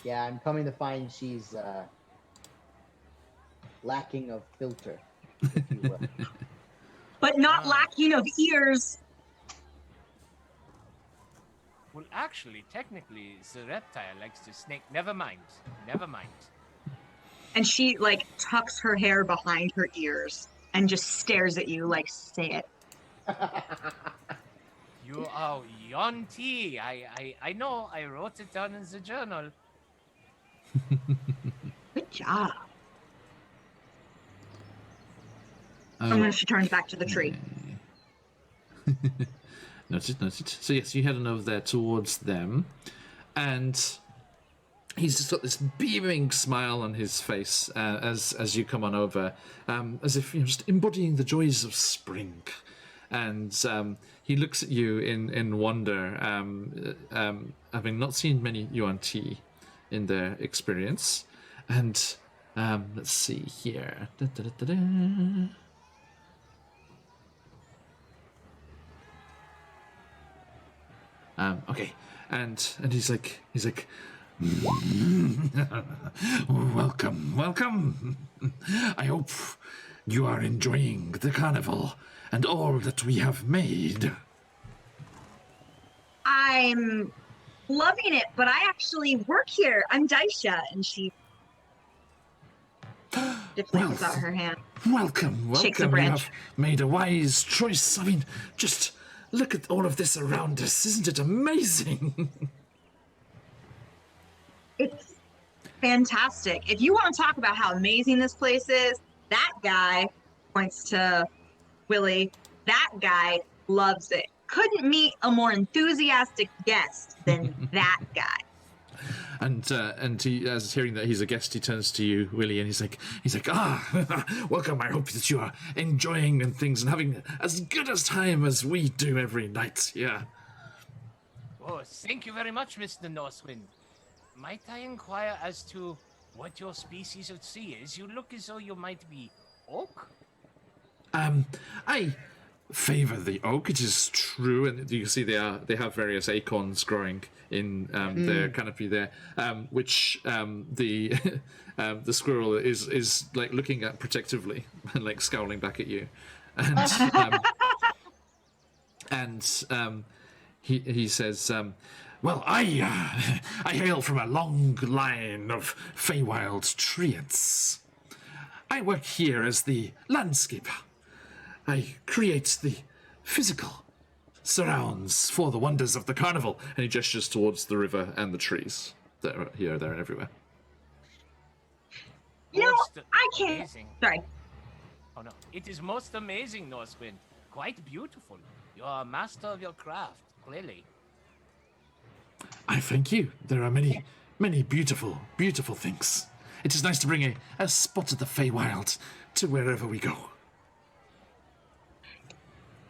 yeah, I'm coming to find she's lacking of filter, if you will. But not Ah. lacking of ears. Well, actually, technically, the reptile likes to snake. Never mind. Never mind. And she like tucks her hair behind her ears and just stares at you like, say it. You are Yonti. I know. I wrote it down in the journal. Good job. Oh, And then she turns back to the tree. noted. So yes, you head on over there towards them, and he's just got this beaming smile on his face as you come on over, as if you're just embodying the joys of spring. And he looks at you in wonder, having not seen many Yuan Ti in their experience. And let's see here. Okay, and he's like, welcome. I hope you are enjoying the carnival and all that we have made. I'm loving it, but I actually work here. I'm Daisha, and she just puts out her hand. Welcome. Shakes a You branch. have made a wise choice. I mean, just look at all of this around us. Isn't it amazing? It's fantastic. If you want to talk about how amazing this place is, that guy points to Willie. That guy loves it. Couldn't meet a more enthusiastic guest than that guy. And he, as hearing that he's a guest, he turns to you, Willie, and he's like, welcome. I hope that you are enjoying and things and having as good a time as we do every night. Yeah. Oh, thank you very much, Mr. Northwind. Might I inquire as to what your species of sea is? You look as though you might be oak. I favor the oak. It is true, and you can see they have various acorns growing in their canopy there, which the the squirrel is like looking at protectively and like scowling back at you, and he says, well, I hail from a long line of Feywild treants. I work here as the landscaper. I create the physical surrounds for the wonders of the carnival. And he gestures towards the river and the trees that are here, there, and everywhere. You know, Most I can't. amazing. Sorry. Oh no, it is most amazing, Northwind. Quite beautiful. You are a master of your craft, clearly. I thank you. There are many, many beautiful, beautiful things. It is nice to bring a spot of the Feywild to wherever we go.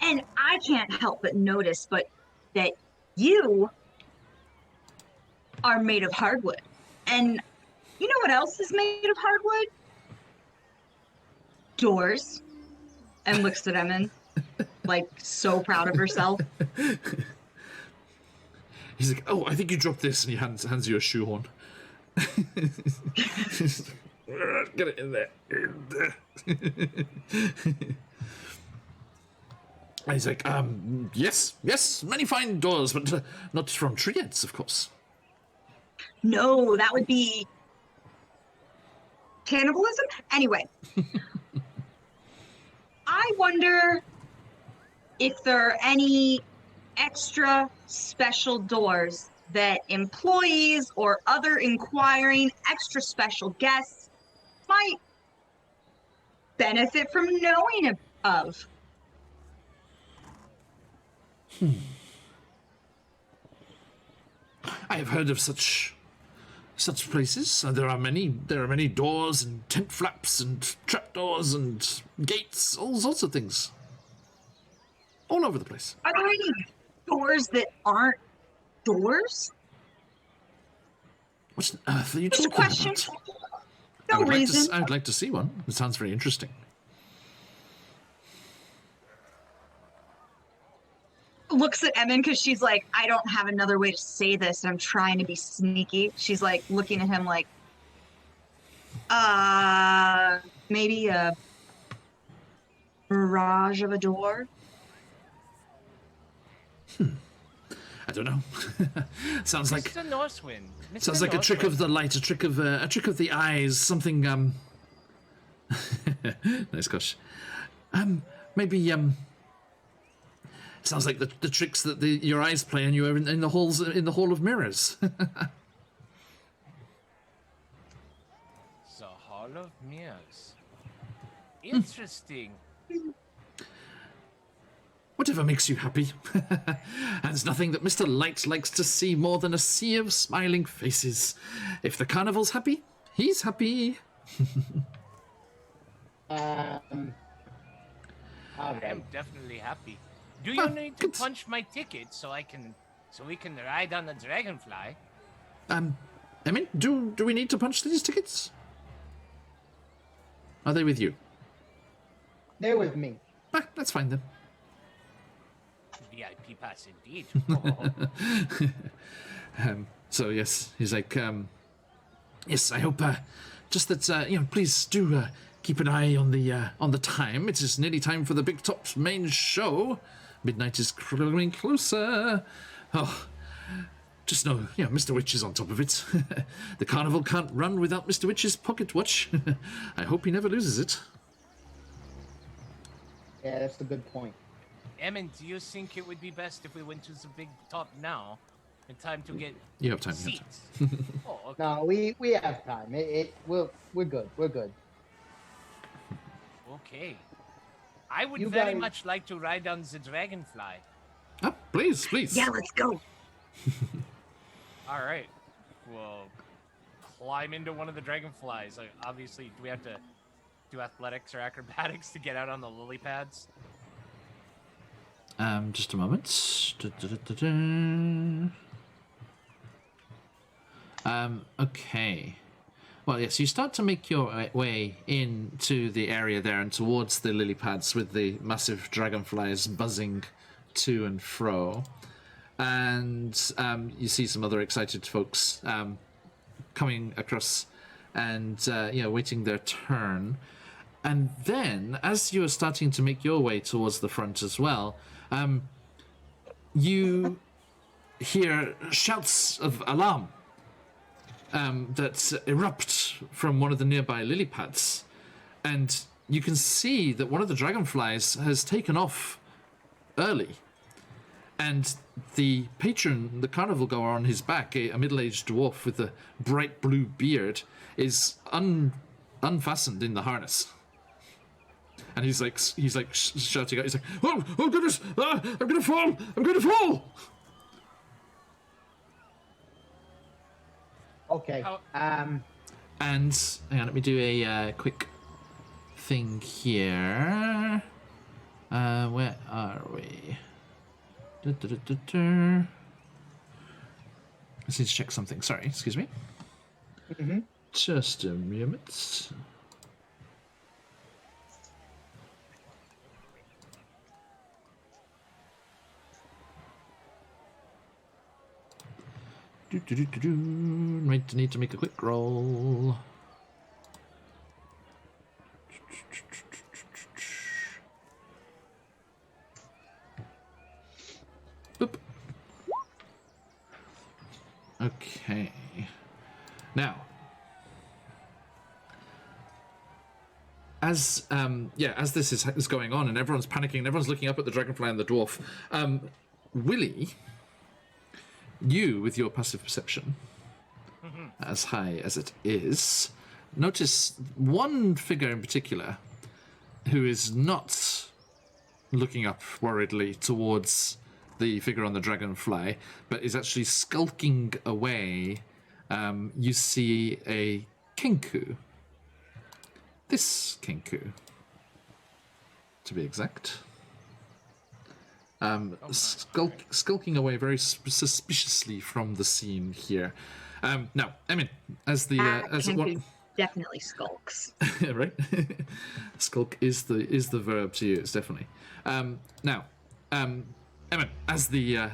And I can't help but notice, but that you are made of hardwood. And you know what else is made of hardwood? Doors. And looks at Emin, like so proud of herself. He's like, oh, I think you dropped this, and he hands you a shoehorn. Get it in there. And he's like, yes, many fine doors, but not from treants, of course. No, that would be cannibalism. Anyway, I wonder if there are any extra special doors that employees or other inquiring extra special guests might benefit from knowing of. I have heard of such places. There are many doors and tent flaps and trapdoors and gates, all sorts of things, all over the place. Are there any doors that aren't doors? What on earth are you Just a talking question. about? No reason. I'd like to see one. It sounds very interesting. Looks at Emin because she's like, I don't have another way to say this, and I'm trying to be sneaky. She's like looking at him like, maybe a mirage of a door. I don't know. Sounds like Mr. Northwind. Mr. sounds like a trick of the light, a trick of the eyes, something. Nice gosh. Maybe sounds like the tricks that your eyes play on you in the hall of mirrors. The Hall of Mirrors. Interesting. Whatever makes you happy. There's nothing that Mr. Light likes to see more than a sea of smiling faces. If the carnival's happy, he's happy. I Okay. am definitely happy. Do you need to punch my ticket so we can ride on the dragonfly? I mean, do we need to punch these tickets? Are they with you? They're with me. That's fine then. VIP pass indeed. So yes, he's like, yes, I hope, just that, please do keep an eye on the time. It is nearly time for the Big Top's main show. Midnight is growing closer. Oh, just know, Mr. Witch is on top of it. The carnival can't run without Mr. Witch's pocket watch. I hope he never loses it. Yeah, that's a good point. Emin, do you think it would be best if we went to the Big Top now, in time to get You have time. seats? Oh, okay. No, we have time. We're good. We're good. Okay. I would You very guys- much like to ride on the dragonfly. Oh, please. Yeah, let's go. All right. We'll climb into one of the dragonflies. Like, obviously, do we have to do athletics or acrobatics to get out on the lily pads? Just a moment. Okay. Well, yes, you start to make your way into the area there and towards the lily pads with the massive dragonflies buzzing to and fro. And you see some other excited folks coming across and, waiting their turn. And then, as you are starting to make your way towards the front as well, you hear shouts of alarm that erupt from one of the nearby lily pads. And you can see that one of the dragonflies has taken off early. And the patron, the carnival goer on his back, a middle-aged dwarf with a bright blue beard, is unfastened in the harness. And he's like shouting out. He's like, "Oh goodness! I'm gonna fall! I'm gonna fall!" Okay. How- And hang on, let me do a quick thing here. Where are we? I just need to check something. Sorry, excuse me. Mm-hmm. Just a moment. Might need to make a quick roll. Boop. Okay. Now, as this is going on and everyone's panicking and everyone's looking up at the dragonfly and the dwarf, Willie, you with your passive perception, as high as it is, notice one figure in particular who is not looking up worriedly towards the figure on the dragonfly, but is actually skulking away. You see a kinku. This kinku, to be exact. Skulking away very suspiciously from the scene here. Now, I mean, as the as Kinku. one, definitely skulks. Right? Skulk is the verb to use, definitely. Now, Emma, as the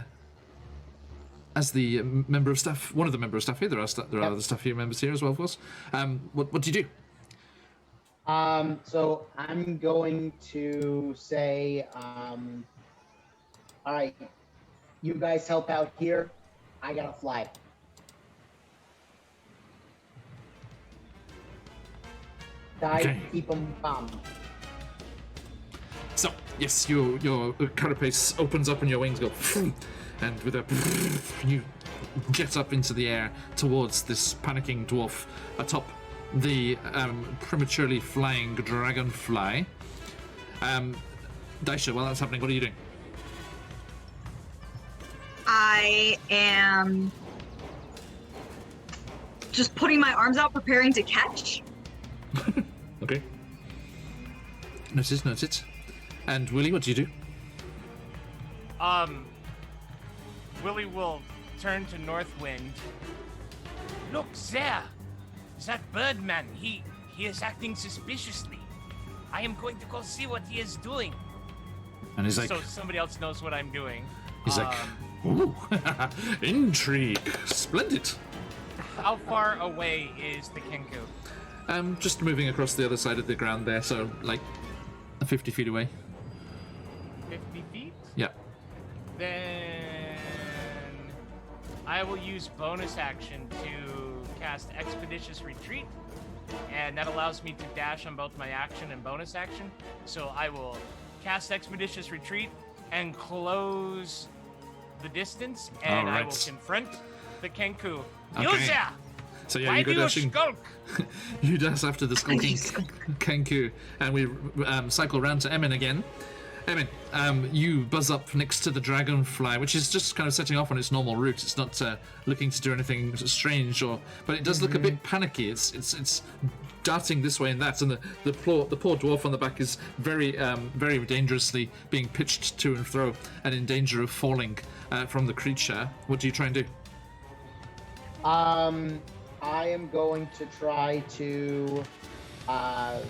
member of staff, one of the member of staff here, there are other staff here members here as well, of course. What do you do? So I'm going to say, all right, you guys help out here. I gotta fly. Okay. Keep them calm. So, yes, your carapace opens up and your wings go, and with a you jet up into the air towards this panicking dwarf atop the prematurely flying dragonfly. Daisha, while that's happening, what are you doing? I am just putting my arms out, preparing to catch. Okay. Noted. And Willie, what do you do? Willie will turn to Northwind. Look there! That Birdman, he is acting suspiciously. I am going to go see what he is doing. And he's like... So somebody else knows what I'm doing. He's like, ooh, intrigue, splendid. How far away is the Kenku? Just moving across the other side of the ground there, so like 50 feet away. 50 feet? Yeah. Then I will use bonus action to cast Expeditious Retreat, and that allows me to dash on both my action and bonus action. So I will cast Expeditious Retreat and close the distance, and I will confront the Kenku. Okay. Yuza! So yeah, Why you go do you dashing. skulk? You dash after the skulking Kenku, and we cycle round to Emin again. Emin, you buzz up next to the dragonfly, which is just kind of setting off on its normal route. It's not looking to do anything strange, but it does look a bit panicky. It's darting this way and that, and the poor dwarf on the back is very dangerously being pitched to and fro, and in danger of falling from the creature. What do you try and do? I am going to try to. I'm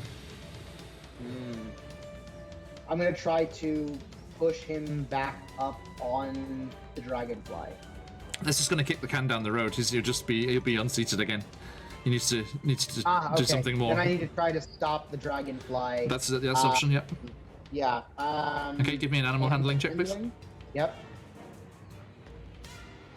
going to try to push him back up on the dragonfly. That's just going to kick the can down the road. He'll be unseated again. He needs to Okay. do something more. Then I need to try to stop the dragonfly. That's the option. Yep. Yeah. Okay, give me an animal handling check, please. Yep.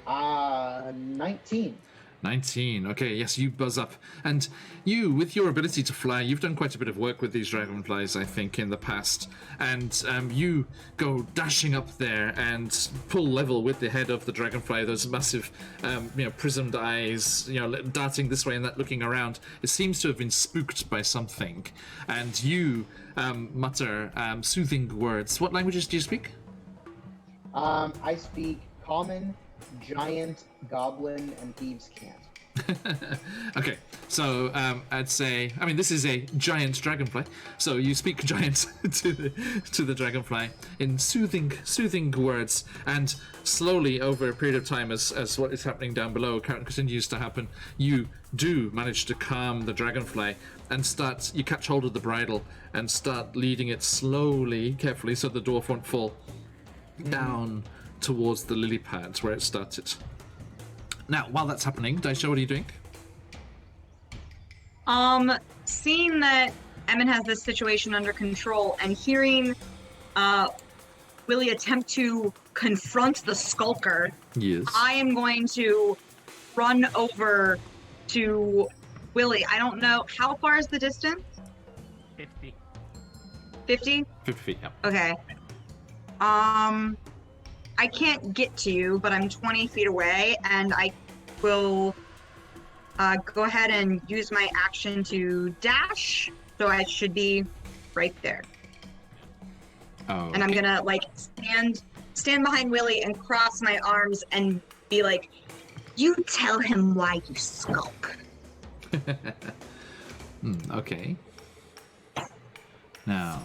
19. 19. Okay, yes, you buzz up. And you, with your ability to fly, you've done quite a bit of work with these dragonflies, I think, in the past. And you go dashing up there and pull level with the head of the dragonfly, those massive, prismed eyes, darting this way and that, looking around. It seems to have been spooked by something. And you mutter soothing words. What languages do you speak? I speak Common, Giant, Goblin, and Thieves' Cant. Okay, so I'd say, this is a giant dragonfly, so you speak giant to the dragonfly in soothing words, and slowly over a period of time, as what is happening down below continues to happen, you do manage to calm the dragonfly and you catch hold of the bridle and start leading it slowly, carefully, so the dwarf won't fall down towards the lily pads where it started. Now, while that's happening, Daisha, what are you doing? Seeing that Emin has this situation under control and hearing Willie attempt to confront the skulker, yes, I am going to run over to Willie. I don't know, how far is the distance? 50. 50? 50 feet, yeah. Okay. I can't get to you, but I'm 20 feet away, and I will go ahead and use my action to dash, so I should be right there. Oh, and I'm gonna stand behind Willie and cross my arms and be like, "You tell him why you skulk." Okay. Now,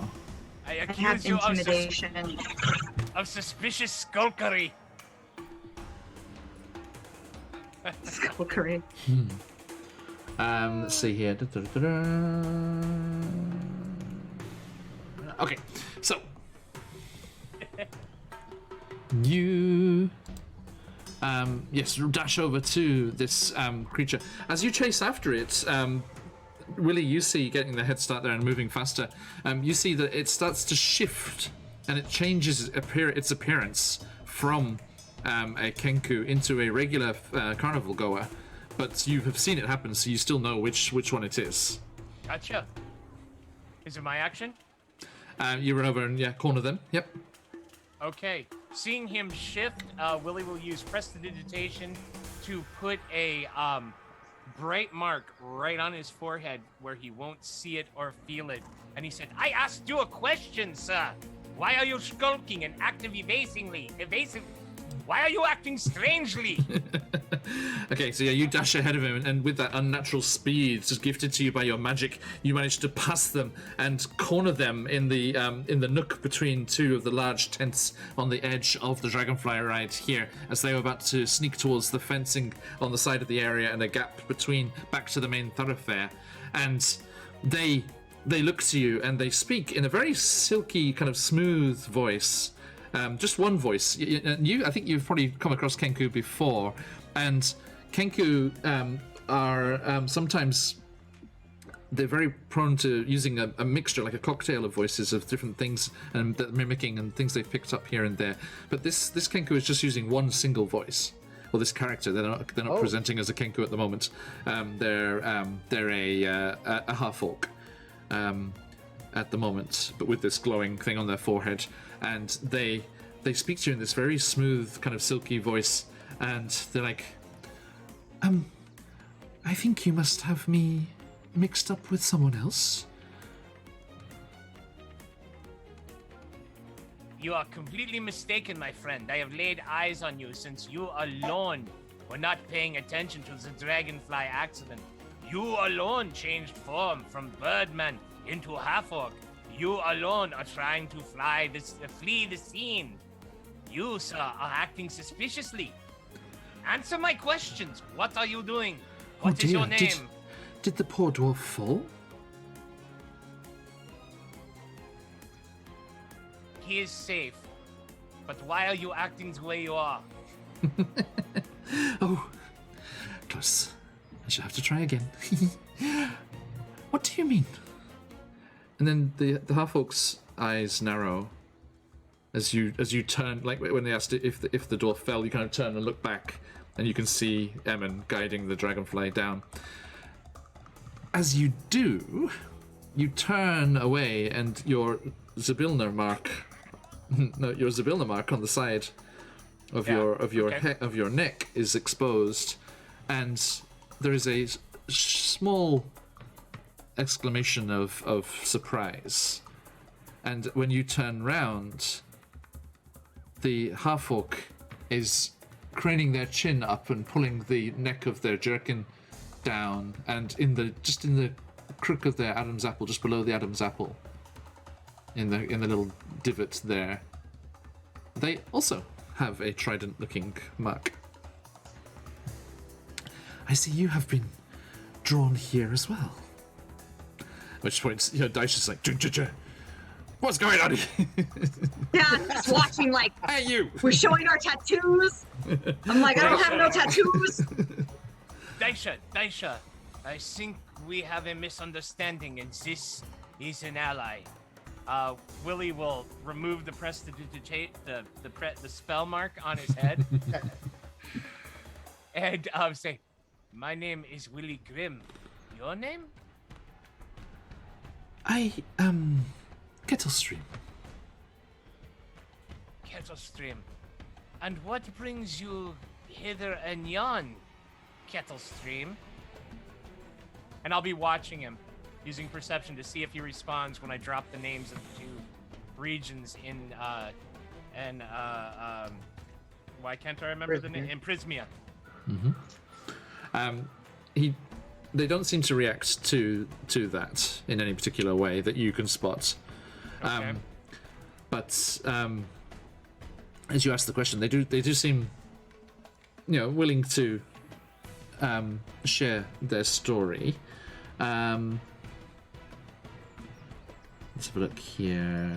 I I have accuse you intimidation. of suspicious skulkery. Skulkery. Let's see here. Okay, so you yes, dash over to this creature. As you chase after it, Willie, you see, getting the head start there and moving faster, you see that it starts to shift and it changes its appearance from a Kenku into a regular carnival goer. But you have seen it happen, so you still know which one it is. Gotcha. Is it my action? You run over and corner them. Yep. Okay. Seeing him shift, Willie will use prestidigitation to put a bright mark right on his forehead where he won't see it or feel it. And he said, "I asked you a question, sir. Why are you skulking and acting evasively? Why are you acting strangely?" Okay, so you dash ahead of him, and with that unnatural speed just gifted to you by your magic, you manage to pass them and corner them in the nook between two of the large tents on the edge of the Dragonfly ride here, as they were about to sneak towards the fencing on the side of the area and a gap between back to the main thoroughfare. And they look to you and they speak in a very silky, kind of smooth voice. Just one voice. I think you've probably come across Kenku before, and Kenku are sometimes they're very prone to using a mixture, like a cocktail of voices of different things and mimicking and things they've picked up here and there. But this Kenku is just using one single voice. Well, this character, they're not presenting as a Kenku at the moment. They're a half-orc at the moment, but with this glowing thing on their forehead, and they speak to you in this very smooth, kind of silky voice, and they're like, I think you must have me mixed up with someone else. You are completely mistaken, my friend. I have laid eyes on you since you alone were not paying attention to the Dragonfly accident. You alone changed form from Birdman into half-orc. You alone are trying to flee the scene. You, sir, are acting suspiciously. Answer my questions. What are you doing? What is your name? Did the poor dwarf fall? He is safe. But why are you acting the way you are? Oh, close. I shall have to try again. What do you mean? And then the half-orc's eyes narrow as you turn, like when they asked if the dwarf fell, you kind of turn and look back, and you can see Emin guiding the dragonfly down. As you do, you turn away, and your Zabilna mark on the side of your neck is exposed, and there is a small exclamation of surprise. And when you turn round, the half-orc is craning their chin up and pulling the neck of their jerkin down, and in the crook of their Adam's apple, just below the Adam's apple, in the little divot there, they also have a trident-looking mark. I see you have been drawn here as well. At which point, Daisha's like, what's going on here? Yeah, just watching like, Hey, you! we're showing our tattoos. I'm like, I don't have no tattoos. Daisha, I think we have a misunderstanding, and this is an ally. Willie will remove the the spell mark on his head, and say, "My name is Willie Grimm. Your name?" I Kettlestream. Kettlestream. And what brings you hither and yon, Kettlestream? And I'll be watching him, using perception to see if he responds when I drop the names of the two regions in why can't I remember the name? In Prismia. Mm-hmm. They don't seem to react to that in any particular way that you can spot. Okay. But as you ask the question, they do seem, willing to share their story. Let's have a look here.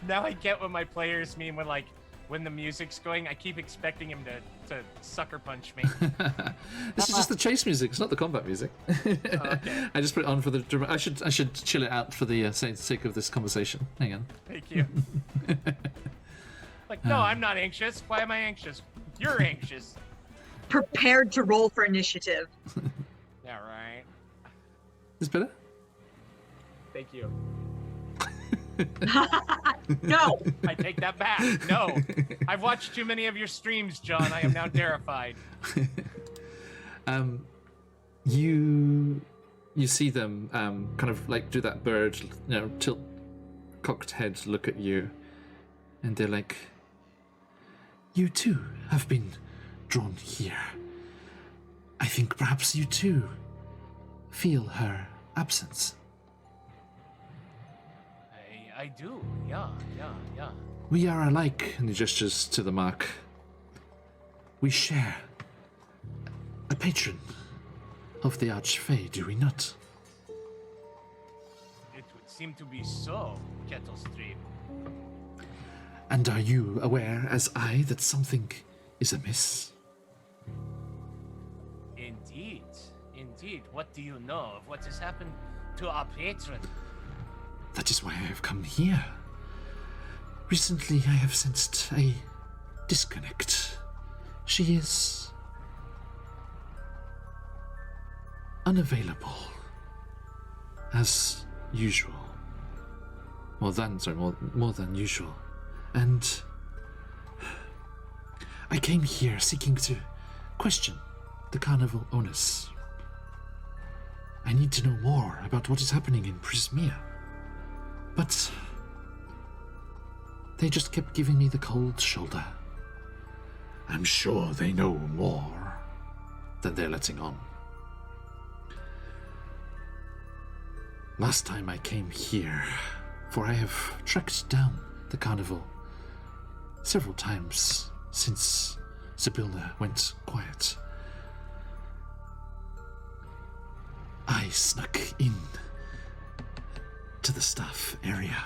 Now I get what my players mean when the music's going. I keep expecting him to sucker punch me. This is just the chase music. It's not the combat music. Okay. I just put it on for the. I should chill it out for the sake of this conversation. Hang on. Thank you. No, I'm not anxious. Why am I anxious? You're anxious. Prepared to roll for initiative. Yeah, right. Is better? Thank you. No. I take that back. No. I've watched too many of your streams, John. I am now terrified. You see them kind of like do that bird, tilt cocked head look at you, and they're like, "You too have been drawn here. I think perhaps you too feel her absence." I do. Yeah. We are alike, and he gestures to the mark. We share a patron of the Archfey, do we not? It would seem to be so, Kettlestream. And are you aware, as I, that something is amiss? Indeed. What do you know of what has happened to our patron? That is why I have come here. Recently, I have sensed a disconnect. She is unavailable, as usual. More than usual. And I came here seeking to question the carnival owners. I need to know more about what is happening in Prismia. But they just kept giving me the cold shoulder. I'm sure they know more than they're letting on. Last time I came here, for I have tracked down the carnival several times since Sibylla went quiet. I snuck in to the staff area,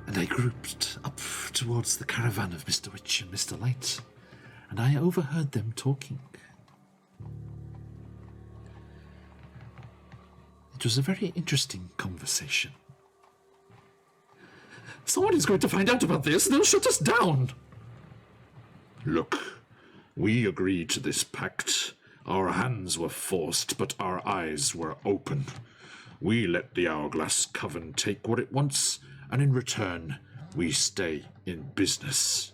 and I grouped up towards the caravan of Mr. Witch and Mr. Light, and I overheard them talking. It was a very interesting conversation. Someone is going to find out about this, and they'll shut us down. Look, we agreed to this pact. Our hands were forced, but our eyes were open. We let the Hourglass Coven take what it wants, and in return, we stay in business.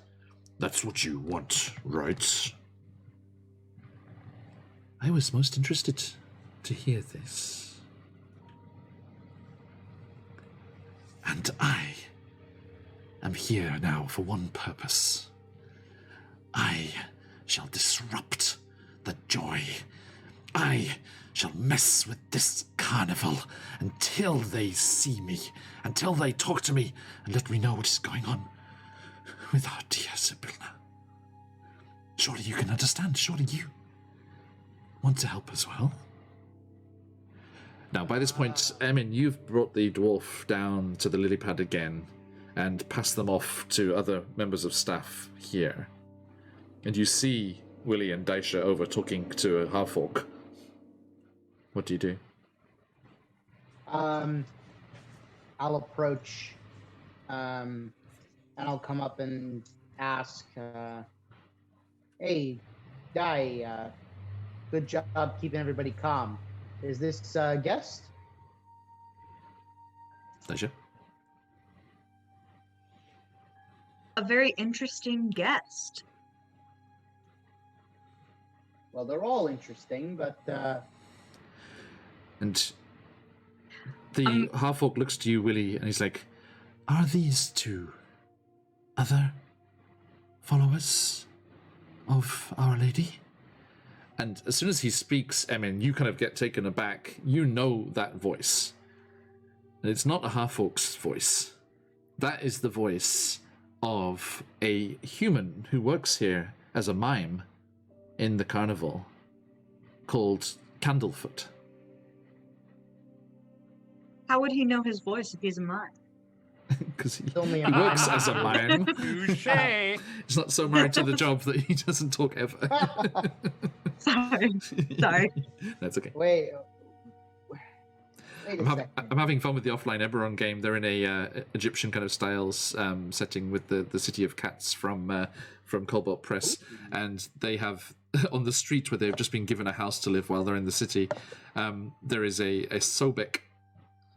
That's what you want, right? I was most interested to hear this. And I am here now for one purpose. I shall disrupt the joy. I shall mess with this carnival until they see me, until they talk to me and let me know what is going on with our dear Sibylla. Surely you can understand. Surely you want to help as well. Now, by this point, Emin, you've brought the dwarf down to the lily pad again and passed them off to other members of staff here. And you see Willie and Daisha over talking to a half-orc. What do you do? I'll approach, and I'll come up and ask, hey, Dai, good job keeping everybody calm. Is this guest? Daisha? A very interesting guest. Well, they're all interesting, but And the half-orc looks to you, Willie, and he's like, are these two other followers of Our Lady? And as soon as he speaks, Emin, you kind of get taken aback. You know that voice. And it's not a half-orc's voice. That is the voice of a human who works here as a mime in the carnival called Candlefoot. How would he know his voice if he's a mime? Because he Only a works mime. as a mime. Touche. He's not so married to the job that he doesn't talk ever. Sorry. That's okay. Wait a second. I'm having fun with the offline Eberron game. They're in a Egyptian kind of styles setting with the City of Cats from Cobalt Press, and they have on the street where they've just been given a house to live while they're in the city. There is a Sobek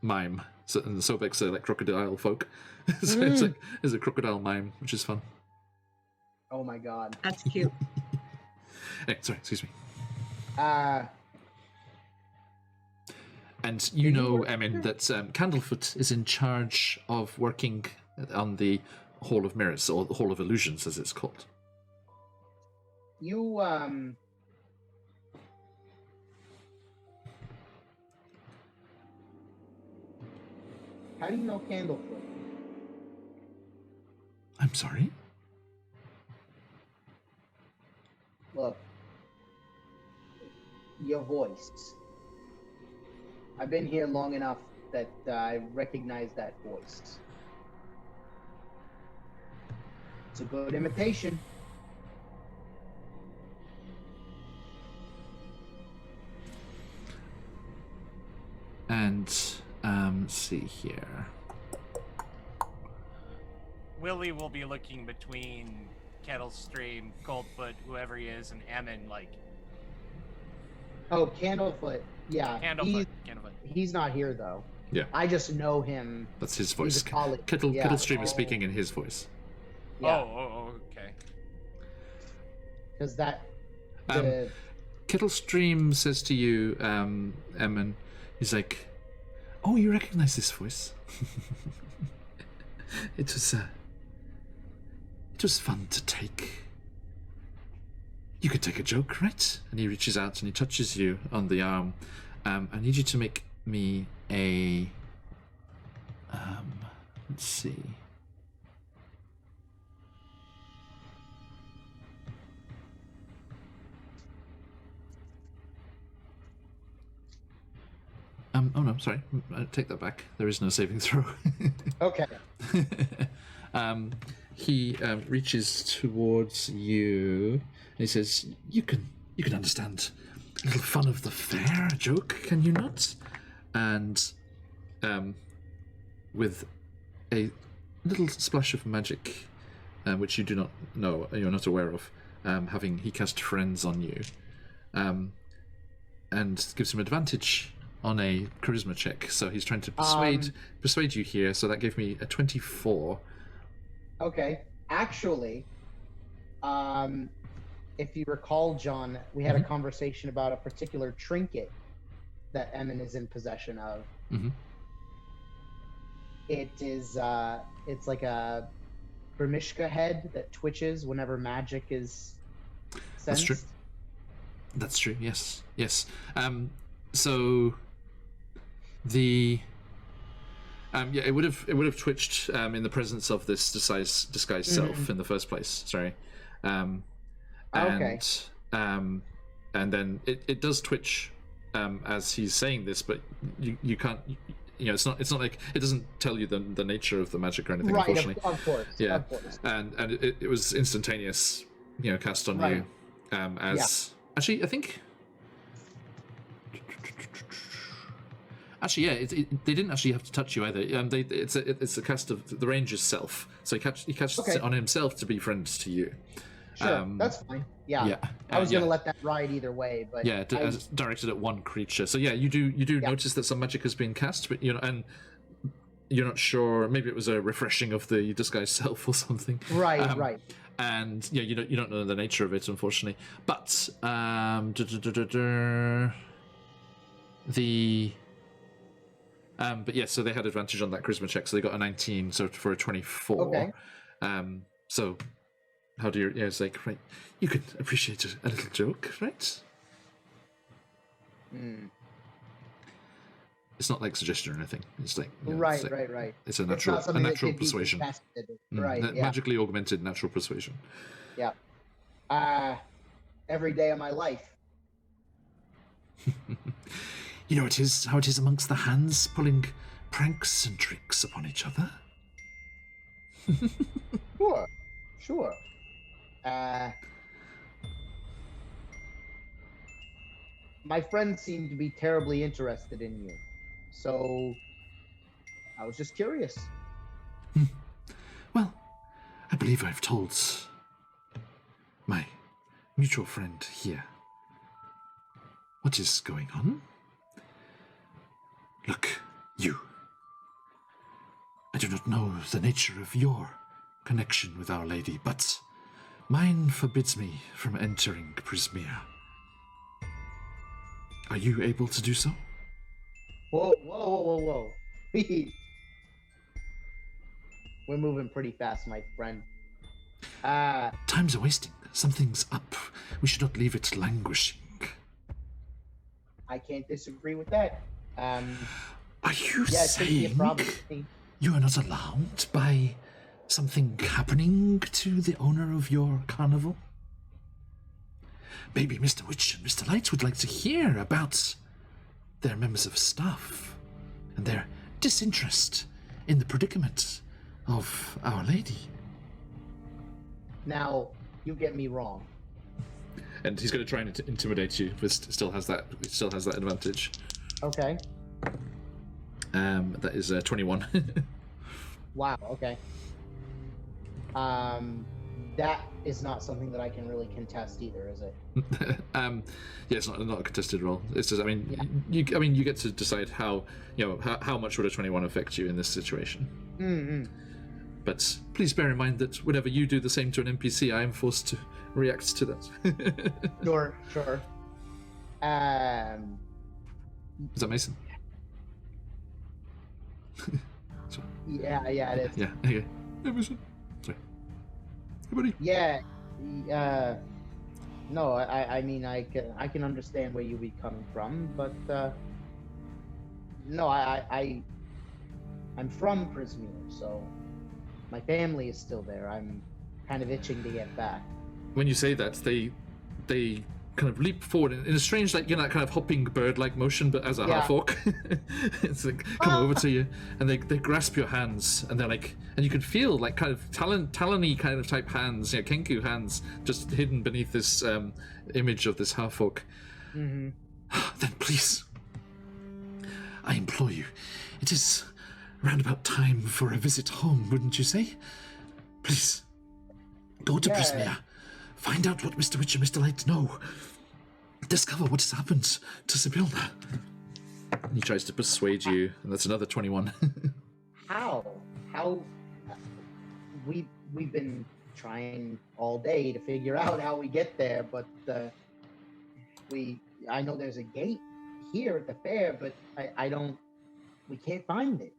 mime, and the Sobeks are like crocodile folk, so it's a crocodile mime, which is fun. Oh my god. That's cute. Hey, sorry, excuse me. And you know, Emin, that Candlefoot is in charge of working on the Hall of Mirrors, or the Hall of Illusions, as it's called. You, how do you know Candlefoot? I'm sorry? Look, your voice. I've been here long enough that I recognize that voice. It's a good imitation. And, let's see here. Willie will be looking between Kettlestream, Coldfoot, whoever he is, and Ammon, like, Oh, Candlefoot. Yeah. Candlefoot. He's not here though. Yeah. I just know him. That's his voice. He's a colleague. Kettlestream is speaking in his voice. Yeah. Oh, okay. Because that. Kettlestream says to you, Emin, he's like, "Oh, you recognize this voice? It was fun to take. You could take a joke, right?" And he reaches out and he touches you on the arm. I need you to make me a. Let's see. Oh no, sorry. I take that back. There is no saving throw. Okay. He reaches towards you and he says, "You can understand a little fun of the fair joke, can you not?" And with a little splash of magic, which you do not know, you're not aware of, he cast friends on you, and gives him advantage on a charisma check. So he's trying to persuade you here. So that gave me a 24. Okay. Actually, if you recall, John, we had a conversation about a particular trinket that Emin is in possession of. Mm-hmm. It is, it's like a Grimishka head that twitches whenever magic is sensed. That's true. That's true. Yes. So the it would have twitched in the presence of this disguised self in the first place. Sorry. Okay. And then it does twitch as he's saying this, but you can't. You know, it's not like it doesn't tell you the nature of the magic or anything. Right. Unfortunately, Of course. yeah. Of course. And it was instantaneous. You know, cast on you. Actually, I think. Actually, yeah, they didn't actually have to touch you either. It's a cast of the ranger's self, so he casts it on himself to be friends to you. Sure, that's fine. Yeah. I was gonna let that ride either way, but as directed at one creature. So yeah, you do notice that some magic has been cast, but and you're not sure. Maybe it was a refreshing of the disguised self or something. Right. Right. And yeah, you don't know the nature of it, unfortunately. But but yeah, so they had advantage on that charisma check, so they got a 19, so for a 24. Okay. So how do you? Yeah, it's like, right, you could appreciate a little joke, right? It's not like suggestion or anything. It's like Right, it's like, right. It's a It's natural, not something that natural could be persuasion. contested. Right, yeah. Magically augmented natural persuasion. Yeah. Every day of my life. You know how it is amongst the hands, pulling pranks and tricks upon each other. Sure. My friends seem to be terribly interested in you, so I was just curious. Well, I believe I've told my mutual friend here what is going on. Look, you. I do not know the nature of your connection with Our Lady, but mine forbids me from entering Prismea. Are you able to do so? Whoa. We're moving pretty fast, my friend. Time's a wasting. Something's up. We should not leave it languishing. I can't disagree with that. Are you Yeah, it could be a saying problem. you are not alarmed by something happening to the owner of your carnival? Maybe Mr. Witch and Mr. Light would like to hear about their members of staff and their disinterest in the predicament of Our Lady. Now, you get me wrong. And he's going to try and intimidate you, but still has that advantage. Okay. That is 21. Wow, okay. That is not something that I can really contest either, is it? Yeah, it's not a contested roll. It's just, you get to decide how much would a 21 affect you in this situation. Mm-hmm. But please bear in mind that whenever you do the same to an NPC, I am forced to react to that. Sure. Is that Mason? Yeah, it is. Yeah. Okay. Hey, Mason. Sorry. Hey, buddy. Yeah. No, I mean, I can understand where you be coming from, but no, I'm from Prismere, so my family is still there. I'm kind of itching to get back. When you say that, they kind of leap forward in a strange, that kind of hopping bird-like motion, but as a half-orc. It's like come over to you, and they grasp your hands, and they're like, and you can feel like kind of talony kind of type hands, Kenku hands, just hidden beneath this image of this half-orc. Mm-hmm. Then please, I implore you, it is round about time for a visit home, wouldn't you say? Please, go to Prismea. Find out what Mr. Witch and Mr. Light know. Discover what has happened to Sibylla. He tries to persuade you, and that's another 21. How? We've been trying all day to figure out how we get there, but I know there's a gate here at the fair, but we can't find it.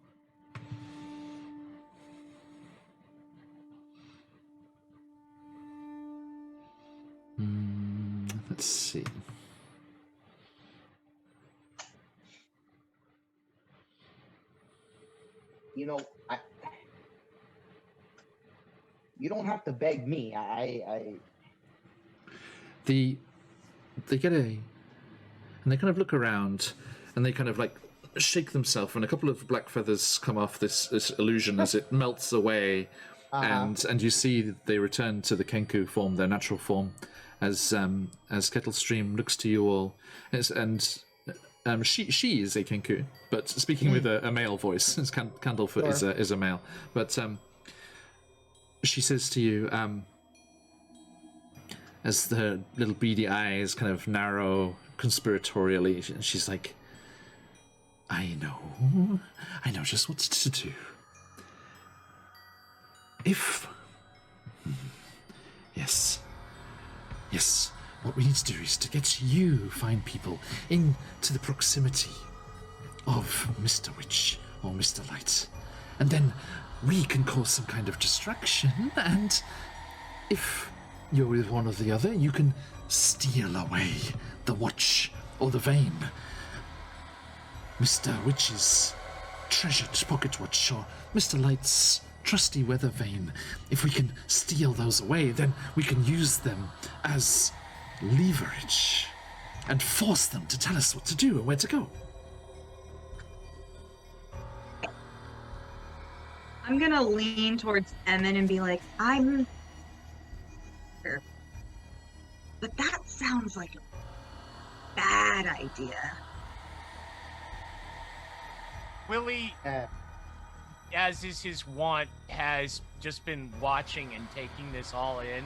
Let's see. You know, you don't have to beg me. They get and they kind of look around, and they kind of like shake themselves, and a couple of black feathers come off this illusion as it melts away, and you see they return to the Kenku form, their natural form, as Kettlestream looks to you all, she is a Kenku, but speaking with a male voice. Candlefoot is a male, but she says to you, as the little beady eyes kind of narrow conspiratorially, she's like, I know just what to do. Yes, what we need to do is to get you fine people into the proximity of Mr. Witch or Mr. Light, and then we can cause some kind of distraction, and if you're with one or the other, you can steal away the watch or the vein. Mr. Witch's treasured pocket watch or Mr. Light's trusty weather vane. If we can steal those away, then we can use them as leverage and force them to tell us what to do and where to go. I'm gonna lean towards Emin and be like, I'm sure. But that sounds like a bad idea. Willie, as is his wont, has just been watching and taking this all in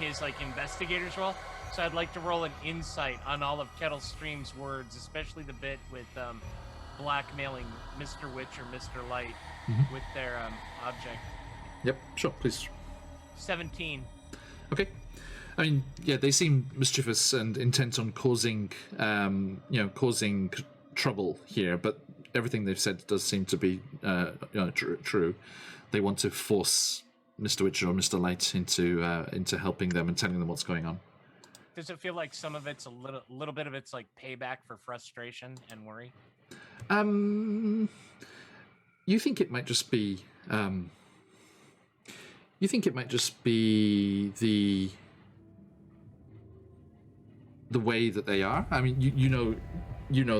his investigator's role. So I'd like to roll an insight on all of Kettle Stream's words, especially the bit with blackmailing Mr. Witch or Mr. Light with their object. Yep, sure, please. 17. Okay. I mean, yeah, they seem mischievous and intent on causing trouble here, but everything they've said does seem to be true. They want to force Mr. Witcher or Mr. Light into helping them and telling them what's going on. Does it feel like some of it's a little bit of it's like payback for frustration and worry? You think it might just be the way that they are. I mean, you know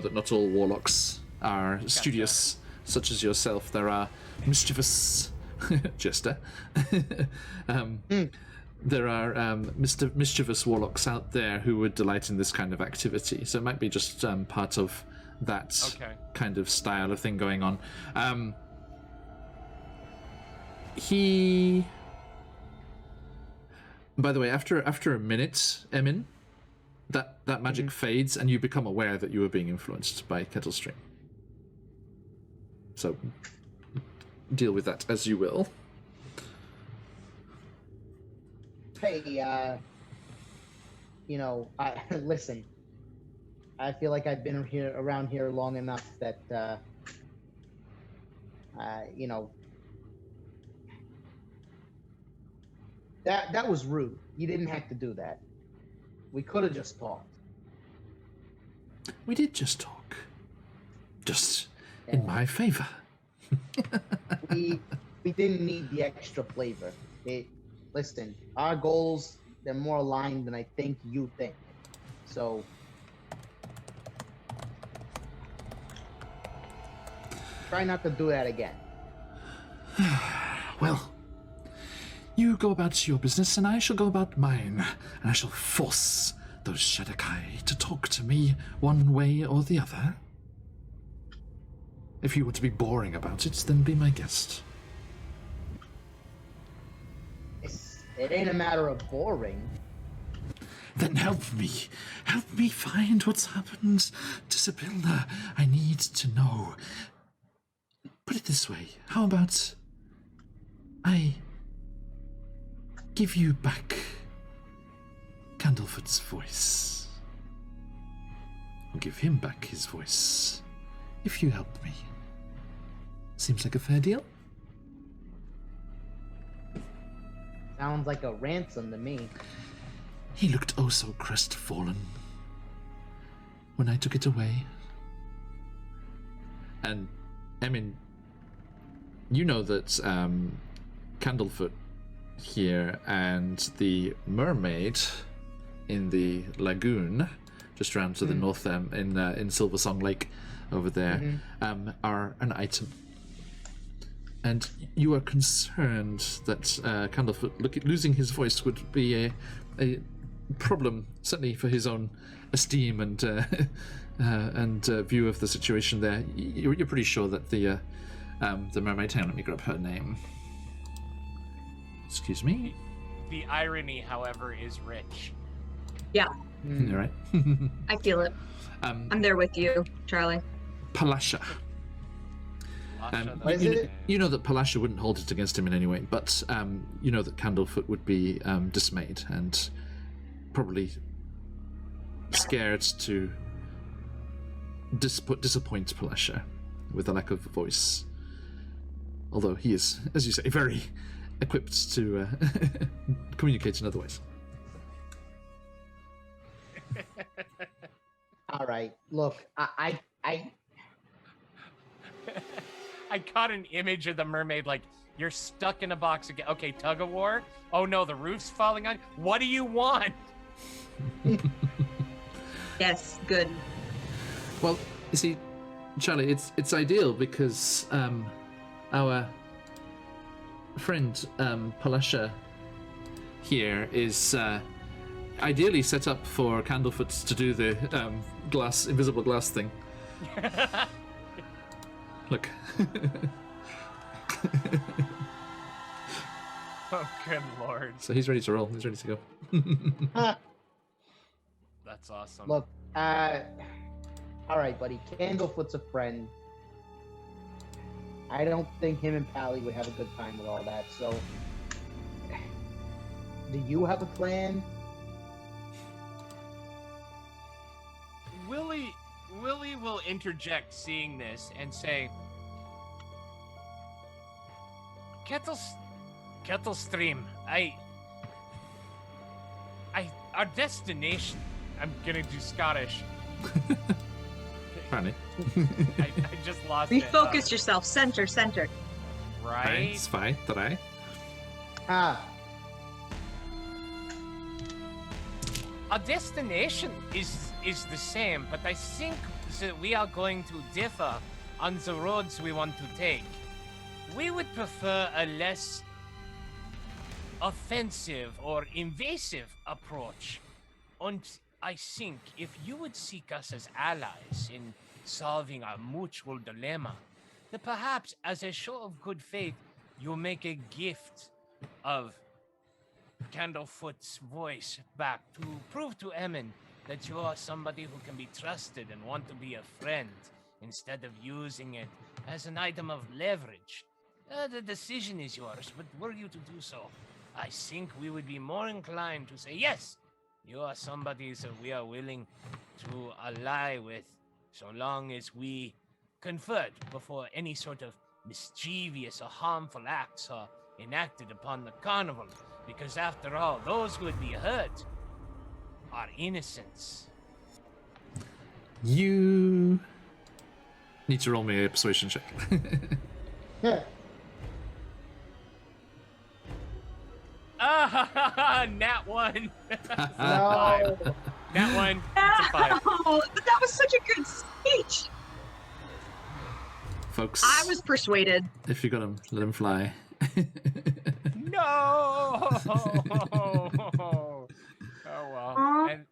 that not all warlocks are studious, such as yourself. There are mischievous Jester. There are mischievous warlocks out there who would delight in this kind of activity. So it might be just part of that kind of style of thing going on. By the way, after a minute, Emin, that magic fades and you become aware that you are being influenced by Kettlestream. So deal with that as you will. Hey, listen. I feel like I've been around here long enough that, that was rude. You didn't have to do that. We could have just talked. We did just talk. Just in my favor. we didn't need the extra flavor. Listen, our goals, they're more aligned than I think you think. So try not to do that again. Well, you go about your business and I shall go about mine, and I shall force those Shadowkai to talk to me one way or the other. If you want to be boring about it, then be my guest. It ain't a matter of boring. Then help me. Help me find what's happened to Sibylla. I need to know. Put it this way. How about I give you back Candlefoot's voice? I'll give him back his voice if you help me. Seems like a fair deal? Sounds like a ransom to me. He looked oh so crestfallen when I took it away. And, Emin, you know that Candlefoot here and the mermaid in the lagoon, just around to the north in Silversong Lake over there, are an item. And you are concerned that Candlefoot losing his voice would be a problem, certainly for his own esteem and view of the situation there. You're pretty sure that the mermaid, hang on, let me grab her name. Excuse me? The irony, however, is rich. Yeah. You're right. I feel it. I'm there with you, Charlie. Palasha. What is it? You know that Palasha wouldn't hold it against him in any way, but you know that Candlefoot would be dismayed and probably scared to disappoint Palasha with a lack of voice. Although he is, as you say, very equipped to communicate in other ways. All right. Look, I I caught an image of the mermaid like, you're stuck in a box again. Okay, tug of war. Oh no, the roof's falling on. What do you want? Yes, good. Well, you see, Charlie, it's ideal because our friend Palasha here is ideally set up for Candlefoot to do the invisible glass thing. Look. Oh, good lord. So he's ready to roll. He's ready to go. That's awesome. Look, all right, buddy. Candlefoot's a friend. I don't think him and Pally would have a good time with all that. So, do you have a plan? Willie will interject seeing this and say, Kettle Stream, our destination, I'm gonna do Scottish. Funny. I just lost it. Refocus yourself. Center. Right? 1, 2, 3. Our destination is the same, but I think that we are going to differ on the roads we want to take. We would prefer a less offensive or invasive approach. And I think if you would seek us as allies in solving our mutual dilemma, that perhaps as a show of good faith, you'll make a gift of Candlefoot's voice back to prove to Emin that you are somebody who can be trusted and want to be a friend, instead of using it as an item of leverage. The decision is yours, but were you to do so, I think we would be more inclined to say, yes, you are somebody that we are willing to ally with, so long as we conferred before any sort of mischievous or harmful acts are enacted upon the carnival. Because after all, those who would be hurt are innocents. You need to roll me a persuasion check. Yeah. Nat 1. No. Nat 1. It's a 5. Oh, but that was such a good speech. Folks, I was persuaded. if you got him, let him fly. No! Oh well. And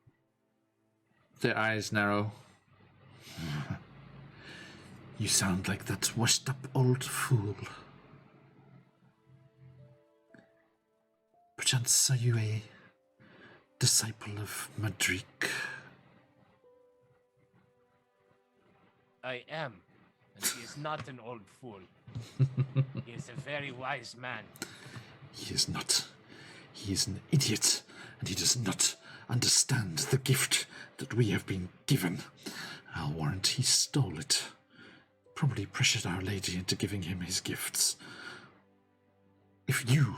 Their eyes narrow. You sound like that washed-up old fool. Perchance are you a disciple of Madrik? I am. And he is not an old fool. He is a very wise man. He is not. He is an idiot, and he does not understand the gift that we have been given. I'll warrant he stole it. Probably pressured Our Lady into giving him his gifts. If you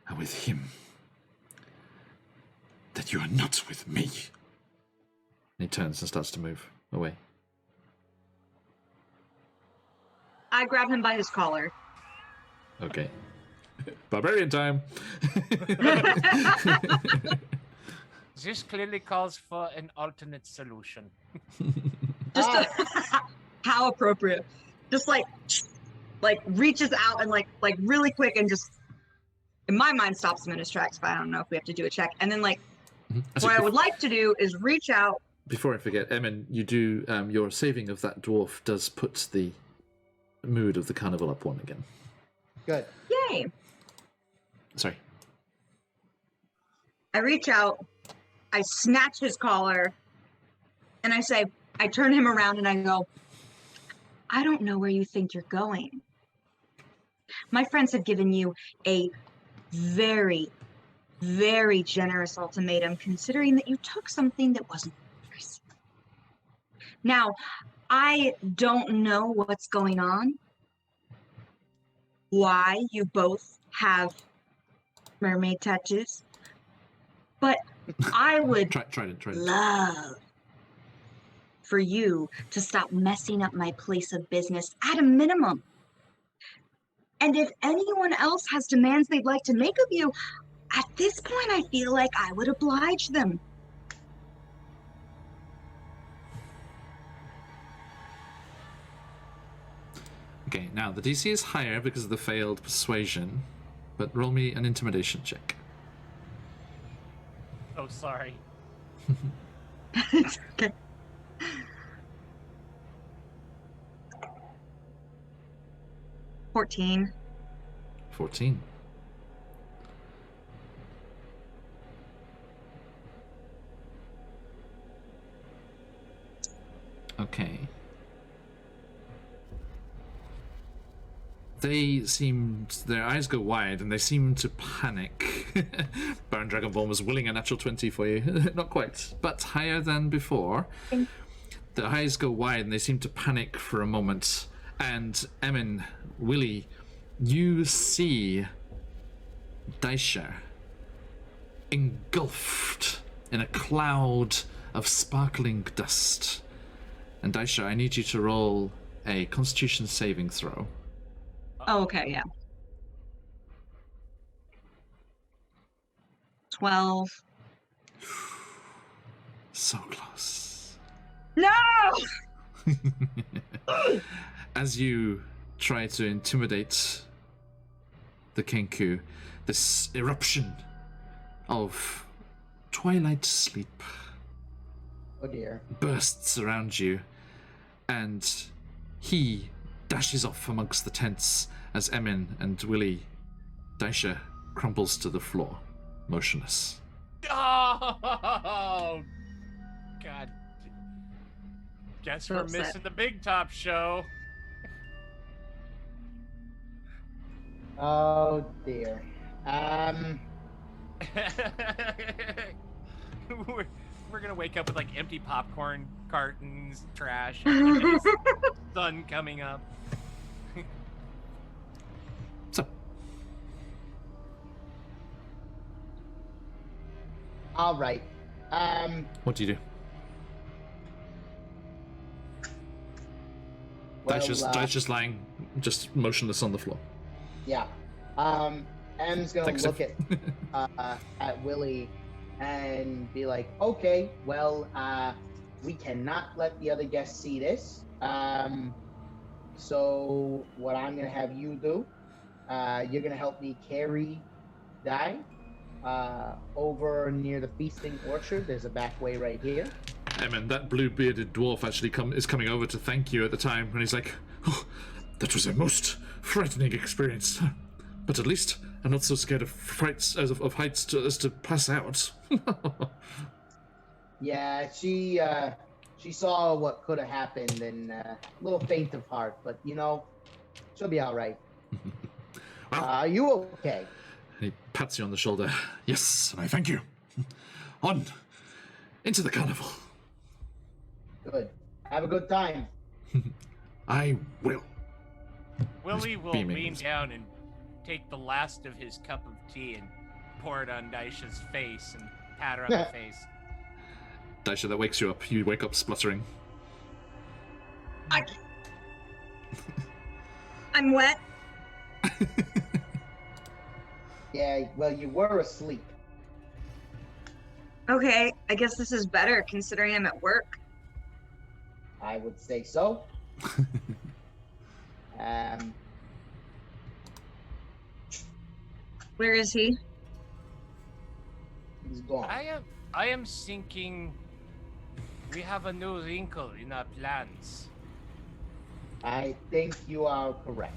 are with him, that you are not with me. And he turns and starts to move away. I grab him by his collar. Okay. Barbarian time. This clearly calls for an alternate solution. Just how appropriate. Just like reaches out and like really quick and just in my mind stops him in his tracks, but I don't know if we have to do a check. And then what I would like to do is reach out. Before I forget, Emin, you do your saving of that dwarf does put the mood of the carnival up one again. Good. Yay! Sorry. I reach out, I snatch his collar, and I turn him around and I go, I don't know where you think you're going. My friends have given you a very, very generous ultimatum, considering that you took something that wasn't yours. Now, I don't know what's going on, why you both have mermaid tattoos, but I would Try it. love for you to stop messing up my place of business at a minimum. And if anyone else has demands they'd like to make of you, at this point I feel like I would oblige them. Okay, now the DC is higher because of the failed persuasion, but roll me an intimidation check. Oh, sorry. It's okay. 14. 14. Okay. Their eyes go wide and they seem to panic. Baron Dragonborn was willing a natural 20 for you. Not quite, but higher than before. The eyes go wide and they seem to panic for a moment. And Emin, Willie, you see Daisha engulfed in a cloud of sparkling dust. And Daisha, I need you to roll a Constitution saving throw. Oh, okay, yeah. 12. So close. No! As you try to intimidate the Kenku, this eruption of twilight sleep Oh dear. bursts around you, and he dashes off amongst the tents as Emin and Willie Daisha crumples to the floor, motionless. Oh, God. Guess we're upset. missing the big top show. Oh dear. We're gonna wake up with like empty popcorn cartons, trash, and sun coming up. So, All right. what do you do? Well, Daisha's lying just motionless on the floor. yeah. M's gonna Thanks, look at Willie and be like, okay, well, we cannot let the other guests see this. So what I'm gonna have you do, you're gonna help me carry Dai over near the feasting orchard. There's a back way right here. Emin, that blue-bearded dwarf actually is coming over to thank you at the time, and he's like, oh, that was a most frightening experience. But at least I'm not so scared of heights as to pass out. Yeah, she saw what could have happened and a little faint of heart, but you know, she'll be all right. Well, Are you okay? he pats you on the shoulder. Yes, and I thank you. On, into the carnival. Good. Have a good time. I will. Willie will beaming. lean down and take the last of his cup of tea and pour it on Daisha's face and pat her on the face. Daisha, that wakes you up. You wake up spluttering. I'm wet. Yeah, well, you were asleep. Okay, I guess this is better considering I'm at work. I would say so. Where is he? He's gone. I am thinking we have a new wrinkle in our plans. I think you are correct.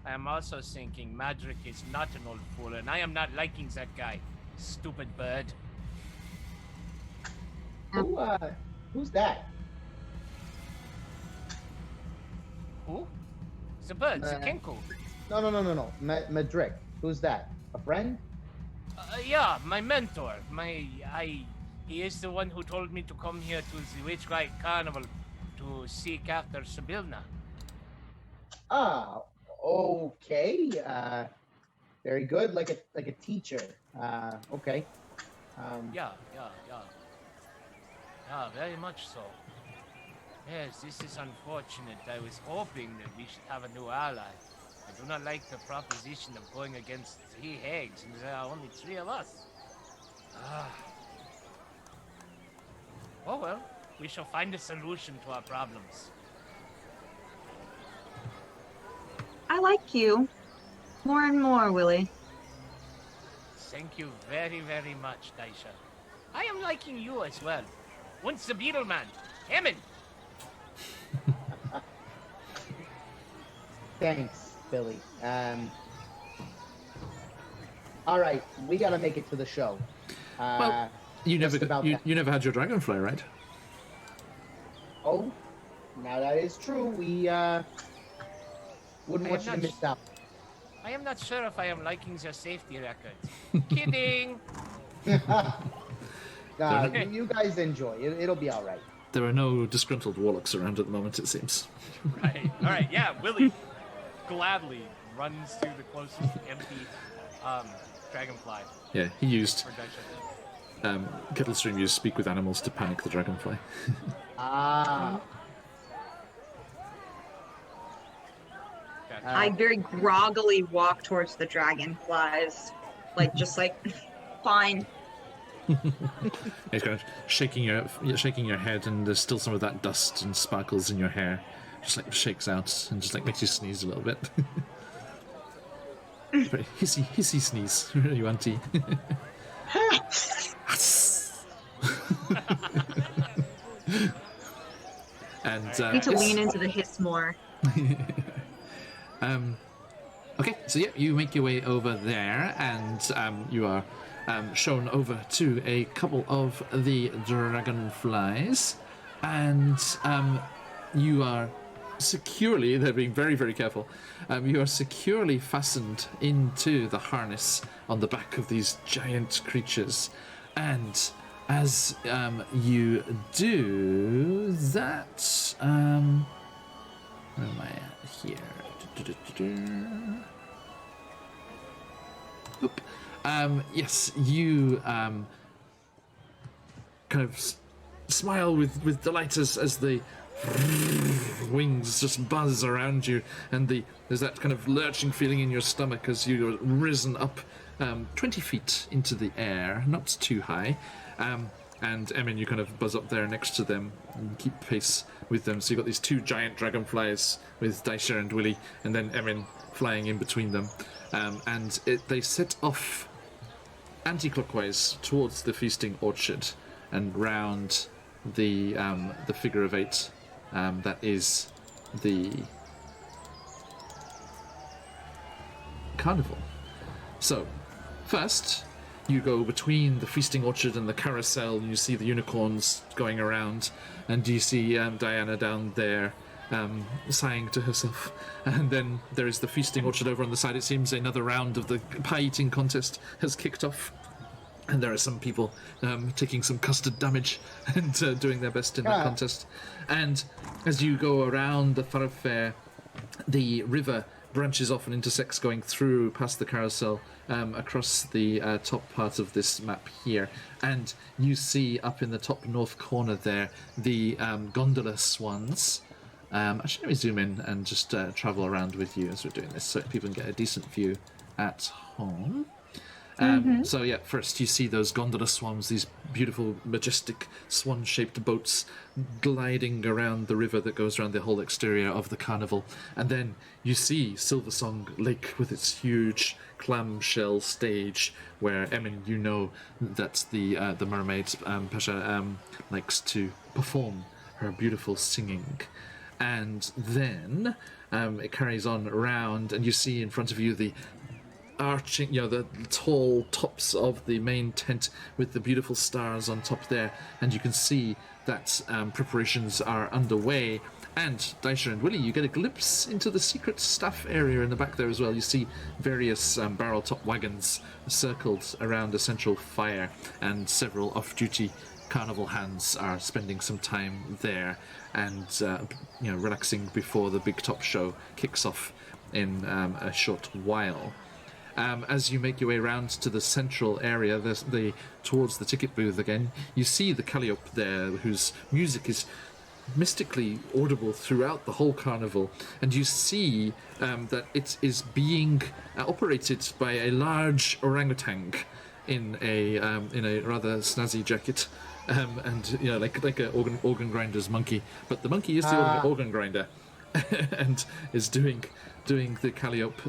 I am also thinking Madrick is not an old fool, and I am not liking that guy. Stupid bird. Who's that? Who? The bird, the Kenku. No. Madrick. Who's that? A friend? Yeah, my mentor. He is the one who told me to come here to the Witchlight Carnival to seek after Sibilna. Ah, okay. Very good, like a teacher. Okay. Yeah, very much so. Yes, this is unfortunate. I was hoping that we should have a new ally. I do not like the proposition of going against 3 hags, and there are only 3 of us. Ah. Oh well, we shall find a solution to our problems. I like you more and more, Willie. Thank you very, very much, Daisha. I am liking you as well. Once the beetle man, Emin. Thanks, Billy. All right, we gotta make it to the show. Well, you never had your dragonfly, right? Oh, now that is true. We wouldn't want you to miss out. I am not sure if I am liking their safety records. Kidding. You guys enjoy. It'll be all right. There are no disgruntled warlocks around at the moment, it seems. Right. All right. Yeah. Willie gladly runs to the closest empty dragonfly. Yeah, he used For Daisha. Kettlestream used speak with animals to panic the dragonfly. Ah. Gotcha. I very groggily walk towards the dragonflies, just fine. It's kind of shaking your head, and there's still some of that dust and sparkles in your hair. Just shakes out and just makes you sneeze a little bit. Very hissy sneeze, you auntie. And I need to lean into the hiss more. Okay, so yeah, you make your way over there, and you are shown over to a couple of the dragonflies, and you are securely, they're being very, very careful, you are securely fastened into the harness on the back of these giant creatures, and as you do that, where am I at here? Oop. Yes, you kind of smile with delight as the wings just buzz around you, and there's that kind of lurching feeling in your stomach as you're risen up 20 feet into the air, not too high. And Emin, you kind of buzz up there next to them and keep pace with them. So you've got these 2 giant dragonflies with Daisha and Willie, and then Emin flying in between them. They set off anti-clockwise towards the feasting orchard and round the figure of 8 that is the carnival. So, first, you go between the feasting orchard and the carousel, and you see the unicorns going around, and you see Diana down there sighing to herself. And then there is the feasting orchard over on the side. It seems another round of the pie eating contest has kicked off, and there are some people taking some custard damage and doing their best in that contest. And as you go around the thoroughfare, the river branches off and intersects, going through past the carousel across the top part of this map here, and you see up in the top north corner there the gondola swans. Actually, let me zoom in and just travel around with you as we're doing this so people can get a decent view at home. So yeah, first you see those gondola swans, these beautiful, majestic, swan-shaped boats gliding around the river that goes around the whole exterior of the carnival. And then you see Silversong Lake with its huge clamshell stage, where Emin, you know that the mermaid Pasha likes to perform her beautiful singing. And then it carries on around, and you see in front of you the arching, the tall tops of the main tent with the beautiful stars on top there, and you can see that preparations are underway. And Daisha and Willie, you get a glimpse into the secret staff area in the back there as well. You see various barrel-top wagons circled around a central fire, and several off-duty carnival hands are spending some time there and relaxing before the big top show kicks off in a short while. As you make your way around to the central area, towards the ticket booth again, you see the Calliope there, whose music is mystically audible throughout the whole carnival, and you see that it is being operated by a large orangutan in a rather snazzy jacket, and like an organ grinder's monkey, but the monkey is the organ grinder, and is doing the Calliope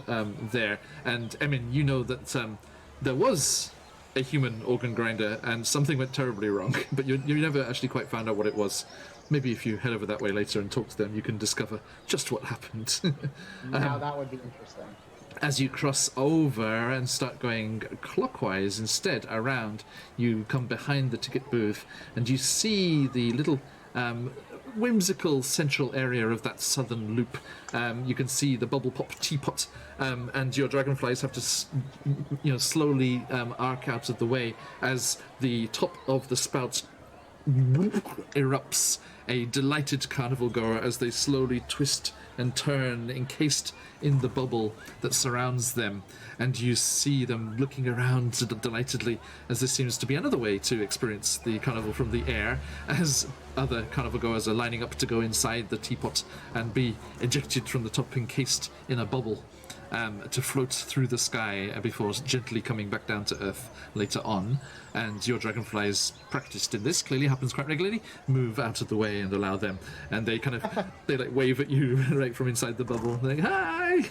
there. And Emin, you know that there was a human organ grinder, and something went terribly wrong, but you never actually quite found out what it was. Maybe if you head over that way later and talk to them, you can discover just what happened. Now that would be interesting. As you cross over and start going clockwise instead around, you come behind the ticket booth and you see the little whimsical central area of that southern loop. You can see the bubble pop teapot, and your dragonflies have to slowly arc out of the way as the top of the spout erupts a delighted carnival goer as they slowly twist and turn, encased in the bubble that surrounds them, and you see them looking around delightedly as this seems to be another way to experience the carnival from the air, as other carnival goers are lining up to go inside the teapot and be ejected from the top, encased in a bubble, to float through the sky before gently coming back down to earth later on. And your dragonflies, practiced in this, clearly happens quite regularly, move out of the way and allow them, and they kind of they like wave at you right from inside the bubble, like hi,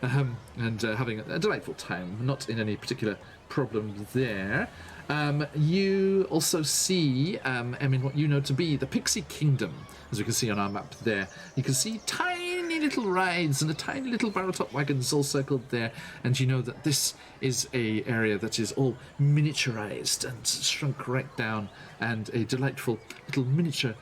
and having a delightful time, not in any particular problem there. You also see, what you know to be the Pixie Kingdom, as we can see on our map there. You can see tiny little rides and the tiny little barrel-top wagons all circled there, and you know that this is a area that is all miniaturized and shrunk right down, and a delightful little miniature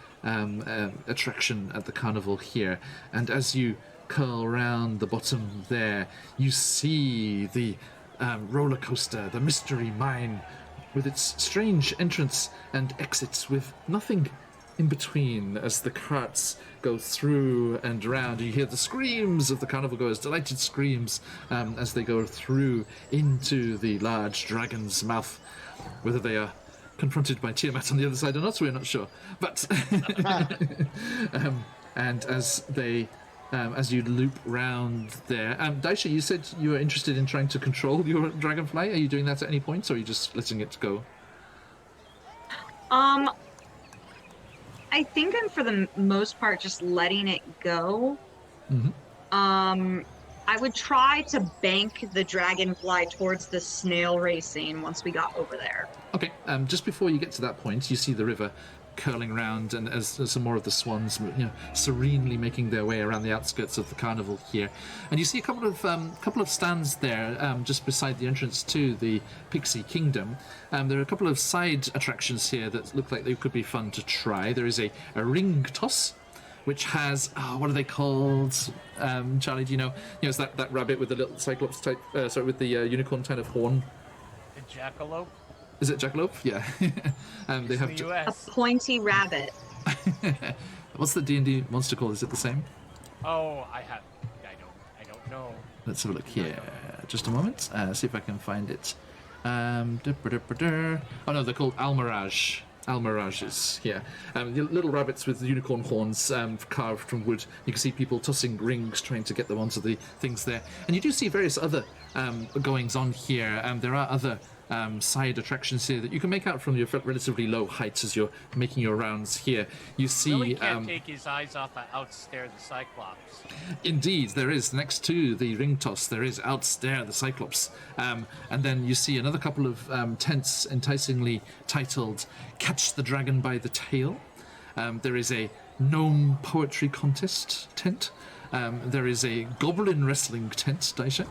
attraction at the carnival here. And as you curl around the bottom there, you see the roller coaster, the mystery mine, with its strange entrance and exits with nothing in between as the carts go through and around. You hear the screams of the carnival goers, delighted screams, as they go through into the large dragon's mouth. Whether they are confronted by Tiamat on the other side or not, we're not sure. But and as they as you loop round there, Daisha, you said you were interested in trying to control your dragonfly. Are you doing that at any point, or are you just letting it go? I think I'm, for the most part, just letting it go. Mm-hmm. I would try to bank the dragonfly towards the snail racing once we got over there. Okay, just before you get to that point, you see the river curling round, and as some more of the swans, serenely making their way around the outskirts of the carnival here, and you see a couple of stands there, just beside the entrance to the Pixie Kingdom. There are a couple of side attractions here that look like they could be fun to try. There is a ring toss, which has what are they called? Charlie, do you know? It's that rabbit with the little cyclops type, with the unicorn kind of horn. The jackalope. Is it jackalope? Yeah. They have the A US. pointy rabbit. What's the D&D monster called? Is it the same? Oh, I don't know. Let's have a look here. Just a moment. See if I can find it. Oh no, they're called Almirage. Almirages, yeah. Little rabbits with unicorn horns carved from wood. You can see people tossing rings, trying to get them onto the things there. And you do see various other goings on here. There are other side attractions here that you can make out from your relatively low heights as you're making your rounds here. You see, Really can't take his eyes off of Outstare the Cyclops. indeed, there is next to the ring toss. There is Outstare the Cyclops, and then you see another couple of tents enticingly titled "Catch the Dragon by the Tail." There is a gnome poetry contest tent. There is a goblin wrestling tent, Daisha,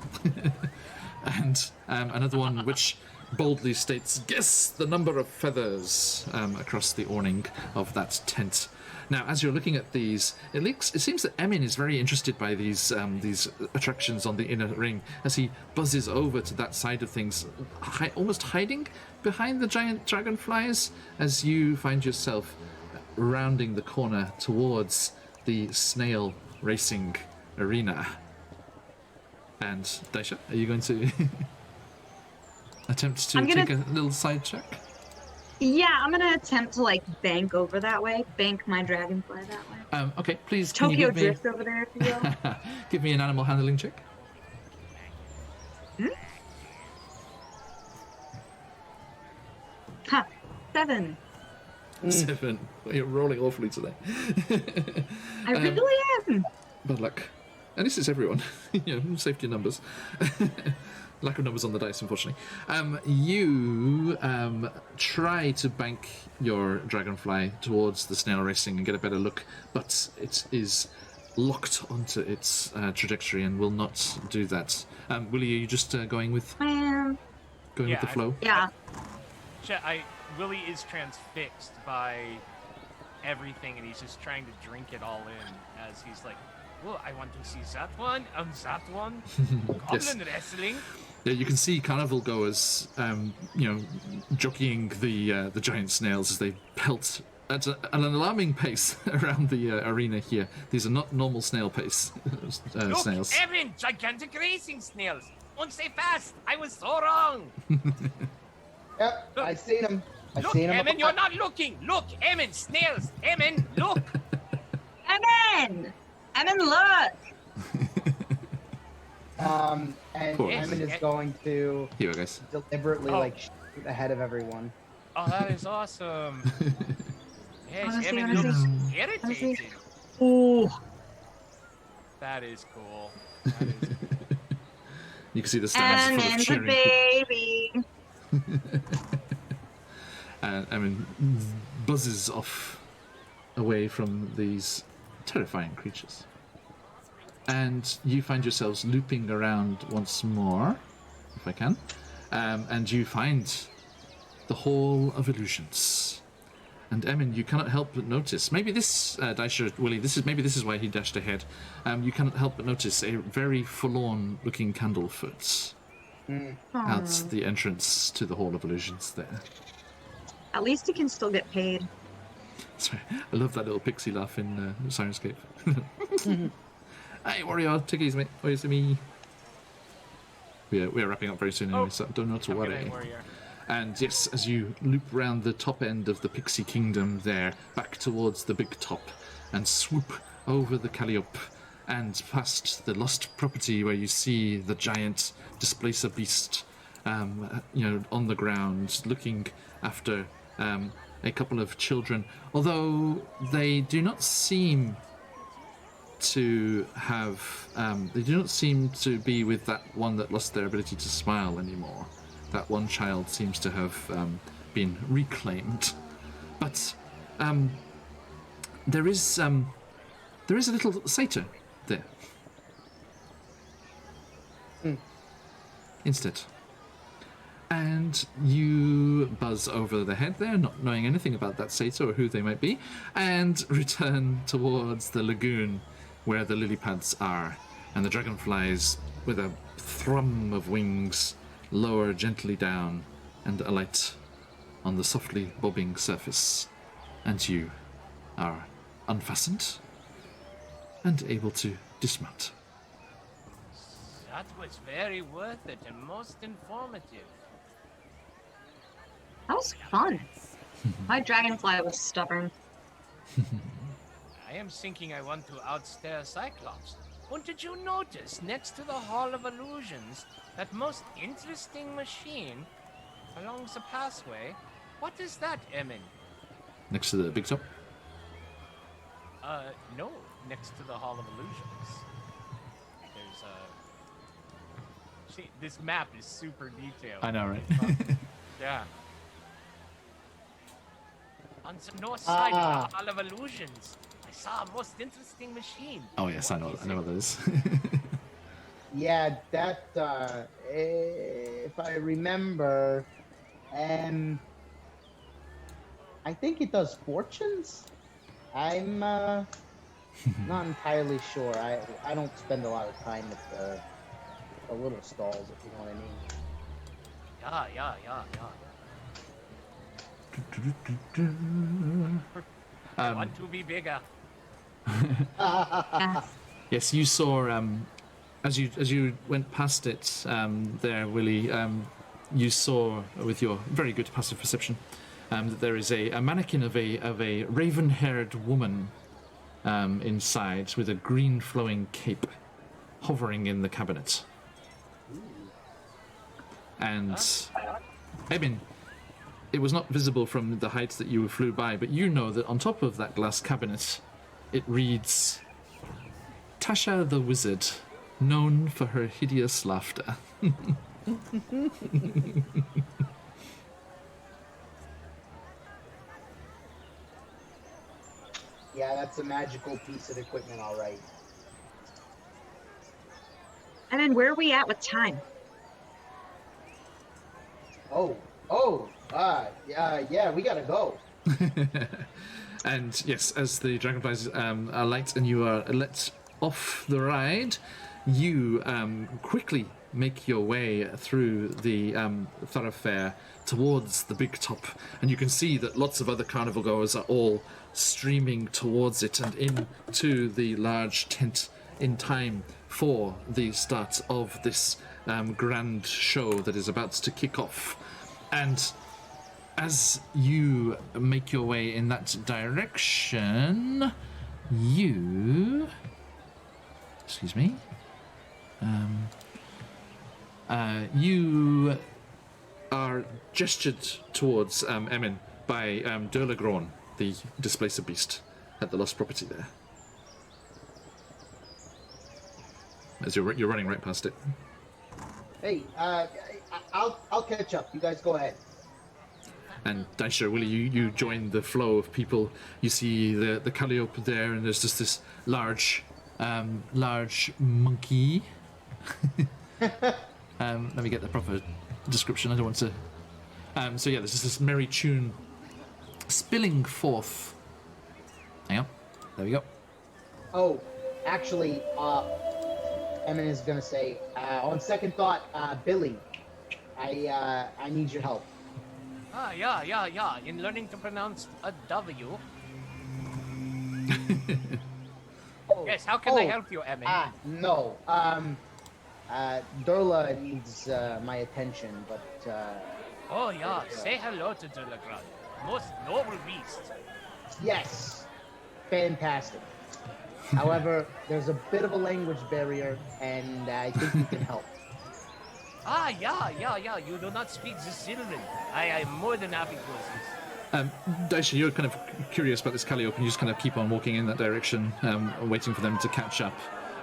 and another one which boldly states, "Guess the number of feathers," across the awning of that tent. Now, as you're looking at these, it seems that Emin is very interested by these attractions on the inner ring, as he buzzes over to that side of things, almost hiding behind the giant dragonflies, as you find yourself rounding the corner towards the snail racing arena. And Daisha, are you going to attempt to I'm gonna- take a little side check? Yeah, I'm gonna attempt to like bank over that way, bank my dragonfly that way. Okay, please. Can you Tokyo give me drift over there, if you will. give me an animal handling check? Ha, 7. 7. You're rolling awfully today. I really am. Bad luck. And this is everyone. Safety numbers. Lack of numbers on the dice, unfortunately. You try to bank your dragonfly towards the snail racing and get a better look, but it is locked onto its trajectory and will not do that. Willie, are you just going with Man. with the flow? Yeah. Willie is transfixed by everything, and he's just trying to drink it all in as he's like, "Well, I want to see that one, and that one, Yes. goblin wrestling." Yeah, you can see carnival goers, jockeying the giant snails as they pelt at an alarming pace around the arena here. These are not normal snail pace Look, snails. Evan, gigantic racing snails. Won't say fast. I was so wrong. Yep, I seen him. I Look, seen him. Evan, you're not looking. Look, Evan, snails. Evan, look. Emin! Emin, look! And Poor Emin is Emin. going to Here, guys. deliberately Oh. shoot ahead of everyone. Oh, that is awesome. Yes, Honestly, Evan looks honestly. irritated. Ooh. That is cool. That is You can see the stands full of Emin's a cheering. baby. Emin buzzes off away from these terrifying creatures. And you find yourselves looping around once more, if I can, and you find the Hall of Illusions. And Emin, you cannot help but notice. Maybe this, Daisha, Willie, this is why he dashed ahead. You cannot help but notice a very forlorn-looking Candlefoot out the entrance to the Hall of Illusions. There. At least he can still get paid. Sorry, I love that little pixie laugh in Sirenscape. Hey, Warrior, take it easy, mate. Where's me? We're wrapping up very soon anyway, so don't know to Have a good worry. night, warrior. And yes, as you loop round the top end of the Pixie Kingdom there, back towards the big top, and swoop over the Calliope, and past the lost property where you see the giant displacer beast, on the ground, looking after a couple of children. Although they do not seem to have, they do not seem to be with that one that lost their ability to smile anymore. That one child seems to have been reclaimed, but there is a little satyr there. Instead, and you buzz over the head there, not knowing anything about that satyr or who they might be, and return towards the lagoon where the lily pads are, and the dragonflies, with a thrum of wings, lower gently down and alight on the softly bobbing surface, and you are unfastened and able to dismount. That was very worth it and most informative. That was fun. My dragonfly was stubborn. I am thinking I want to outstare Cyclops. And did you notice next to the Hall of Illusions that most interesting machine along the pathway? What is that, Emin? Next to the big top. No, next to the Hall of Illusions. There's See, this map is super detailed. I know, right? Yeah. On the north side of the Hall of Illusions, I saw a most interesting machine. Oh yes, I know what that is. Yeah, that, if I remember, I think it does fortunes? I'm, not entirely sure. I don't spend a lot of time at the little stalls, if you know what I mean. Yeah. I want to be bigger. Yes. Yes, you saw As you went past it, there, Willie, you saw with your very good passive perception that there is a mannequin of a raven-haired woman inside with a green flowing cape hovering in the cabinet. And Emin, it was not visible from the height that you flew by, but you know that on top of that glass cabinet it reads, Tasha the Wizard, known for her hideous laughter. Yeah, that's a magical piece of equipment, all right. And then where are we at with time? Yeah, we gotta go. And yes, as the dragonflies are light and you are let off the ride, you quickly make your way through the thoroughfare towards the big top, and you can see that lots of other carnival goers are all streaming towards it and into the large tent in time for the start of this grand show that is about to kick off. And as you make your way in that direction, you... Excuse me. You are gestured towards Emin by Durlagron, the displacer beast at the lost property there. As you're running right past it. Hey, I'll catch up. You guys go ahead. And Daisha, Willie, you join the flow of people. You see the Calliope there, and there's just this large monkey. Let me get the proper description. I don't want to. So yeah, there's just this merry tune spilling forth. Hang on, there we go. Oh, actually, Emin is gonna say, on second thought, Billy, I need your help. Yeah. In learning to pronounce a W. Yes, how can I help you, Emin? No. Durla needs my attention, but. Oh yeah, say hello to Durlagron. Most noble beast. Yes, fantastic. However, there's a bit of a language barrier, and I think you can help. Yeah. You do not speak the Sylvan. I am more than happy to assist. Daisha, you're kind of curious about this Calliope, and you just kind of keep on walking in that direction, waiting for them to catch up.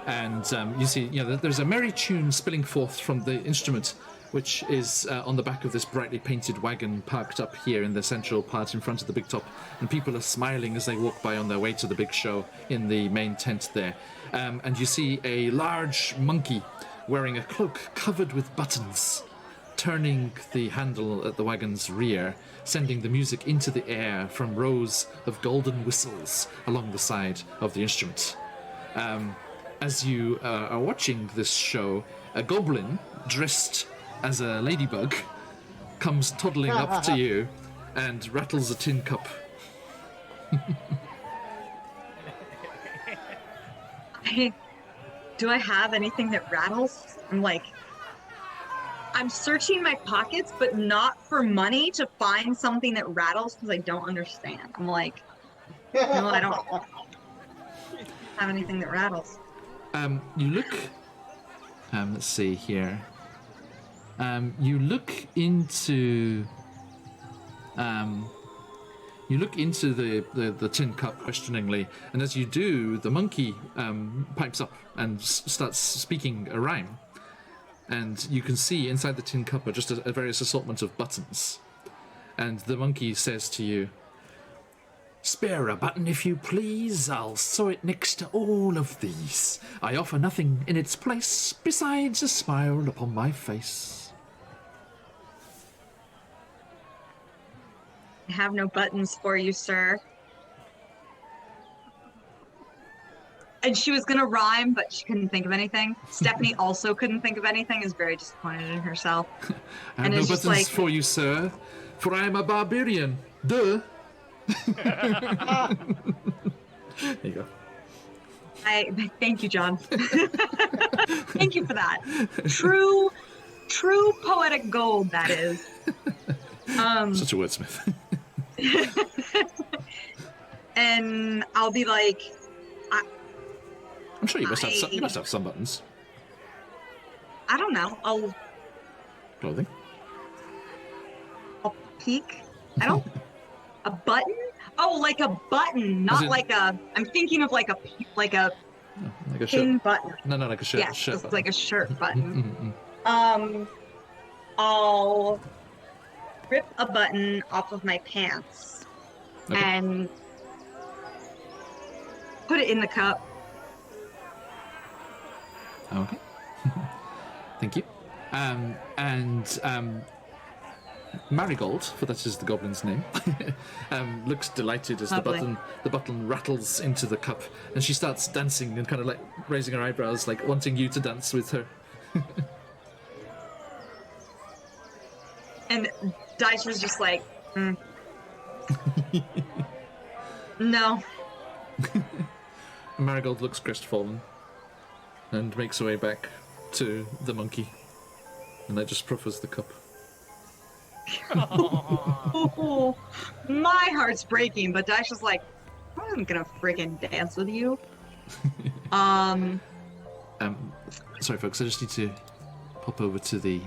And you see, there's a merry tune spilling forth from the instrument, which is on the back of this brightly painted wagon parked up here in the central part in front of the big top. And people are smiling as they walk by on their way to the big show in the main tent there. And you see a large monkey wearing a cloak covered with buttons, turning the handle at the wagon's rear, sending the music into the air from rows of golden whistles along the side of the instrument. As you are watching this show, a goblin dressed as a ladybug comes toddling up to you and rattles a tin cup. Do I have anything that rattles? I'm searching my pockets, but not for money to find something that rattles because I don't understand. I'm like, no, I don't have anything that rattles. You look. Let's see here. You look into. You look into the tin cup questioningly, and as you do, the monkey pipes up and starts speaking a rhyme. And you can see inside the tin cup are just a various assortment of buttons. And the monkey says to you, "Spare a button, if you please. I'll sew it next to all of these. I offer nothing in its place besides a smile upon my face." I have no buttons for you, sir. And she was gonna rhyme, but she couldn't think of anything. Stephanie also couldn't think of anything, is very disappointed in herself. I have no it's just buttons like- for you, sir, for I am a barbarian. Duh. There you go. Thank you, John. Thank you for that. True poetic gold, that is. Such a wordsmith. And I'll be like, I'm sure you must have some. You must have some buttons. I don't know. Clothing. I'll peek. I don't. A button? Oh, like a button, not in- like a. I'm thinking of like a Like a pin shirt. button. No, like a shirt. Yes, shirt it's button. like a shirt button. Mm. I'll rip a button off of my pants Okay. and put it in the cup. Okay. Thank you. Marigold, for that is the goblin's name, looks delighted as Lovely. the button rattles into the cup, and she starts dancing and kind of like raising her eyebrows, like wanting you to dance with her. And Dice was just like, no. Marigold looks crestfallen and makes her way back to the monkey, and that just proffers the cup. Oh, my heart's breaking, but Dice was like, I'm gonna freaking dance with you. Sorry, folks, I just need to pop over to the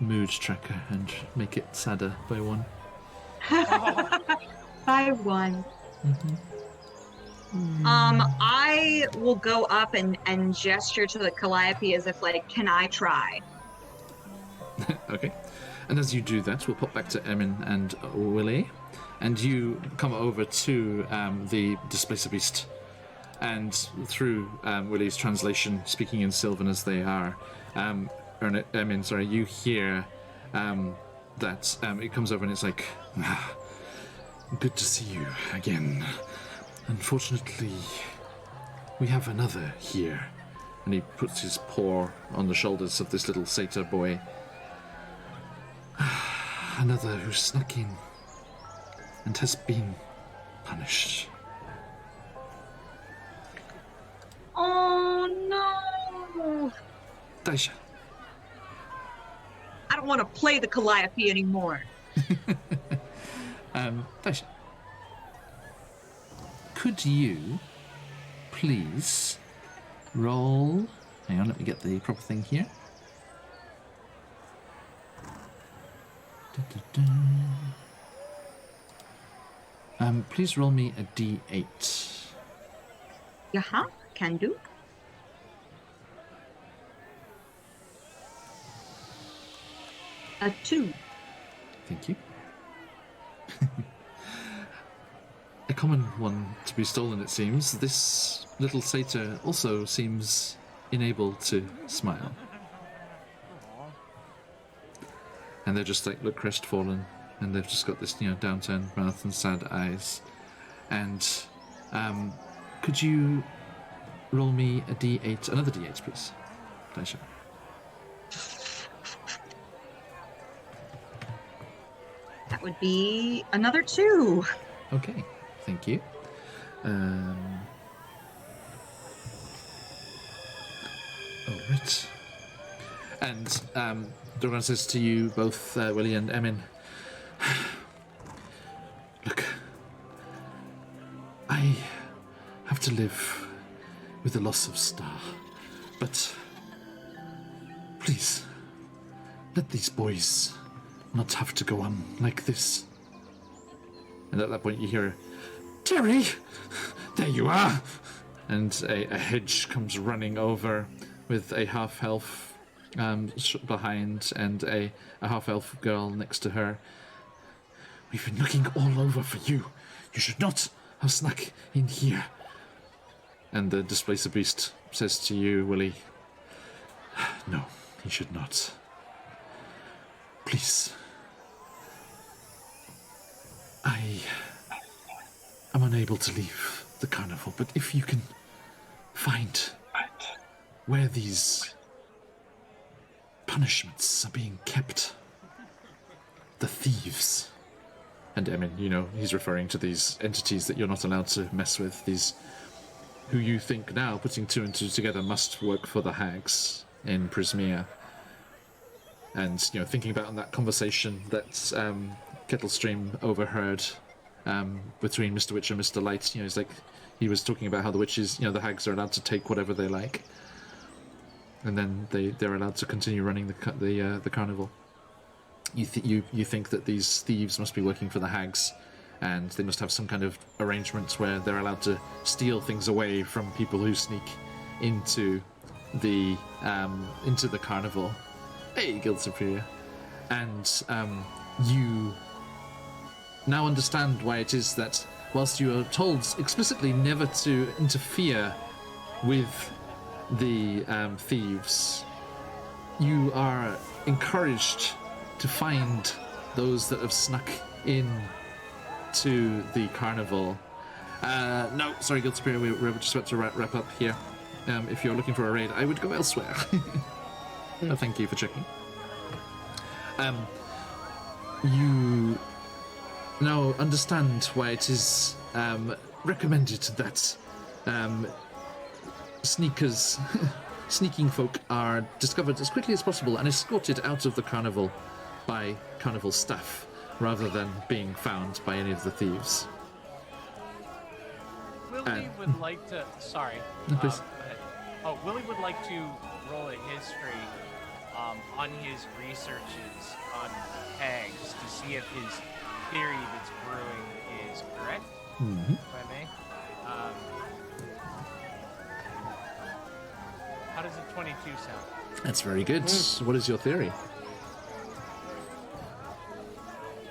mood tracker and make it sadder by one. By one. I will go up and gesture to the Calliope as if like, can I try? Okay. And as you do that, we'll pop back to Emin and Willie, and you come over to the Displacer Beast, and through Willie's translation, speaking in Sylvan as they are, Emin, sorry, you hear that it comes over and it's like, good to see you again. Unfortunately, we have another here. And he puts his paw on the shoulders of this little satyr boy. Another who snuck in and has been punished. Oh no! Daisha. I don't want to play the Calliope anymore. Daisha. Could you please roll... Hang on, let me get the proper thing here. Please roll me a d8. Yeah, can do. A 2. Thank you. A common one to be stolen, it seems. This little satyr also seems unable to smile. And they're just like look crestfallen, and they've just got this, downturned mouth and sad eyes. And could you roll me a d8, another d8, please, Daisha? That would be another 2. Okay, thank you. All right. And Drogon says to you both, Willie and Emin, look, I have to live with the loss of Star, but please, let these boys not have to go on like this. And at that point you hear, Terry, there you are! And a hedge comes running over with a half-elf behind and a half-elf girl next to her. We've been looking all over for you. You should not have snuck in here. And the Displacer Beast says to you, Willie, no, he should not. Please. I am unable to leave the carnival, but if you can find where these punishments are being kept, the thieves, and Emin, he's referring to these entities that you're not allowed to mess with, these who you think now, putting two and two together, must work for the hags in Prismea. And, thinking about that conversation that Kettlestream overheard between Mr. Witch and Mr. Light, he's like, he was talking about how the witches, the hags are allowed to take whatever they like. And then they're allowed to continue running the carnival. You think that these thieves must be working for the hags, and they must have some kind of arrangement where they're allowed to steal things away from people who sneak into the carnival. Hey, Guild Superior. And you now understand why it is that whilst you are told explicitly never to interfere with the thieves, you are encouraged to find those that have snuck in to the carnival. No, sorry, Guild Superior, we're just about to wrap up here. If you're looking for a raid, I would go elsewhere. No, thank you for checking. You now understand why it is recommended that sneaking folk are discovered as quickly as possible and escorted out of the carnival by carnival staff, rather than being found by any of the thieves. Willie would like to. Sorry. No, please. Go ahead. Oh, Willie would like to roll a history on his researches on hags to see if his theory that's brewing is correct. Mm-hmm. If I may. How does a 22 sound? That's very good. What is your theory?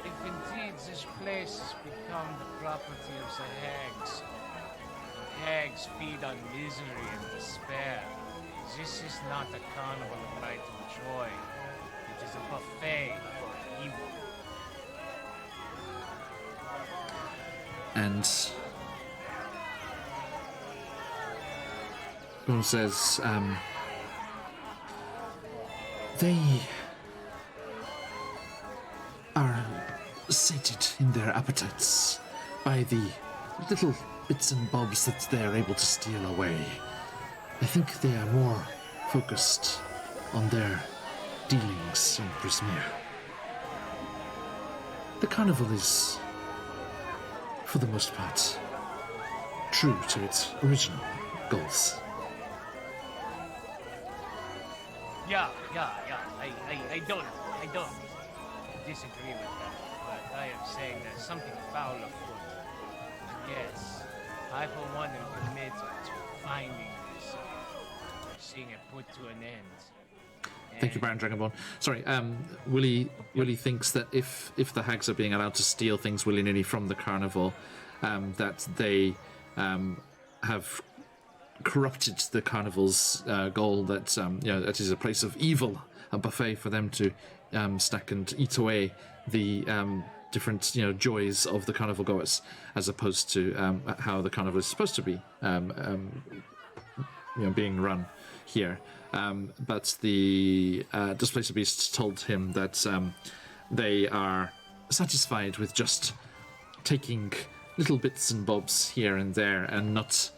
If indeed this place has become the property of the hags, and hags feed on misery and despair, this is not a carnival of light and joy. It is a buffet for evil. And Boone says, they are sated in their appetites by the little bits and bobs that they're able to steal away. I think they are more focused on their dealings in Prismea. The carnival is, for the most part, true to its original goals. Yeah. I don't disagree with that, but I am saying there's something foul afoot. Yes, I for one am committed to finding this, seeing it put to an end. Thank you, Baron Dragonborn. Sorry, Willie thinks that if the hags are being allowed to steal things willy-nilly from the carnival, that they have corrupted the carnival's goal that that is a place of evil, a buffet for them to stack and eat away the different joys of the carnival goers, as opposed to how the carnival is supposed to be being run here. But the Displacer Beasts told him that they are satisfied with just taking little bits and bobs here and there, and not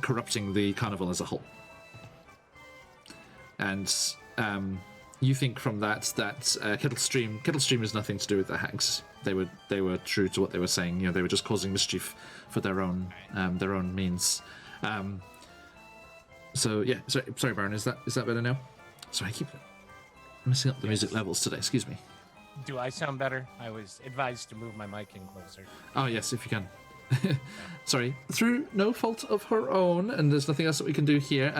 corrupting the carnival as a whole. And you think from that Kettlestream is nothing to do with the hags. They were true to what they were saying. They were just causing mischief for their own means. So yeah, sorry, Baron. Is that better now? Sorry, I keep messing up the music levels today. Excuse me. Do I sound better? I was advised to move my mic in closer. Oh yes, if you can. Sorry, through no fault of her own, and there's nothing else that we can do here.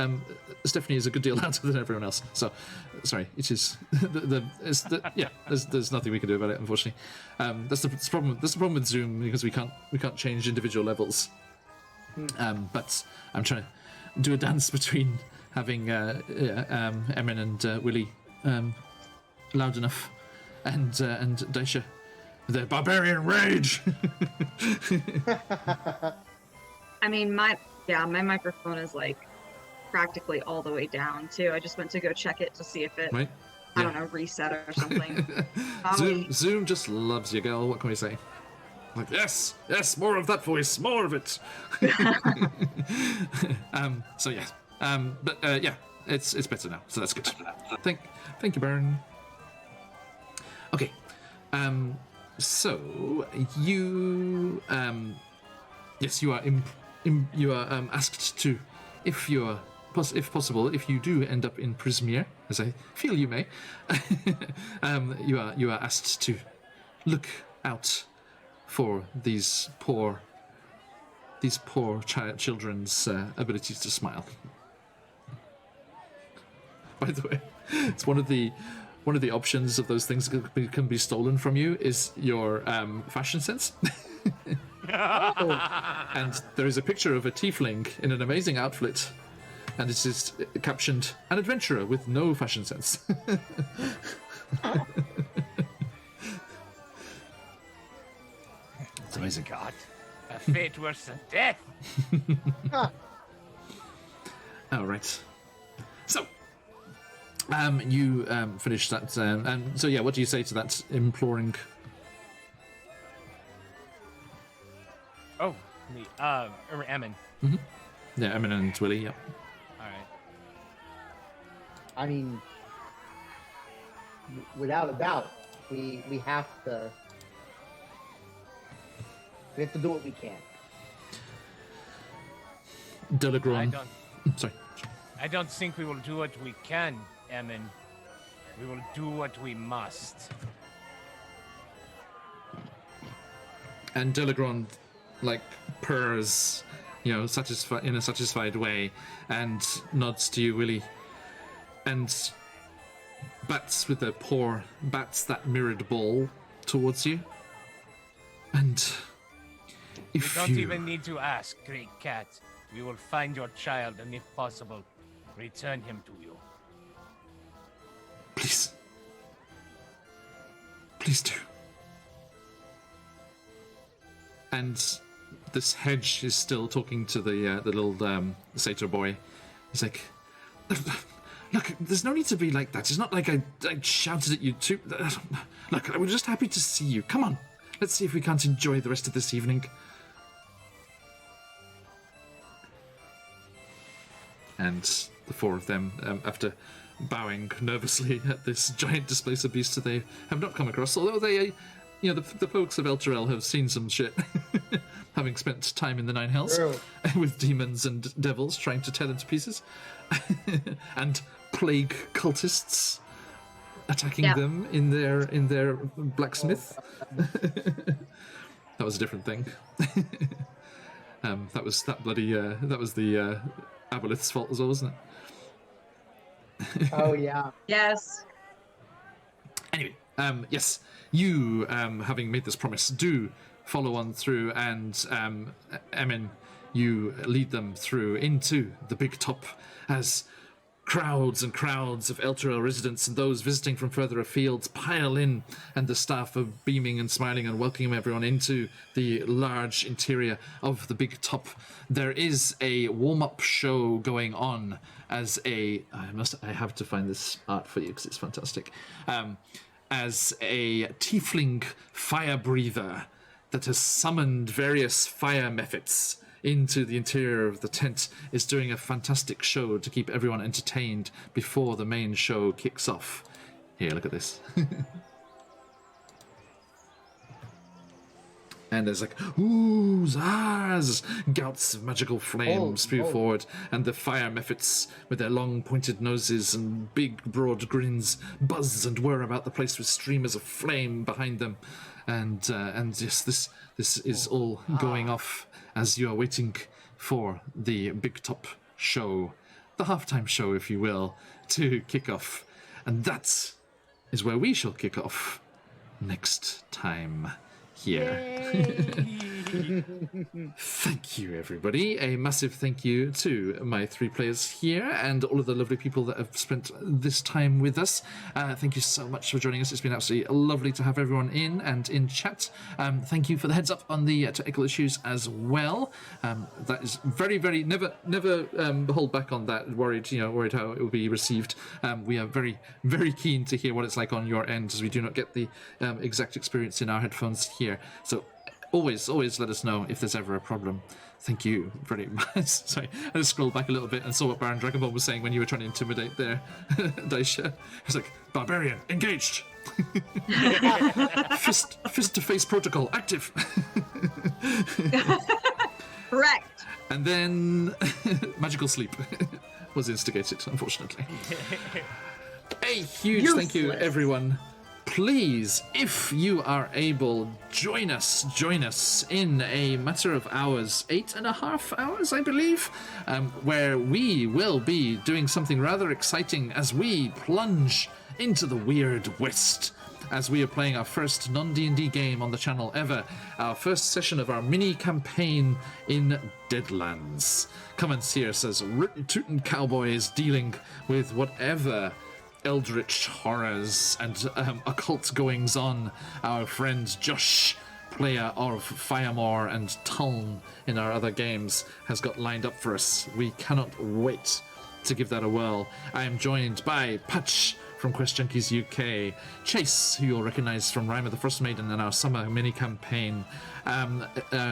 Stephanie is a good deal louder than everyone else. So, sorry, it is There's nothing we can do about it, unfortunately. That's the problem. That's the problem with Zoom, because we can't change individual levels. But I'm trying to do a dance between having Emin and Willie loud enough, and Daisha, the barbarian rage. I mean, my microphone is like practically all the way down too. I just went to go check it to see if it, Right? I don't know, reset or something. Zoom just loves you, girl. What can we say? Like, yes, more of that voice, more of it. So yeah, but yeah, it's better now, so that's good. Thank you, Baron. Okay, so you yes, you are asked to, if possible, if you do end up in Prismere, as I feel you may, you are asked to look out for these poor children's abilities to smile. By the way, it's one of the options of those things that can be stolen from you is your fashion sense. And there is a picture of a tiefling in an amazing outfit, and it is captioned "An adventurer with no fashion sense." It's amazing. God, a fate worse than death. All right. So, you finished that, and so yeah, what do you say to that imploring? Oh, me. Emin. Yeah, Emin and Willie. Yep. All right. I mean, without a doubt, we have to. We have to do what we can. Delagron. Sorry. I don't think we will do what we can, Emin. We will do what we must. And Delagron, like, purrs, in a satisfied way, and nods to you, Willie, and bats that mirrored ball towards you. And if You don't even need to ask, Great Cat. We will find your child, and if possible, return him to you. Please do. And this hedge is still talking to the little satyr boy. He's like, look, there's no need to be like that. It's not like I shouted at you too. Look, we're just happy to see you. Come on, let's see if we can't enjoy the rest of this evening. And the four of them, after bowing nervously at this giant displacer beast that they have not come across, although they, the folks of Elturel have seen some shit, having spent time in the Nine Hells with demons and devils trying to tear them to pieces, and plague cultists attacking them in their blacksmith. That was a different thing. That was the Aboleth's fault as well, wasn't it? Oh yeah. Yes. Anyway, yes, you, having made this promise, do follow on through, and Emin, you lead them through into the big top as crowds and crowds of Elturel residents and those visiting from further afield pile in, and the staff are beaming and smiling and welcoming everyone into the large interior of the big top. There is a warm-up show going on as I have to find this art for you because it's fantastic. As a tiefling fire breather that has summoned various fire methods into the interior of the tent is doing a fantastic show to keep everyone entertained before the main show kicks off. Here, look at this. And there's like, ooh, zaz! Gouts of magical flame spew forward, and the fire mephits with their long pointed noses and big broad grins buzz and whir about the place with streamers of flame behind them. And yes, this is all going off as you are waiting for the big top show, the halftime show, if you will, to kick off. And that is where we shall kick off next time here. Thank you, everybody. A massive thank you to my three players here and all of the lovely people that have spent this time with us. Thank you so much for joining us. It's been absolutely lovely to have everyone in and in chat. Thank you for the heads up on the technical issues as well. That is very, very never hold back on that. Worried how it will be received. We are very, very keen to hear what it's like on your end, as we do not get the exact experience in our headphones here. So always let us know if there's ever a problem. Thank you very much. Sorry, I just scrolled back a little bit and saw what Baron Dragonball was saying when you were trying to intimidate there, Daisha. He's like, Barbarian, engaged! Fist-to-face protocol, active! Correct. And then magical sleep was instigated, unfortunately. A huge thank you, everyone. Please, if you are able, join us in a matter of hours, 8.5 hours, I believe, where we will be doing something rather exciting as we plunge into the Weird West, as we are playing our first non-D&D game on the channel ever, our first session of our mini-campaign in Deadlands. Come and see us as Rootin' Tootin' Cowboys dealing with whatever eldritch horrors and occult goings-on our friend Josh, player of Firemore and Tuln in our other games, has got lined up for us. We cannot wait to give that a whirl. I am joined by Patch from QuestJunkiesUK, Chase, who you'll recognise from Rime of the Frost Maiden and our summer mini-campaign,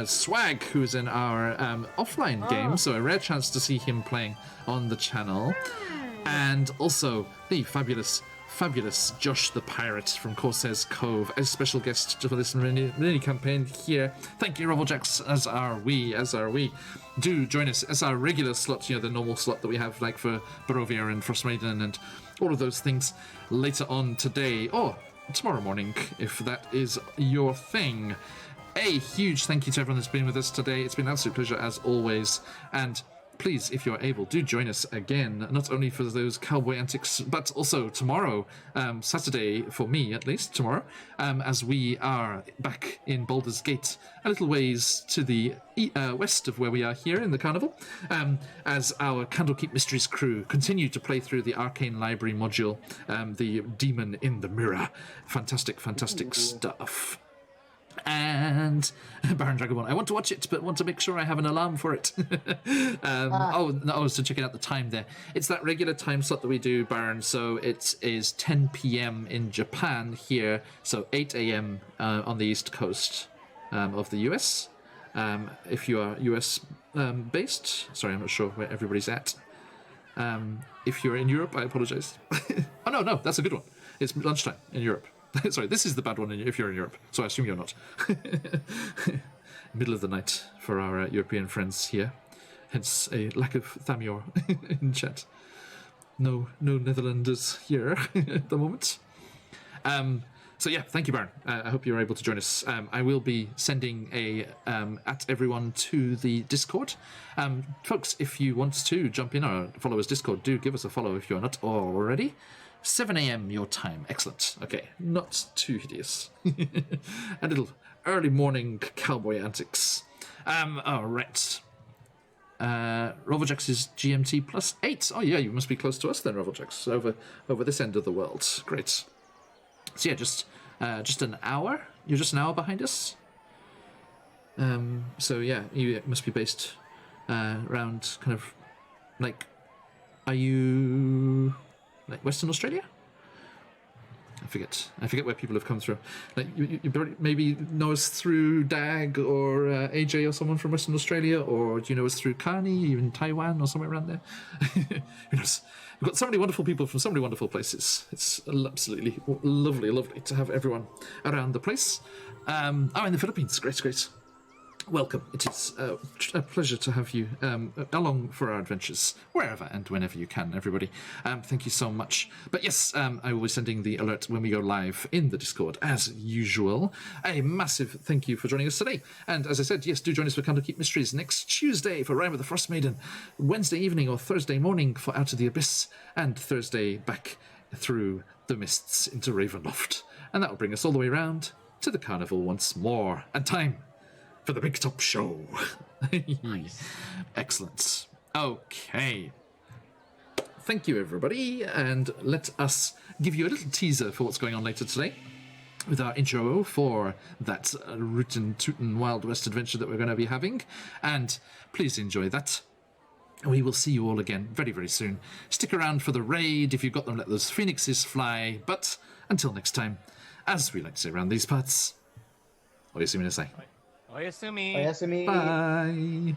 Swag, who's in our offline game, so a rare chance to see him playing on the channel, and also the fabulous Josh the Pirate from Corsair's Cove, a special guest for this mini-campaign here. Thank you, Robblejax, as are we. Do join us as our regular slot, the normal slot that we have, like for Barovia and Frost Maiden and all of those things later on today, or tomorrow morning, if that is your thing. A huge thank you to everyone that's been with us today. It's been an absolute pleasure as always, and please, if you're able, do join us again, not only for those cowboy antics, but also tomorrow, Saturday, for me at least, tomorrow, as we are back in Baldur's Gate, a little ways to the west of where we are here in the carnival, as our Candlekeep Mysteries crew continue to play through the Arcane Library module, the Demon in the Mirror. Fantastic stuff. And Baron Dragonball, I want to watch it, but want to make sure I have an alarm for it. So checking out the time there. It's that regular time slot that we do, Baron. So it is 10 p.m. in Japan here, so 8 a.m. On the East Coast of the US. If you are US based, sorry, I'm not sure where everybody's at. If you're in Europe, I apologize. Oh, no, that's a good one. It's lunchtime in Europe. Sorry, this is the bad one if you're in Europe, so I assume you're not. Middle of the night for our European friends here. Hence a lack of Thamior in chat. No Netherlanders here at the moment. So yeah, thank you, Baron. I hope you're able to join us. I will be sending a at everyone to the Discord. Folks, if you want to jump in or follow us Discord, do give us a follow if you're not already. 7 a.m. your time. Excellent. Okay, not too hideous. A little early morning cowboy antics. All right. Rovojax is GMT +8. Oh yeah, you must be close to us then, Rovojax. Over this end of the world. Great. So yeah, just an hour. You're just an hour behind us. So yeah, you must be based around kind of like. Are you? Like Western Australia? I forget where people have come through. Like you maybe know us through Dag or AJ or someone from Western Australia, or do you know us through Carney, even Taiwan or somewhere around there? Who knows? We've got so many wonderful people from so many wonderful places. It's absolutely lovely to have everyone around the place. In the Philippines. Great. Welcome. It is a pleasure to have you along for our adventures, wherever and whenever you can, everybody. Thank you so much. But yes, I will be sending the alert when we go live in the Discord, as usual. A massive thank you for joining us today. And as I said, yes, do join us for Candlekeep Mysteries next Tuesday for Rime of the Frost Maiden, Wednesday evening or Thursday morning for Out of the Abyss, and Thursday back through the mists into Ravenloft. And that will bring us all the way around to the carnival once more. And time for the big top show. Nice. Excellent. Okay. Thank you, everybody, and let us give you a little teaser for what's going on later today with our intro for that Rootin' Tootin' Wild West adventure that we're going to be having. And please enjoy that. We will see you all again very, very soon. Stick around for the raid. If you've got them, let those phoenixes fly. But until next time, as we like to say around these parts, what do you see me to say? Oyasumi. Oyasumi. Bye.